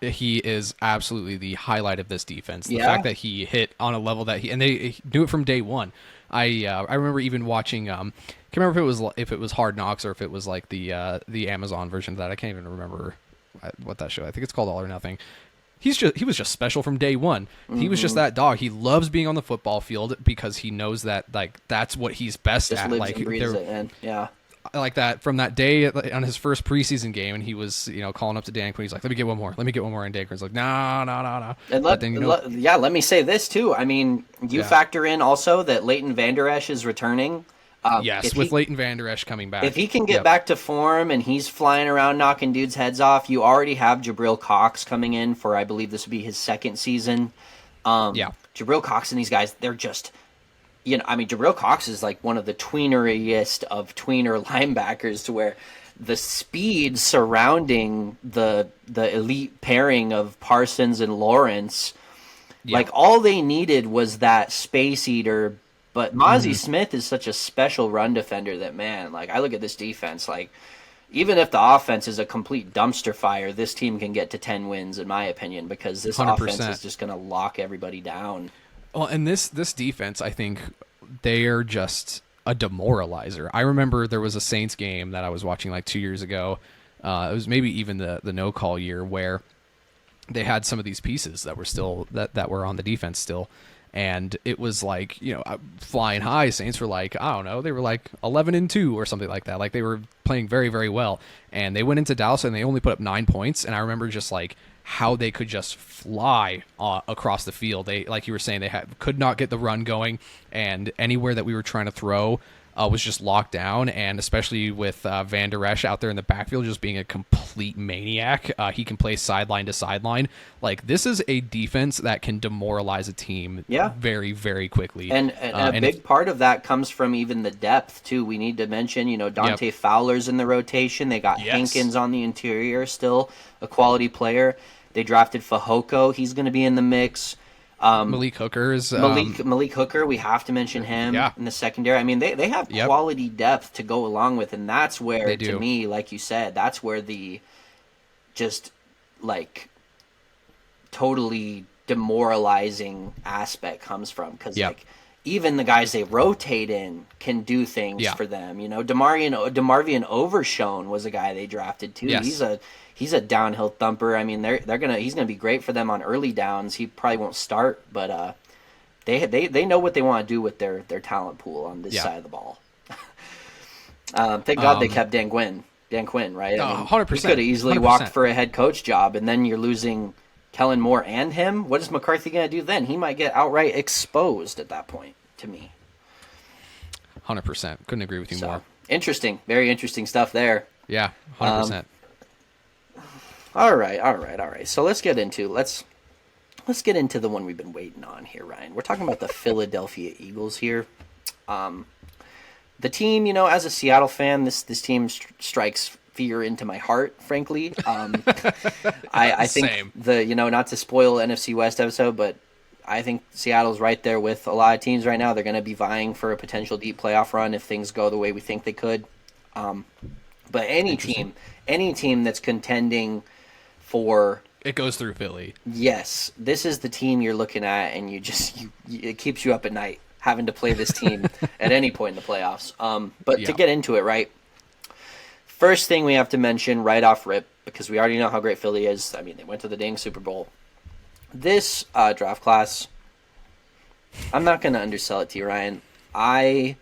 He is absolutely the highlight of this defense. The fact that he hit on a level that they do it from day one. I remember even watching. Can't remember if it was Hard Knocks or if it was like the Amazon version of that. I can't even remember what that show. I think it's called All or Nothing. He was just special from day one. Mm-hmm. He was just that dog. He loves being on the football field because he knows that that's what he's best at. Lives and breathes it, man. Yeah. Like that from that day on his first preseason game, and he was calling up to Dan Quinn. He's like, "Let me get one more," and Dan Quinn's like, "No." And let me say this too. I mean, factor in also that Leighton Vander Esch is returning. Yes, with Leighton Vander Esch coming back, if he can get back to form and he's flying around knocking dudes' heads off, you already have Jabril Cox coming in for, I believe this would be his second season. Jabril Cox and these guys, they're just. Jabril Cox is like one of the tweeneriest of tweener linebackers, to where the speed surrounding the elite pairing of Parsons and Lawrence, like all they needed was that space eater. But Mozzie Smith is such a special run defender that, man, like I look at this defense, like even if the offense is a complete dumpster fire, this team can get to 10 wins, in my opinion, because this 100%. Offense is just going to lock everybody down. Well, and this defense, I think they are just a demoralizer. I remember there was a Saints game that I was watching like 2 years ago. It was maybe even the no call year where they had some of these pieces that were still that were on the defense still, and it was like flying high. Saints were like, I don't know, they were like 11-2 or something like that. Like they were playing very, very well, and they went into Dallas and they only put up 9 points. And I remember just like how they could just fly across the field. They, like you were saying, could not get the run going, and anywhere that we were trying to throw was just locked down. And especially with Van Der Esch out there in the backfield just being a complete maniac, he can play sideline to sideline. Like this is a defense that can demoralize a team very, very quickly. And a big part of that comes from even the depth too. We need to mention, Dante Fowler's in the rotation. They got Hankins on the interior, still a quality player. They drafted Fehoko. He's going to be in the mix. Malik Hooker's Malik Hooker. We have to mention him in the secondary. I mean, they have quality depth to go along with, and that's where, to me, like you said, that's where the just like totally demoralizing aspect comes from. Because like even the guys they rotate in can do things for them. DeMarvion Overshone was a guy they drafted too. Yes. He's a downhill thumper. I mean, he's gonna be great for them on early downs. He probably won't start, but they know what they want to do with their talent pool on this side of the ball. Thank God they kept Dan Quinn, right? I mean, 100%. He could have easily 100%. walked for a head coach job, and then you're losing Kellen Moore and him. What is McCarthy gonna do then? He might get outright exposed at that point. To me, 100%. Couldn't agree with you more. Interesting, very interesting stuff there. Yeah, 100%. All right. So let's get into the one we've been waiting on here, Ryan. We're talking about the Philadelphia Eagles here. The team, as a Seattle fan, this team strikes fear into my heart, frankly. I think Same. Not to spoil NFC West episode, but I think Seattle's right there with a lot of teams right now. They're going to be vying for a potential deep playoff run if things go the way we think they could. But any team that's contending for, it goes through Philly. yes, this is the team you're looking at, and it keeps you up at night having to play this team at any point in the playoffs. But to get into it, right, first thing we have to mention right off rip, because we already know how great Philly is. I mean, they went to the dang Super Bowl. This draft class, I'm not going to undersell it to you, Ryan. I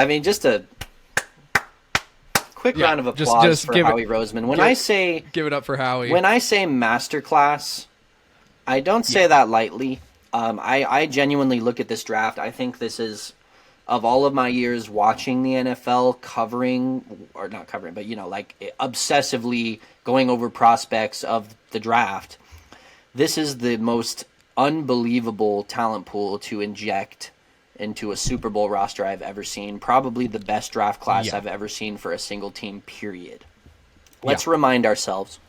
mean, just a quick round of applause for Howie Roseman. Give it up for Howie. When I say masterclass, I don't say that lightly. I genuinely look at this draft. I think this is, of all of my years watching the NFL, obsessively going over prospects of the draft, this is the most unbelievable talent pool to inject into a Super Bowl roster I've ever seen. Probably the best draft class I've ever seen for a single team, period. Let's remind ourselves,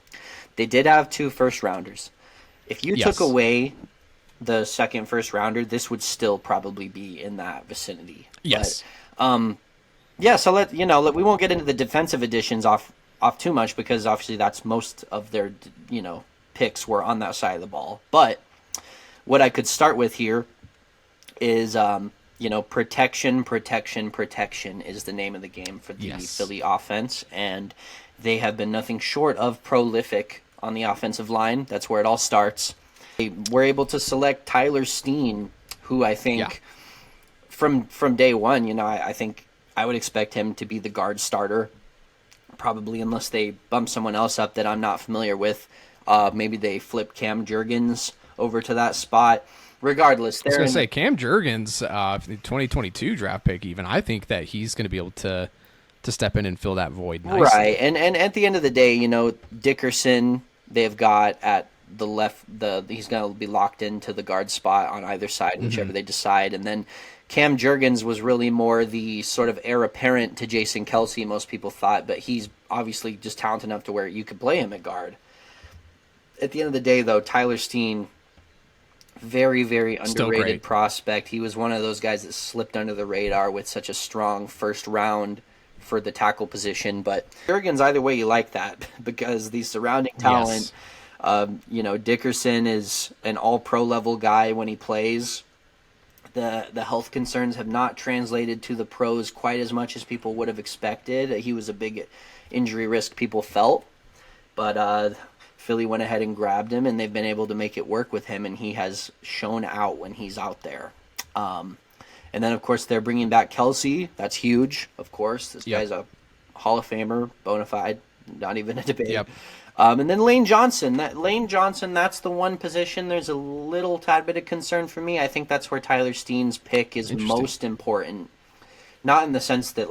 they did have 2 first-rounders. If you took away the second first-rounder, this would still probably be in that vicinity. Yes. But, so we won't get into the defensive additions off too much, because obviously that's most of their, picks were on that side of the ball. But what I could start with here is, protection is the name of the game for the Philly offense, and they have been nothing short of prolific on the offensive line. That's where it all starts. They were able to select Tyler Steen, who I think from day one, I think I would expect him to be the guard starter, probably, unless they bump someone else up that I'm not familiar with. Maybe they flip Cam Jurgens over to that spot. Regardless, I was going to say Cam Jurgens, 2022 draft pick. Even I think that he's going to be able to step in and fill that void nicely. Right, and at the end of the day, Dickerson they've got at the left. He's going to be locked into the guard spot on either side, whichever they decide. And then Cam Jurgens was really more the sort of heir apparent to Jason Kelce, most people thought, but he's obviously just talented enough to where you could play him at guard. At the end of the day, though, Tyler Steen, very, very underrated prospect. He was one of those guys that slipped under the radar with such a strong first round for the tackle position. But Jurgens, either way you like that, because the surrounding talent, Dickerson is an all-pro level guy when he plays. The health concerns have not translated to the pros quite as much as people would have expected. He was a big injury risk people felt. But Philly went ahead and grabbed him, and they've been able to make it work with him, and he has shown out when he's out there. And then, of course, they're bringing back Kelce. That's huge, of course. This guy's a Hall of Famer, bona fide, not even a debate. Yep. And then Lane Johnson. That's the one position there's a little tad bit of concern for me. I think that's where Tyler Steen's pick is most important. Not in the sense that,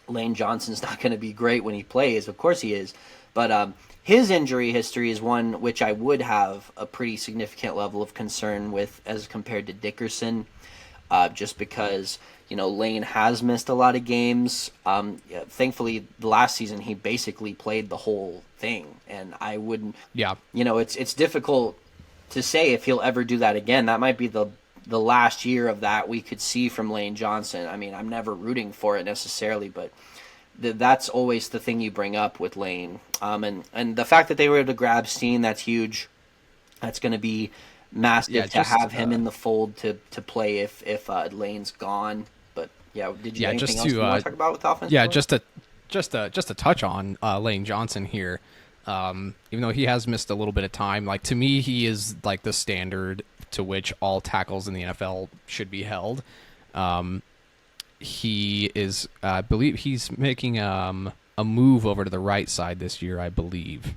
Lane Johnson's not going to be great when he plays. Of course he is. But his injury history is one which I would have a pretty significant level of concern with as compared to Dickerson, just because, Lane has missed a lot of games. Thankfully, the last season he basically played the whole thing, and I wouldn't. Yeah. It's difficult to say if he'll ever do that again. That might be the last year of that we could see from Lane Johnson. I mean, I'm never rooting for it necessarily, but that's always the thing you bring up with Lane. And the fact that they were able to grab Steen, that's huge. That's going to be massive to have him in the fold to play if Lane's gone. But did you have anything else you want to talk about with offense? Yeah, just to touch on Lane Johnson here. Even though he has missed a little bit of time, to me he is the standard to which all tackles in the NFL should be held. He is, I believe he's making a move over to the right side this year, I believe.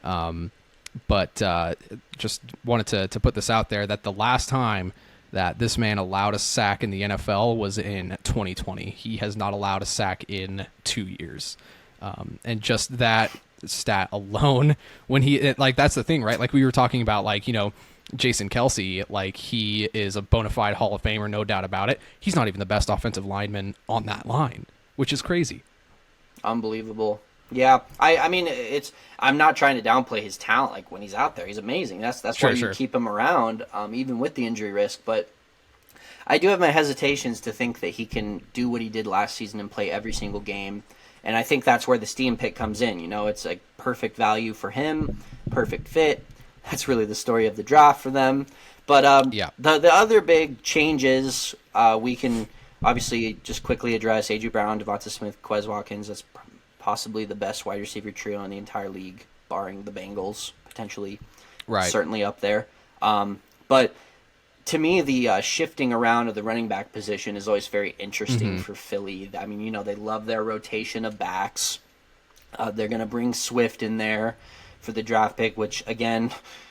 But just wanted to put this out there that the last time that this man allowed a sack in the NFL was in 2020. He has not allowed a sack in 2 years. And just that stat alone, when that's the thing, right? We were talking about, Jason Kelce, he is a bona fide Hall of Famer, no doubt about it. He's not even the best offensive lineman on that line, which is crazy. Unbelievable. Yeah, I mean, I'm not trying to downplay his talent. Like when he's out there, he's amazing. That's why you keep him around, even with the injury risk. But I do have my hesitations to think that he can do what he did last season and play every single game. And I think that's where the Steam pick comes in. You know, it's like perfect value for him, perfect fit. That's really the story of the draft for them. But the other big changes we can obviously just quickly address: A.J. Brown, Devonta Smith, Quez Watkins. That's possibly the best wide receiver trio in the entire league, barring the Bengals, potentially. Right. Certainly up there. But to me, the shifting around of the running back position is always very interesting for Philly. I mean, you know, they love their rotation of backs. They're going to bring Swift in there for the draft pick, which, again,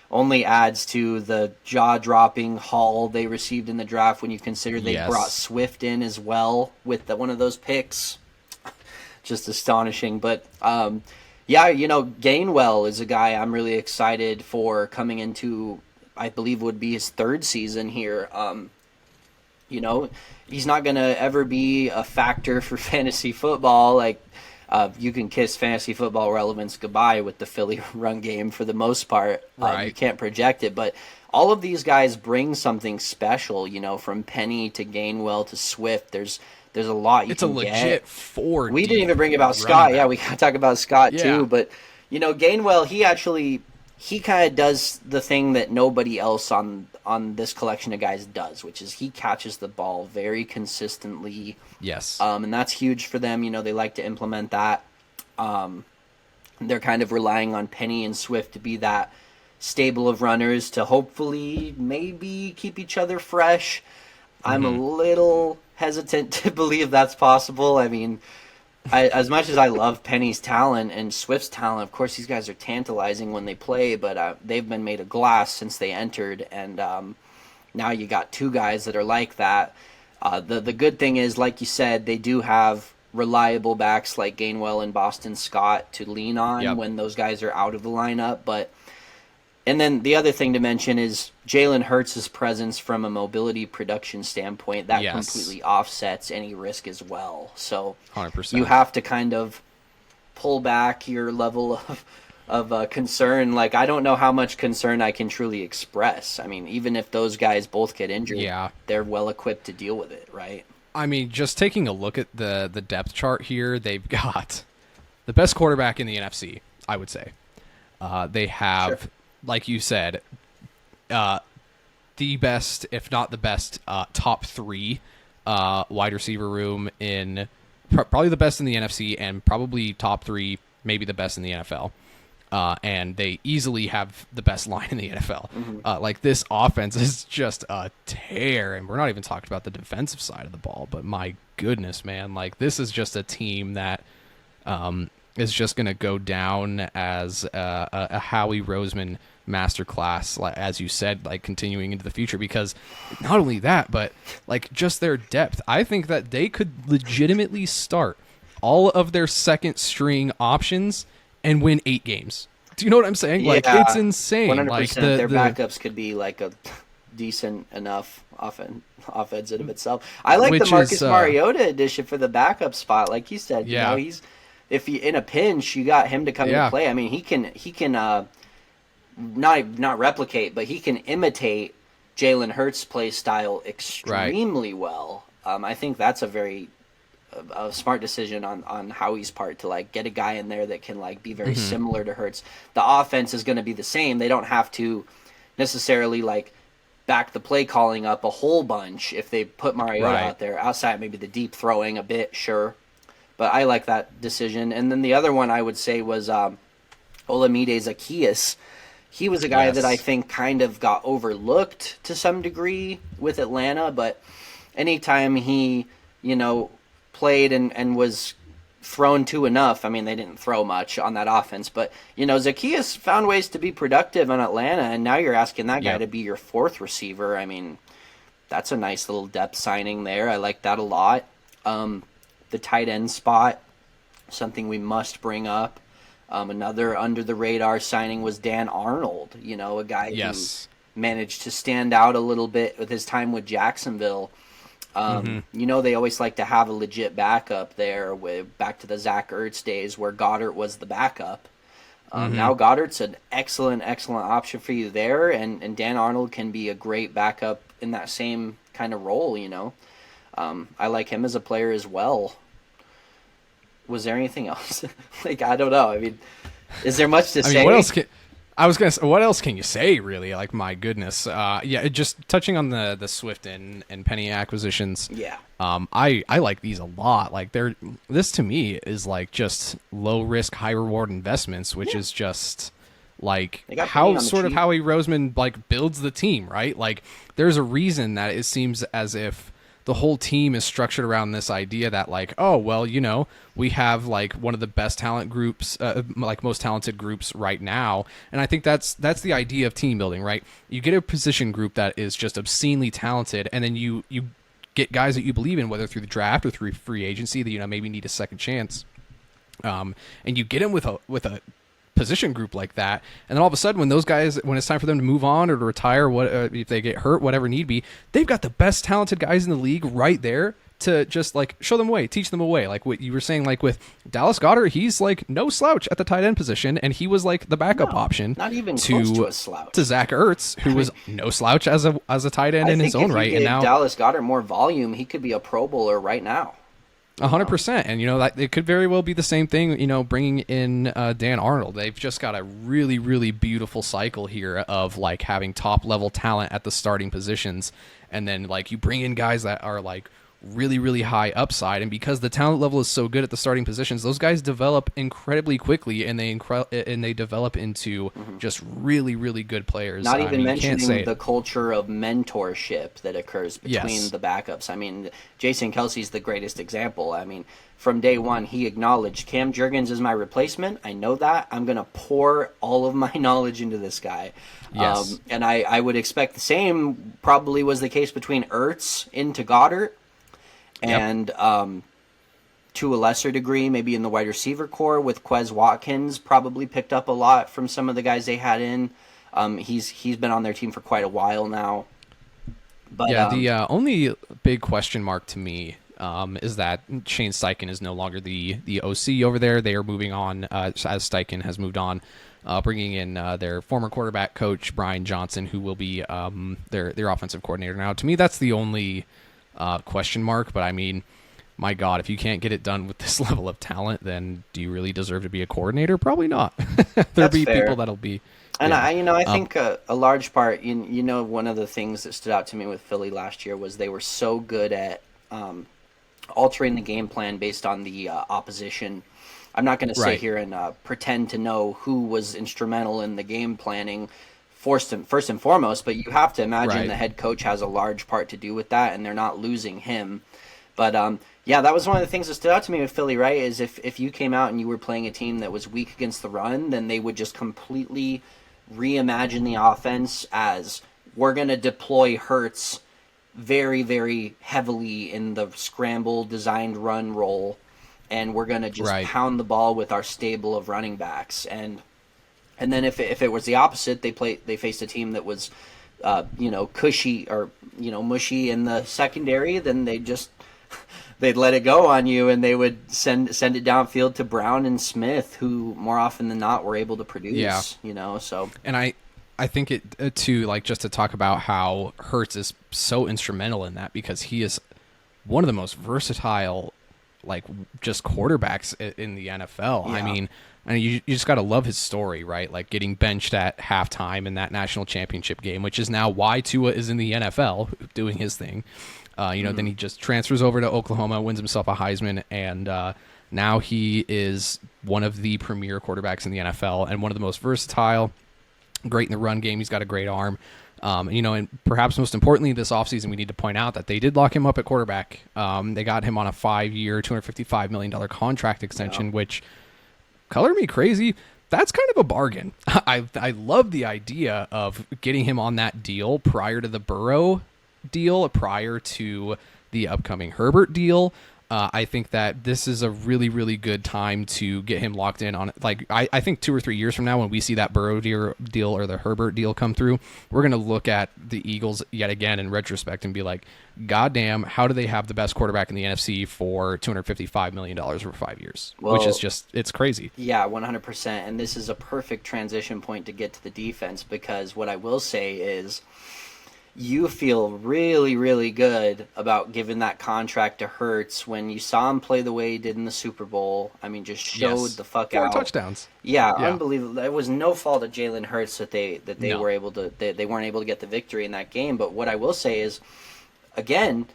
only adds to the jaw-dropping haul they received in the draft when you consider they brought Swift in as well with one of those picks. Just astonishing. But, yeah, you know, Gainwell is a guy I'm really excited for coming into, I believe would be his third season here. You know, he's not going to ever be a factor for fantasy football. Like, you can kiss fantasy football relevance goodbye with the Philly run game for the most part. You can't project it. But all of these guys bring something special, you know, from Penny to Gainwell to Swift. There's a lot you can get. It's a legit 4. We didn't even bring about Scott. Yeah, we got to talk about Scott too. But, you know, Gainwell, he kind of does the thing that nobody else on this collection of guys does, which is he catches the ball very consistently. Yes. And that's huge for them. You know, they like to implement that. They're kind of relying on Penny and Swift to be that stable of runners to hopefully maybe keep each other fresh. I'm a little hesitant to believe that's possible. I mean, as much as I love Penny's talent and Swift's talent, of course, these guys are tantalizing when they play, but they've been made of glass since they entered, and now you got two guys that are like that. The good thing is, like you said, they do have reliable backs like Gainwell and Boston Scott to lean on when those guys are out of the lineup, and then the other thing to mention is Jalen Hurts' presence from a mobility production standpoint. That completely offsets any risk as well. So 100%. You have to kind of pull back your level of concern. Like, I don't know how much concern I can truly express. I mean, even if those guys both get injured, they're well-equipped to deal with it, right? I mean, just taking a look at the depth chart here, they've got the best quarterback in the NFC, I would say. They have, like you said, the best, if not the best, top 3 wide receiver room in probably the best in the NFC and probably top 3, maybe the best in the NFL. And they easily have the best line in the NFL. Like, this offense is just a tear, and we're not even talking about the defensive side of the ball, but my goodness, man, like, this is just a team that is just going to go down as a Howie Roseman masterclass, as you said, like, continuing into the future, because not only that, but like, just their depth. I think that they could legitimately start all of their second string options and win 8 games. Do you know what I'm saying? Like, it's insane. 100%. Like, their backups could be like a decent enough offense in of itself. I like the Marcus Mariota addition for the backup spot. Like you said, you know, if you in a pinch, you got him to come into play. I mean, he can not replicate, but he can imitate Jalen Hurts' play style extremely well. I think that's a very smart decision on Howie's part to, like, get a guy in there that can, like, be very similar to Hurts. The offense is going to be the same. They don't have to necessarily, like, back the play calling up a whole bunch if they put Mariota out there. Outside maybe the deep throwing a bit, sure. But I like that decision. And then the other one I would say was Olamide Zaccheaus. He was a guy that I think kind of got overlooked to some degree with Atlanta, but anytime he, you know, played and was thrown to enough, I mean, they didn't throw much on that offense, but, you know, Zaccheaus found ways to be productive in Atlanta, and now you're asking that guy to be your 4th receiver. I mean, that's a nice little depth signing there. I like that a lot. The tight end spot, something we must bring up. Another under-the-radar signing was Dan Arnold, you know, a guy who managed to stand out a little bit with his time with Jacksonville. They always like to have a legit backup there, with back to the Zach Ertz days where Goddard was the backup. Now Goddard's an excellent option for you there, and Dan Arnold can be a great backup in that same kind of role, I like him as a player as well. Was there anything else? I don't know. I mean, is there much to say? What else what else can you say, really? Like, my goodness. Just touching on the Swift and Penny acquisitions. Yeah. I like these a lot. Like, this to me is like just low risk, high reward investments, which is just like how Howie Roseman like builds the team, right? Like, there's a reason that it seems as if the whole team is structured around this idea that like, oh, well, we have like one of the best talent groups, like most talented groups right now. And I think that's the idea of team building, right? You get a position group that is just obscenely talented, and then you get guys that you believe in, whether through the draft or through free agency, that maybe need a second chance. And you get them with a position group like that, and then all of a sudden when it's time for them to move on or to retire, if they get hurt, whatever need be, they've got the best talented guys in the league right there to just like show them a way, teach them a way. Like what you were saying, like with Dallas Goedert, he's like no slouch at the tight end position, and he was like the backup option, not even close to a slouch, to Zach Ertz, who was no slouch as a tight end in his own right. And now Dallas Goedert more volume, he could be a Pro Bowler right now. 100%, and that it could very well be the same thing. Bringing in Dan Arnold, they've just got a really, really beautiful cycle here of like having top level talent at the starting positions, and then like you bring in guys that are like really, really high upside, and because the talent level is so good at the starting positions, those guys develop incredibly quickly, and they develop into just really, really good players. Not even mentioning the culture of mentorship that occurs between the backups. I mean, Jason Kelsey's the greatest example. I mean, from day one, he acknowledged Cam Jurgens is my replacement. I know that. I'm going to pour all of my knowledge into this guy. Yes. And I would expect the same probably was the case between Ertz into Goddard. And to a lesser degree, maybe in the wide receiver core with Quez Watkins, probably picked up a lot from some of the guys they had in. He's been on their team for quite a while now. But the only big question mark to me is that Shane Steichen is no longer the OC over there. They are moving on as Steichen has moved on, bringing in their former quarterback coach Brian Johnson, who will be their offensive coordinator now. To me, that's the only question mark, but I mean, my God, if you can't get it done with this level of talent, then do you really deserve to be a coordinator? Probably not. There'll be fair. People that'll be. And I think a large part, one of the things that stood out to me with Philly last year was they were so good at altering the game plan based on the opposition. I'm not going to sit here and pretend to know who was instrumental in the game planning first and foremost, but you have to imagine the head coach has a large part to do with that, and they're not losing him. But that was one of the things that stood out to me with Philly, right, is if you came out and you were playing a team that was weak against the run, then they would just completely reimagine the offense as we're going to deploy Hurts very, very heavily in the scramble designed run role, and we're going to just pound the ball with our stable of running backs. And then if it was the opposite, they faced a team that was, cushy or mushy in the secondary, then they'd let it go on you, and they would send it downfield to Brown and Smith, who more often than not were able to produce. Yeah. So. And I think it too, like, just to talk about how Hurts is so instrumental in that, because he is one of the most versatile, like, just quarterbacks in the NFL. Yeah. I mean, you just got to love his story, right? Like getting benched at halftime in that national championship game, which is now why Tua is in the NFL doing his thing. Then he just transfers over to Oklahoma, wins himself a Heisman, and now he is one of the premier quarterbacks in the NFL and one of the most versatile, great in the run game. He's got a great arm. And perhaps most importantly, this offseason, we need to point out that they did lock him up at quarterback. They got him on a 5-year, $255 million contract extension, which, color me crazy, that's kind of a bargain. I love the idea of getting him on that deal prior to the Burrow deal, prior to the upcoming Herbert deal. I think that this is a really, really good time to get him locked in on it. Like, I think 2 or 3 years from now, when we see that Burrow deal or the Herbert deal come through, we're going to look at the Eagles yet again in retrospect and be like, God damn, how do they have the best quarterback in the NFC for $255 million over 5 years? Well, which is just, it's crazy. Yeah, 100%. And this is a perfect transition point to get to the defense, because what I will say is, you feel really, really good about giving that contract to Hurts when you saw him play the way he did in the Super Bowl. I mean, just showed the fuck 4 out. touchdowns. Yeah, unbelievable. It was no fault of Jalen Hurts that they No. were able to they weren't able to get the victory in that game. But what I will say is, again,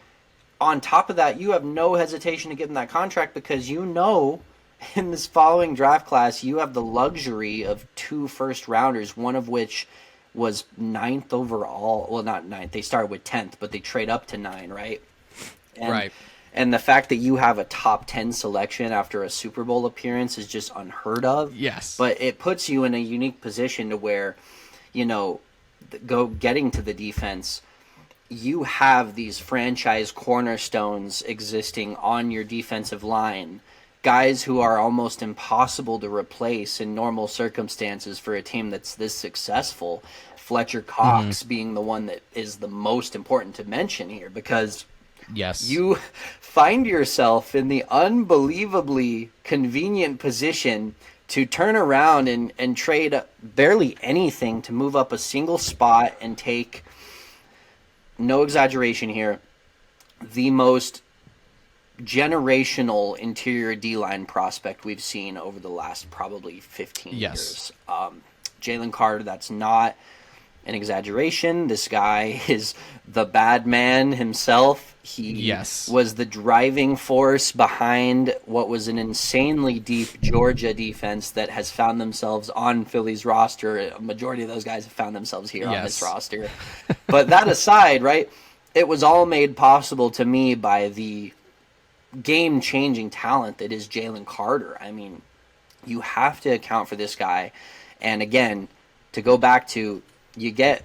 on top of that, you have no hesitation to give him that contract, because you know in this following draft class you have the luxury of 2 first rounders, one of which was 9th overall. Well, not 9th. They started with 10th, but they trade up to 9, right? Right. And the fact that you have a top 10 selection after a Super Bowl appearance is just unheard of. Yes. But it puts you in a unique position to where, getting to the defense, you have these franchise cornerstones existing on your defensive line. Guys who are almost impossible to replace in normal circumstances for a team that's this successful. Fletcher Cox being the one that is the most important to mention here, because yes, you find yourself in the unbelievably convenient position to turn around and trade barely anything to move up a single spot and take, no exaggeration here, the most generational interior D-line prospect we've seen over the last probably 15 years. Jalen Carter, that's not an exaggeration. This guy is the bad man himself. He was the driving force behind what was an insanely deep Georgia defense that has found themselves on Philly's roster. A majority of those guys have found themselves here on this roster. But that aside, right, it was all made possible to me by the game-changing talent that is Jalen Carter. I mean, you have to account for this guy. And again, to go back to, you get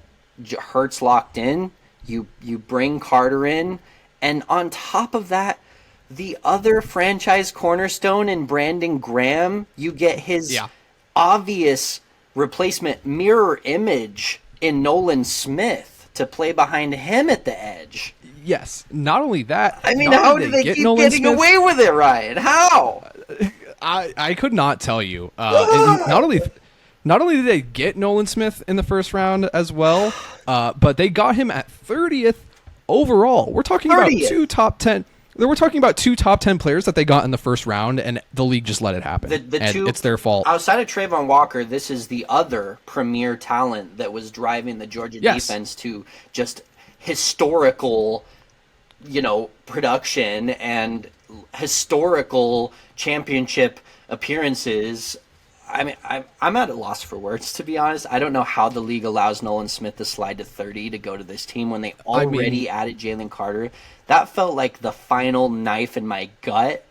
Hurts locked in, you bring Carter in, and on top of that, the other franchise cornerstone in Brandon Graham, you get his obvious replacement mirror image in Nolan Smith to play behind him at the edge. Yes. Not only that. I mean, how did they keep getting away with it, Ryan? How? I could not tell you. Not only did they get Nolan Smith in the first round as well, but they got him at 30th overall. We're talking about 2 top 10. We're talking about 2 top 10 players that they got in the first round, and the league just let it happen. It's their fault. Outside of Trayvon Walker, this is the other premier talent that was driving the Georgia defense to just historical, production and historical championship appearances. I mean, I'm at a loss for words, to be honest. I don't know how the league allows Nolan Smith to slide to 30 to go to this team when they already added Jalen Carter. That felt like the final knife in my gut.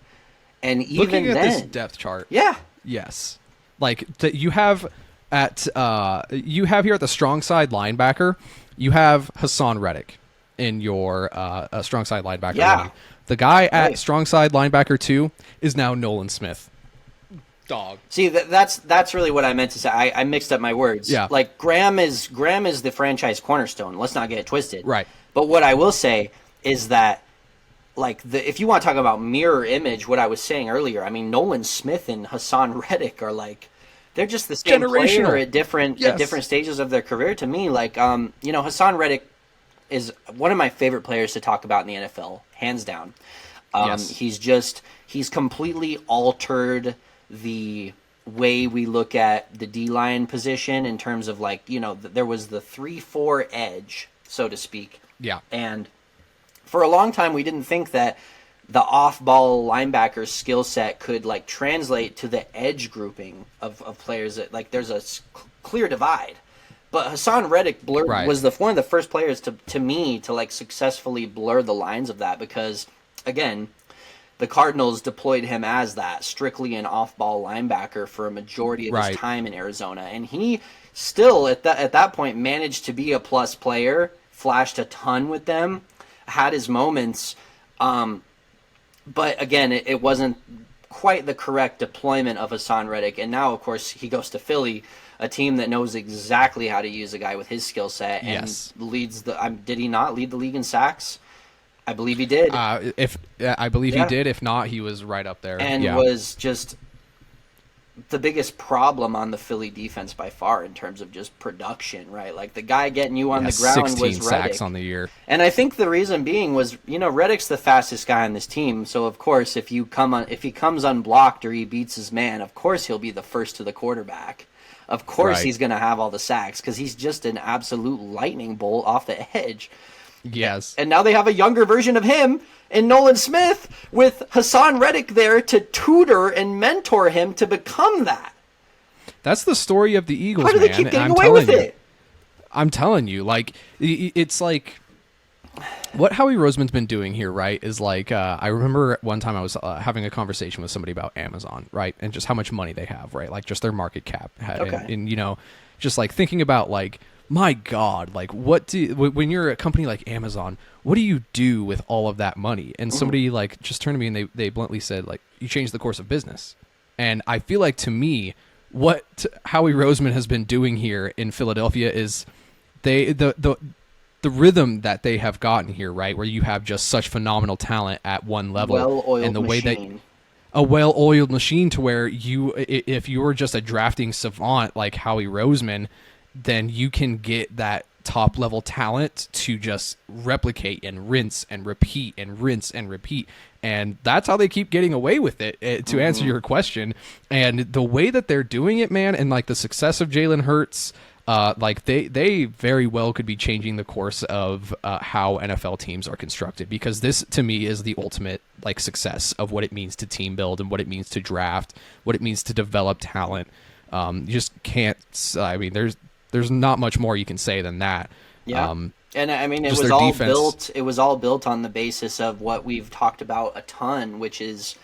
And even looking at then, this depth chart, yes, like you have here at the strong side linebacker, you have Hassan Reddick in your strong side linebacker. Yeah. The guy at strong side linebacker 2 is now Nolan Smith. Dog. See, that's really what I meant to say. I mixed up my words. Yeah. Like Graham is the franchise cornerstone. Let's not get it twisted. Right. But what I will say is that, like, if you want to talk about mirror image, what I was saying earlier, I mean, Nolan Smith and Hassan Reddick are like, they're just the same player at different stages of their career to me. Like, Hassan Reddick is one of my favorite players to talk about in the NFL, hands down. He's completely altered the way we look at the D-line position in terms of, like, there was the 3-4 edge, so to speak. Yeah. And for a long time, we didn't think that the off-ball linebacker skill set could, like, translate to the edge grouping of players. That, like, there's a clear divide. But Hassan Reddick was one of the first players to me to, like, successfully blur the lines of that, because, again, the Cardinals deployed him as that, strictly an off-ball linebacker for a majority of his time in Arizona. And he still, at that point, managed to be a plus player, flashed a ton with them, had his moments. but again, it wasn't quite the correct deployment of Hassan Reddick. And now, of course, he goes to Philly, a team that knows exactly how to use a guy with his skill set and Yes. leads the. Did he not lead the league in sacks? I believe he did. I believe he did. If not, he was right up there. And was just the biggest problem on the Philly defense by far in terms of just production, right? Like the guy getting you on the ground 16 was Reddick. sacks on the year. And I think the reason being was, Reddick's the fastest guy on this team. So of course, if he comes unblocked or he beats his man, of course he'll be the first to the quarterback. Of course Right. he's going to have all the sacks because he's just an absolute lightning bolt off the edge. Yes. And now they have a younger version of him in Nolan Smith with Hassan Reddick there to tutor and mentor him to become that. That's the story of the Eagles, How do they man. keep and getting I'm away telling with you, it? I'm telling you, like, it's like what Howie Roseman's been doing here, right? Is like, I remember one time I was having a conversation with somebody about Amazon, right? And just how much money they have, right? Like just their market cap. Okay. And just like thinking about like, my God, like when you're a company like Amazon, what do you do with all of that money? And somebody like just turned to me and they bluntly said like, you change the course of business. And I feel like to me, what Howie Roseman has been doing here in Philadelphia is the rhythm that they have gotten here, right? Where you have just such phenomenal talent at one level, Well-oiled and the way that machine. a well-oiled machine to where if you were just a drafting savant like Howie Roseman, then you can get that top level talent to just replicate and rinse and repeat and rinse and repeat. And that's how they keep getting away with it, to answer your question. And the way that they're doing it, man, and like the success of Jalen Hurts, like they very well could be changing the course of how NFL teams are constructed, because this to me is the ultimate like success of what it means to team build and what it means to draft, what it means to develop talent. You just can't. I mean, there's not much more you can say than that. Yeah. And I mean, it just was their all defense. built. It was all built on the basis of what we've talked about a ton, which is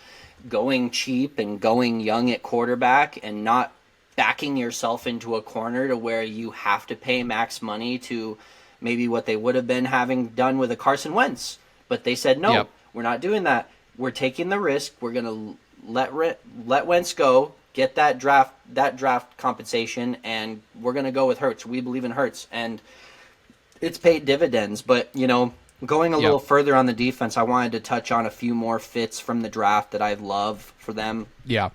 going cheap and going young at quarterback and not backing yourself into a corner to where you have to pay max money to maybe what they would have been having done with a Carson Wentz. But they said, no, Yep. we're not doing that. We're taking the risk. We're going to let Wentz go, get that draft compensation, and we're going to go with Hurts. We believe in Hurts. And it's paid dividends. But, going a little further on the defense, I wanted to touch on a few more fits from the draft that I love for them. Yeah.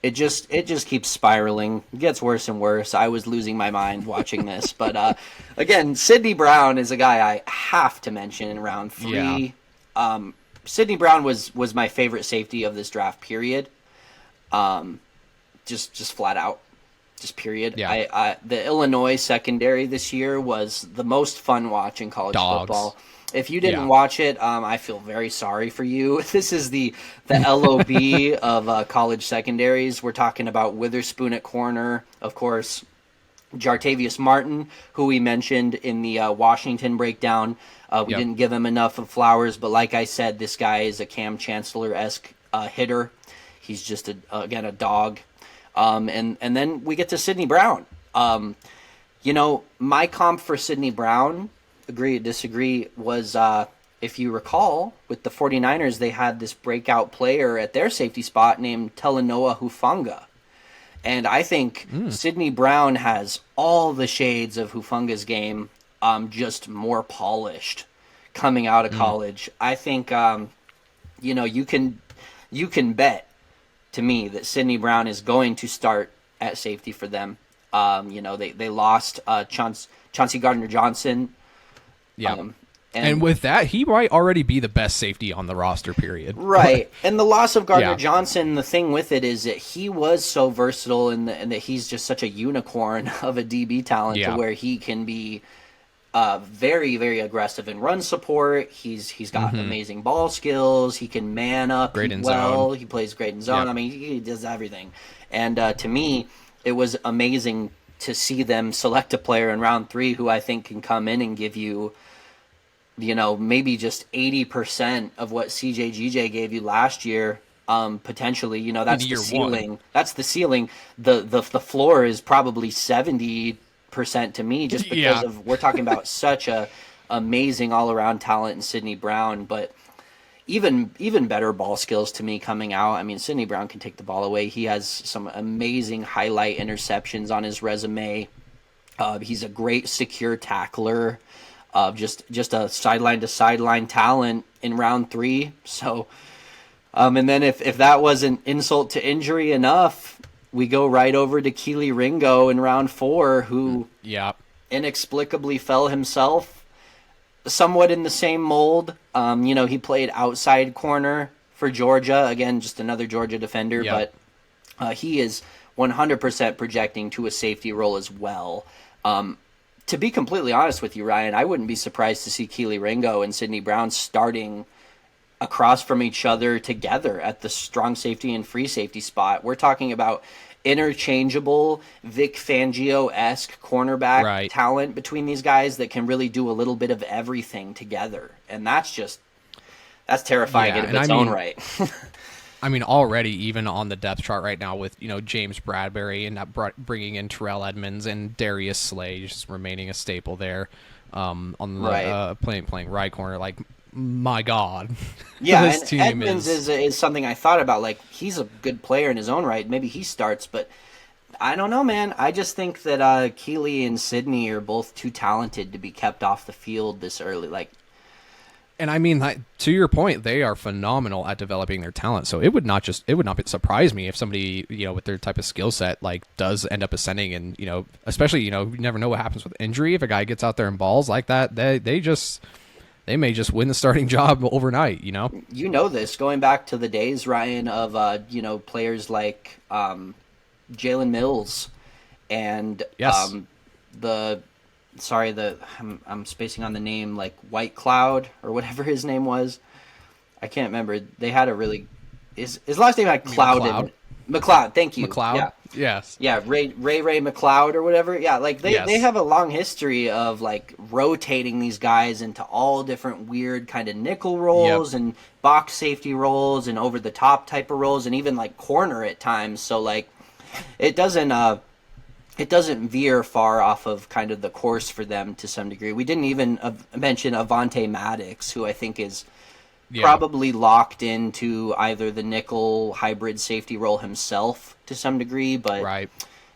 It just keeps spiraling. It gets worse and worse. I was losing my mind watching this. But again, Sidney Brown is a guy I have to mention in round 3. Yeah. Sidney Brown was my favorite safety of this draft, period. Just flat out. Just period. Yeah. The Illinois secondary this year was the most fun watch in college football. If you didn't watch it, I feel very sorry for you. This is the LOB of college secondaries. We're talking about Witherspoon at corner, of course, Jartavius Martin, who we mentioned in the Washington breakdown. We didn't give him enough of flowers, but like I said, this guy is a Cam Chancellor-esque hitter. He's just, again, a dog. And then we get to Sidney Brown. My comp for Sidney Brown, agree or disagree, was, if you recall, with the 49ers, they had this breakout player at their safety spot named Talanoa Hufanga. And I think Sidney Brown has all the shades of Hufanga's game, just more polished coming out of college. I think, you can bet to me that Sidney Brown is going to start at safety for them. They lost Chauncey Gardner-Johnson. Yeah. And with that, he might already be the best safety on the roster, period. Right. And the loss of Gardner-Johnson, the thing with it is that he was so versatile and that he's just such a unicorn of a DB talent to where he can be very, very aggressive in run support. He's got amazing ball skills. He can man up Great in well. zone. He plays great in zone. Yep. I mean, he does everything. And to me, it was amazing to see them select a player in round 3 who I think can come in and give you, maybe just 80% of what CJ gave you last year. Potentially, that's the ceiling. That's the ceiling. The floor is probably 70% to me, just because of we're talking about such a amazing all around talent in Sidney Brown. But even better ball skills to me coming out. I mean, Sidney Brown can take the ball away. He has some amazing highlight interceptions on his resume. He's a great secure tackler. Just a sideline to sideline talent in round 3. So, and then if that wasn't insult to injury enough, we go right over to Keely Ringo in round 4, who inexplicably fell himself. Somewhat in the same mold. He played outside corner for Georgia. Again, just another Georgia defender, but he is 100% projecting to a safety role as well. To be completely honest with you, Ryan, I wouldn't be surprised to see Keely Ringo and Sidney Brown starting across from each other together at the strong safety and free safety spot. We're talking about interchangeable Vic Fangio-esque cornerback talent between these guys that can really do a little bit of everything together. And that's terrifying in its own right. I mean, already even on the depth chart right now with, James Bradbury and bringing in Terrell Edmonds and Darius Slay just remaining a staple there on the playing right corner. Like, my God. Yeah, this team Edmonds is something I thought about. Like, he's a good player in his own right. Maybe he starts, but I don't know, man. I just think that Keely and Sidney are both too talented to be kept off the field this early. And I mean, to your point, they are phenomenal at developing their talent. So it would not surprise me if somebody, with their type of skill set, does end up ascending. And, especially, you never know what happens with injury. If a guy gets out there and balls like that, they may just win the starting job overnight, You know this, going back to the days, Ryan, of, players like Jalen Mills and I'm spacing on the name, like White Cloud or whatever his name was. I can't remember. They had a really his last name had Cloud. McLeod. Thank you. McLeod. Yeah. Yes. Yeah. Ray McLeod or whatever. Yeah. They have a long history of rotating these guys into all different weird kind of nickel roles and box safety roles and over the top type of roles and even corner at times. So it doesn't veer far off of kind of the course for them to some degree. We didn't even mention Avante Maddox, who I think is probably locked into either the nickel hybrid safety role himself to some degree. But I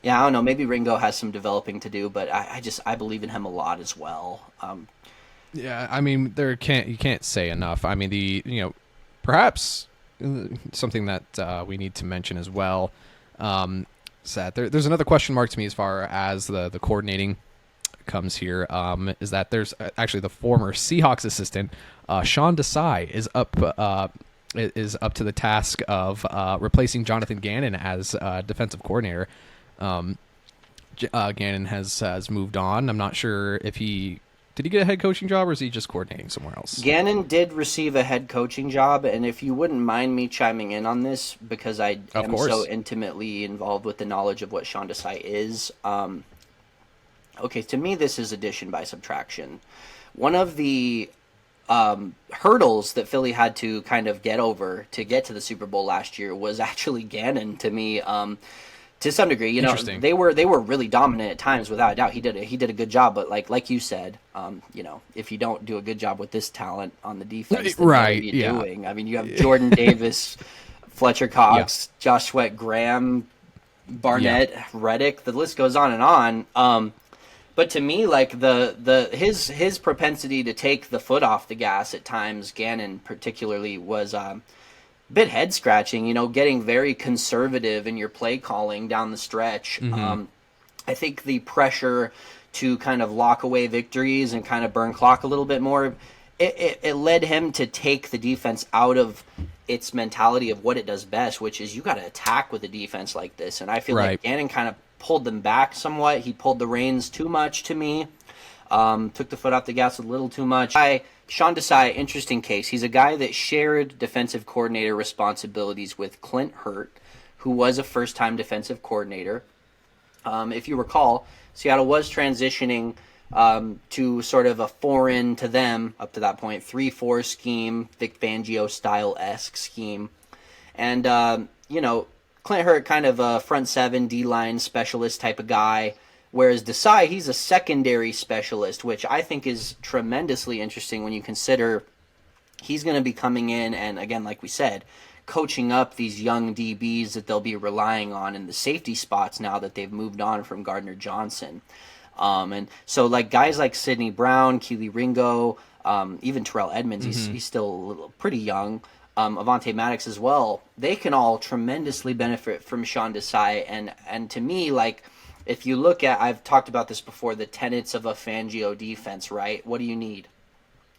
don't know. Maybe Ringo has some developing to do, but I believe in him a lot as well. I mean, you can't say enough. I mean, perhaps something that we need to mention as well. There's another question mark to me as far as the coordinating comes here, is that there's actually the former Seahawks assistant, Sean Desai, is up to the task of replacing Jonathan Gannon as defensive coordinator. Gannon has moved on. I'm not sure if did he get a head coaching job or is he just coordinating somewhere else? Gannon did receive a head coaching job, and if you wouldn't mind me chiming in on this, because I am so intimately involved with the knowledge of what Sean Desai is. Okay, to me, this is addition by subtraction. One of the hurdles that Philly had to kind of get over to get to the Super Bowl last year was actually Gannon to me. To some degree, they were really dominant at times, without a doubt. He did a good job, but like you said, if you don't do a good job with this talent on the defense, then what are you doing? I mean, you have Jordan Davis, Fletcher Cox, Josh Sweat, Graham, Barnett, Reddick. The list goes on and on. But to me, his propensity to take the foot off the gas at times, Gannon particularly, was bit head scratching, getting very conservative in your play calling down the stretch. Mm-hmm. I think the pressure to kind of lock away victories and kind of burn clock a little bit more, it led him to take the defense out of its mentality of what it does best, which is you got to attack with a defense like this. And I feel like Gannon kind of pulled them back somewhat. He pulled the reins too much to me. Took the foot off the gas a little too much. Sean Desai, interesting case. He's a guy that shared defensive coordinator responsibilities with Clint Hurt, who was a first-time defensive coordinator. If you recall, Seattle was transitioning to sort of a foreign to them, up to that point, 3-4 scheme, Vic Fangio style-esque scheme. And, Clint Hurt kind of a front seven, D-line specialist type of guy. Whereas Desai, he's a secondary specialist, which I think is tremendously interesting when you consider he's going to be coming in and, again, like we said, coaching up these young DBs that they'll be relying on in the safety spots now that they've moved on from Gardner Johnson. And so, like, guys like Sidney Brown, Keely Ringo, even Terrell Edmonds, he's still pretty young, Avonte Maddox as well, they can all tremendously benefit from Sean Desai. And to me, like, if you look at, I've talked about this before, the tenets of a Fangio defense, right? What do you need?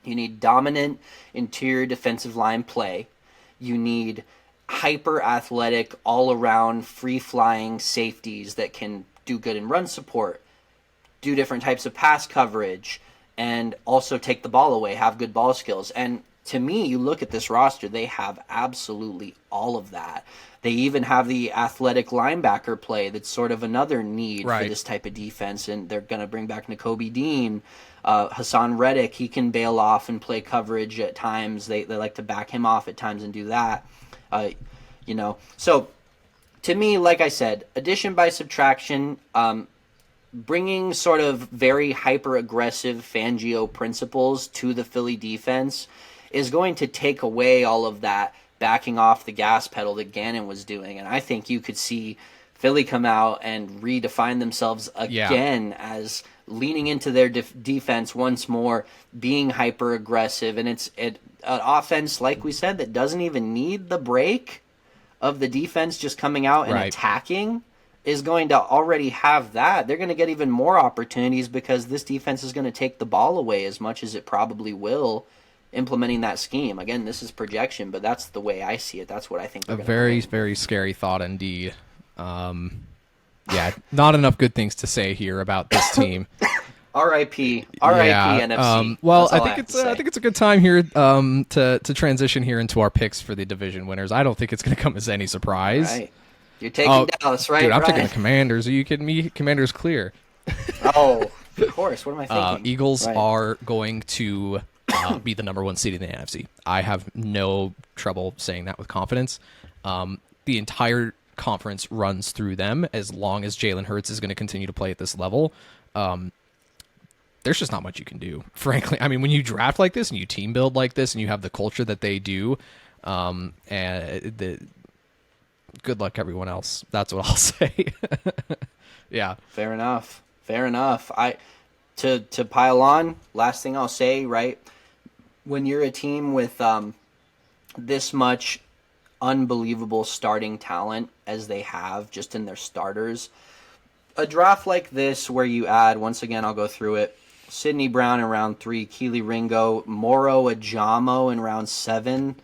You need dominant interior defensive line play. You need hyper athletic, all around, free flying safeties that can do good in run support, do different types of pass coverage, and also take the ball away, have good ball skills. And to me, you look at this roster, they have absolutely all of that. They even have the athletic linebacker play that's sort of another need for this type of defense, and they're going to bring back Nakobe Dean. Hassan Reddick, he can bail off and play coverage at times. They like to back him off at times and do that. So to me, like I said, addition by subtraction, bringing sort of very hyper-aggressive Fangio principles to the Philly defense is going to take away all of that backing off the gas pedal that Gannon was doing. And I think you could see Philly come out and redefine themselves again as leaning into their defense once more, being hyper-aggressive. And it's an offense, like we said, that doesn't even need the break of the defense just coming out and attacking, is going to already have that. They're going to get even more opportunities because this defense is going to take the ball away as much as it probably will implementing that scheme. Again, this is projection, but that's the way I see it. That's what I think. A very, very scary thought indeed. Not enough good things to say here about this team. R.I.P. NFC. Well, I think it's a good time here to transition here into our picks for the division winners. I don't think it's going to come as any surprise. Right. You're taking Dallas, right? Dude, I'm taking Brian? the Commanders. Are you kidding me? Commanders clear. Oh, of course. What am I thinking? Eagles are going to be the number one seed in the NFC. I have no trouble saying that with confidence. The entire conference runs through them as long as Jalen Hurts is going to continue to play at this level. There's just not much you can do, frankly. I mean, when you draft like this and you team build like this and you have the culture that they do, good luck everyone else. That's what I'll say. Yeah. Fair enough. To pile on, last thing I'll say, right? When you're a team with this much unbelievable starting talent as they have just in their starters, a draft like this where you add, once again, I'll go through it, Sidney Brown in round 3, Keely Ringo, Moro Ajamo in round 7.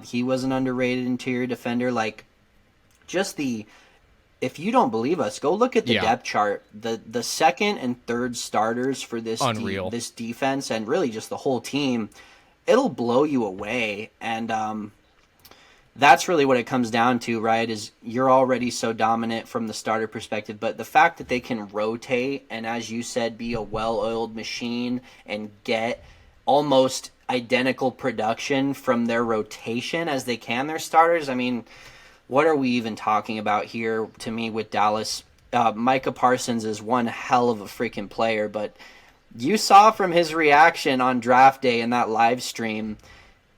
He was an underrated interior defender. Like, just if you don't believe us, go look at the depth chart. The second and third starters for this this defense and really just the whole team, it'll blow you away. And that's really what it comes down to, right? Is you're already so dominant from the starter perspective, but the fact that they can rotate and, as you said, be a well-oiled machine and get almost identical production from their rotation as they can their starters. I mean, what are we even talking about here to me with Dallas? Micah Parsons is one hell of a freaking player, but you saw from his reaction on draft day in that live stream,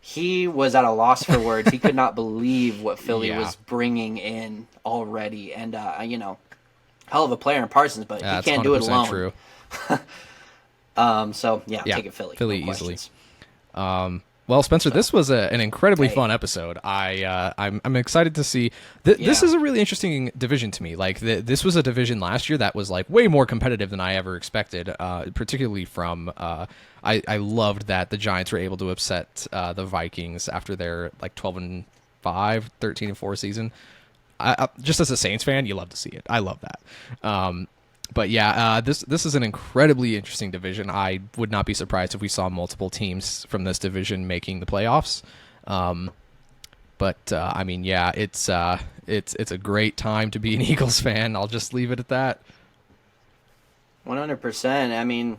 he was at a loss for words. He could not believe what Philly was bringing in already. And, hell of a player in Parsons, but he can't do it alone. True. Take it Philly. Philly no easily. Well, Spencer, this was an incredibly fun episode. I'm excited to see. This is a really interesting division to me. Like this was a division last year that was like way more competitive than I ever expected. Particularly from I loved that the Giants were able to upset the Vikings after their like 12-5, 13-4 season. Just as a Saints fan, you love to see it. I love that. But yeah, this is an incredibly interesting division. I would not be surprised if we saw multiple teams from this division making the playoffs. I mean, yeah, it's a great time to be an Eagles fan. I'll just leave it at that. 100%. I mean,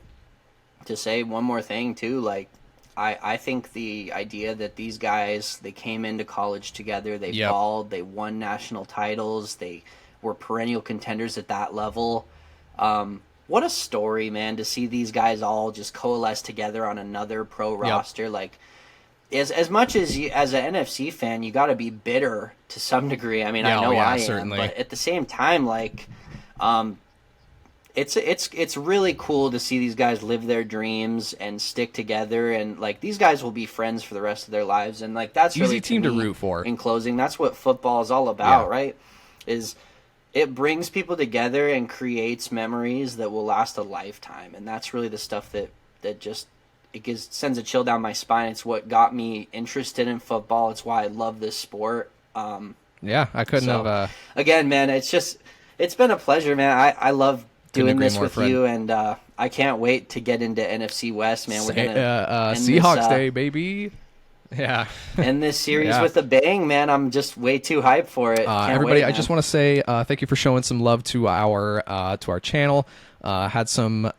to say one more thing too, like I think the idea that these guys, they came into college together, they balled, they won national titles, they were perennial contenders at that level. What a story, man, to see these guys all just coalesce together on another pro roster. Like, as much as you, as an NFC fan, you got to be bitter to some degree. I mean, Yeah, I know I am, certainly. but at the same time, like, it's really cool to see these guys live their dreams and stick together, and like these guys will be friends for the rest of their lives, and like that's Easy really team to me, root for. In closing, that's what football is all about, Yeah. right? Is it brings people together and creates memories that will last a lifetime, and that's really the stuff that just sends a chill down my spine. It's what got me interested in football. It's why I love this sport. Yeah, I couldn't have. Again, man, it's been a pleasure, man. I love doing agree this more, with friend. you, and I can't wait to get into NFC West, man. We're gonna end Seahawks this, Day, baby. Yeah. end this series Yeah. with a bang, man. I'm just way too hyped for it. Can't Everybody, wait, I man. just want to say thank you for showing some love to our channel. Had some,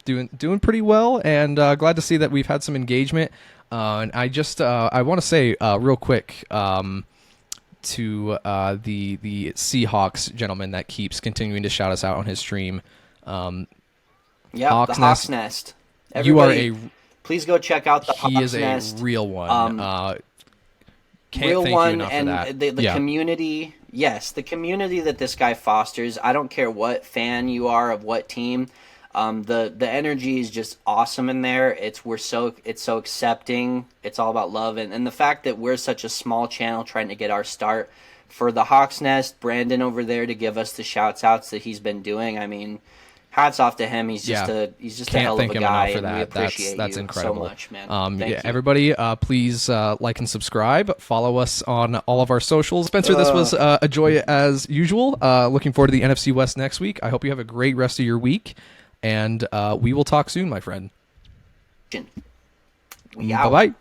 doing pretty well, and glad to see that we've had some engagement. And I just I want to say real quick to the Seahawks gentleman that keeps continuing to shout us out on his stream. Yeah, Hawks the Hawks Nest. Nest. You are Everybody, please go check out the he Hawks is a Nest. real one. Can't Real thank one, you enough for and that. the Yeah. community. Yes, the community that this guy fosters. I don't care what fan you are of what team. The energy is just awesome in there. It's so accepting. It's all about love, and the fact that we're such a small channel trying to get our start. For the Hawks Nest, Brandon over there to give us the shouts outs that he's been doing. I mean, hats off to him. He's just a Can't hell thank of a him guy, enough for and we that. appreciate That's you incredible. so much, man. Thank you. Everybody, please like and subscribe. Follow us on all of our socials. Spencer, this was a joy as usual. Looking forward to the NFC West next week. I hope you have a great rest of your week, and we will talk soon, my friend. We out. Bye bye.